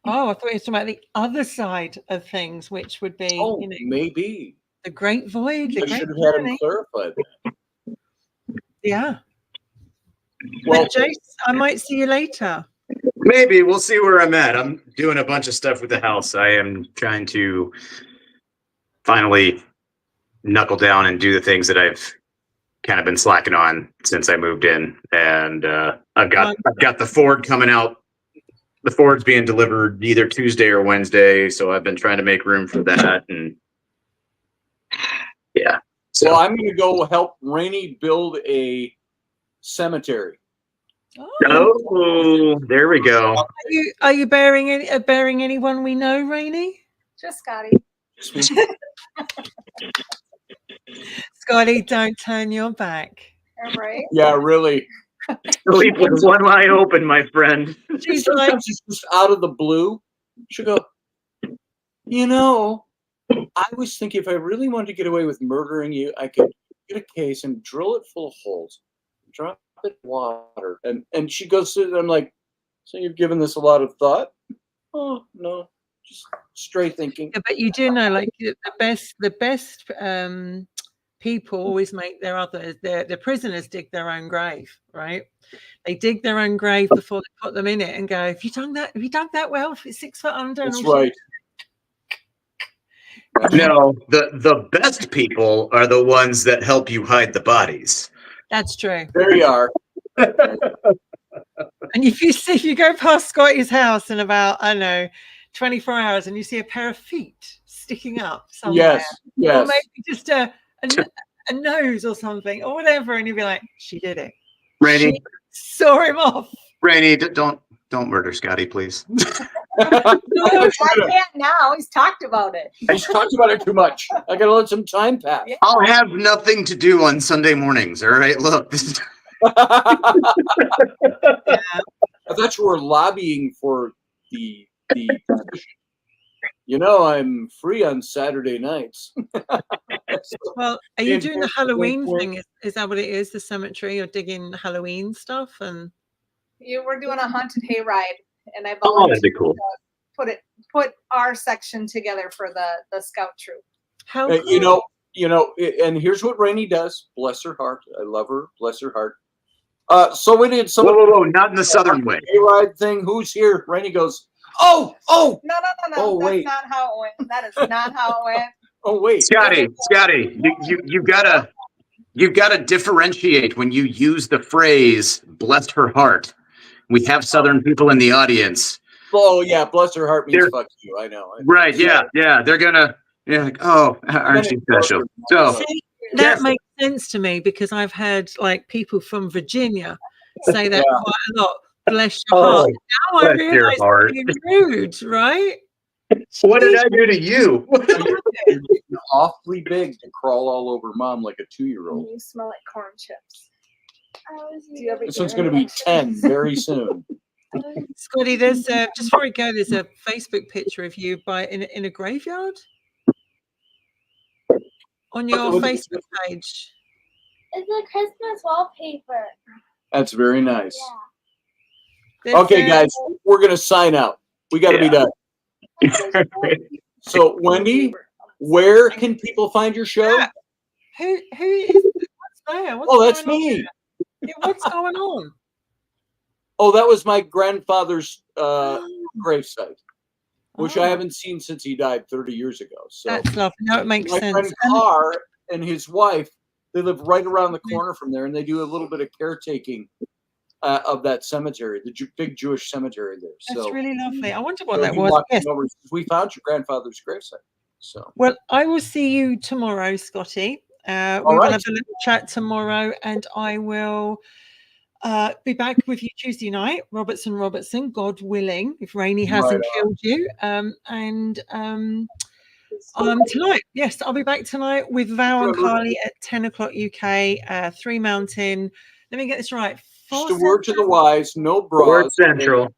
Oh, I thought he was talking about the other side of things, which would be, maybe the great void. The I great should have had him journey. clarify that. Yeah. Well, Jace, I might see you later. Maybe we'll see where I'm at. I'm doing a bunch of stuff with the house. I am trying to finally knuckle down and do the things that I've kind of been slacking on since I moved in. And I've got the Ford coming out. The Ford's being delivered either Tuesday or Wednesday, so I've been trying to make room for that. And yeah. So well, I'm going to go help Rainy build a cemetery. Oh, there we go. Are you bearing anyone we know, Rainy? Just Scotty. Scotty, don't turn your back. All right. Yeah, really. Sleep with one eye open, my friend. She's Sometimes like, it's just out of the blue. She'll go, I was thinking if I really wanted to get away with murdering you, I could get a case and drill it full of holes, drop it in water. And she goes through it. I'm like, so you've given this a lot of thought? Oh, no, just straight thinking. yeah, but you do know, like the best people always make the prisoners dig their own grave, right? They dig their own grave before they put them in it and go, have you done that well? If it's 6 foot under. That's right. No, the best people are the ones that help you hide the bodies. That's true. There you are. And if you go past Scotty's house in about, I don't know, 24 hours and you see a pair of feet sticking up somewhere. Yes. Or maybe just a nose or something or whatever, and you'll be like, she did it. Rainy, She saw him off. Rainy, don't murder Scotty, please. No, I can't now. He's talked about it. He's talked about it too much. I gotta let some time pass. Yeah. I'll have nothing to do on Sunday mornings. All right, look. I thought you were lobbying for the position. I'm free on Saturday nights. Well, are you doing the Halloween thing? Is that what it is? The cemetery? You're digging Halloween stuff? And We're doing a haunted hayride, and I Oh, that'd be cool. put our section together for the scout troop. how And, cool. and here's what Rainy does. Bless her heart. I love her. Bless her heart. So we did some Whoa, not in the southern way. hayride thing. Who's here? Rainy goes, oh. No. Oh, That's wait. not how it went. That is not how it went. Oh, wait. Scotty, you've gotta differentiate when you use the phrase "bless her heart." We have Southern people in the audience. Oh, yeah. Bless her heart means They're- fuck you. I know. Right? Yeah. They're gonna. Yeah. Like, oh, aren't you special? So That makes sense to me because I've heard like people from Virginia say that quite a lot. Bless your heart. Now I bless your realize heart. it's rude, right? what did I do to you? You're getting awfully big to crawl all over mom like a 2-year-old. You smell like corn chips. Do you have a This one's going to be 10 very soon. Scotty, there's just before we go, there's a Facebook picture of you in a graveyard on your Facebook page. It's a Christmas wallpaper. That's very nice. Yeah. There's, Okay, guys, we're going to sign out. We got to be done. So, Wendy, where can people find your show? Yeah. Who is what's there? What's Oh, that's going on me. there? Yeah, what's going on? Oh, that was my grandfather's gravesite, which I Oh. haven't seen since he died 30 years ago. So, That's lovely. No, it makes my sense. friend Carr and his wife, they live right around the corner from there, and they do a little bit of caretaking of that cemetery, the big Jewish cemetery there. That's So really lovely. I wonder what so that he was. walked Yes. over and says, we found your grandfather's gravesite. So Well, I will see you tomorrow, Scotty. We will right. have a little chat tomorrow, and I will be back with you Tuesday night, Robertson, God willing, if Rainy hasn't Right killed you. Tonight, yes, I'll be back tonight with Val and Carly at 10 o'clock UK, 3 Mountain. Let me get this right. Just a word to the wise, no bras. Ford Central.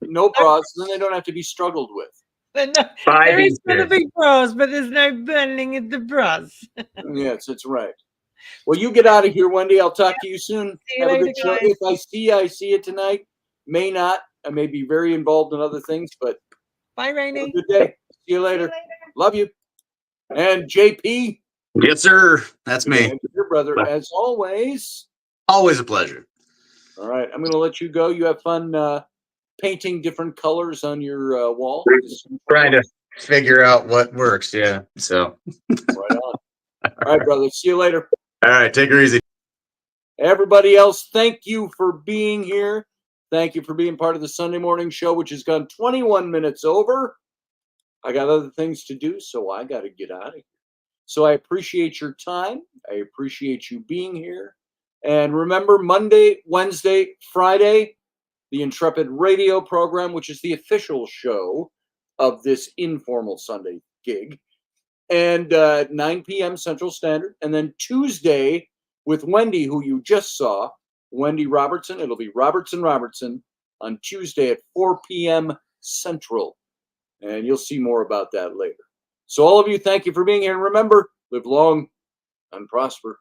No bras, then they don't have to be struggled with. But no, Five there is going to inches. be bras, but there's no burning at the bras. Yes, that's right. Well, you get out of here, Wendy. I'll talk to you soon. See you Have a later, good show. guys. If I see it tonight. May not. I may be very involved in other things, but Bye, have a Rainy. good day. See you later. Love you. And JP. Yes, sir. That's me. And your brother, as always. Always a pleasure. All right. I'm going to let you go. You have fun painting different colors on your wall. Trying to figure out what works. Yeah. So. Right on. All right, brother. See you later. All right. Take her easy. Everybody else, thank you for being here. Thank you for being part of the Sunday morning show, which has gone 21 minutes over. I got other things to do, so I got to get out of here. So I appreciate your time. I appreciate you being here. And remember, Monday, Wednesday, Friday, the Intrepid radio program, which is the official show of this informal Sunday gig, and 9 p.m. Central Standard. And then Tuesday with Wendy, who you just saw, Wendy Robertson. It'll be Robertson on Tuesday at 4 p.m. Central. And you'll see more about that later. So all of you, thank you for being here. And remember, live long and prosper.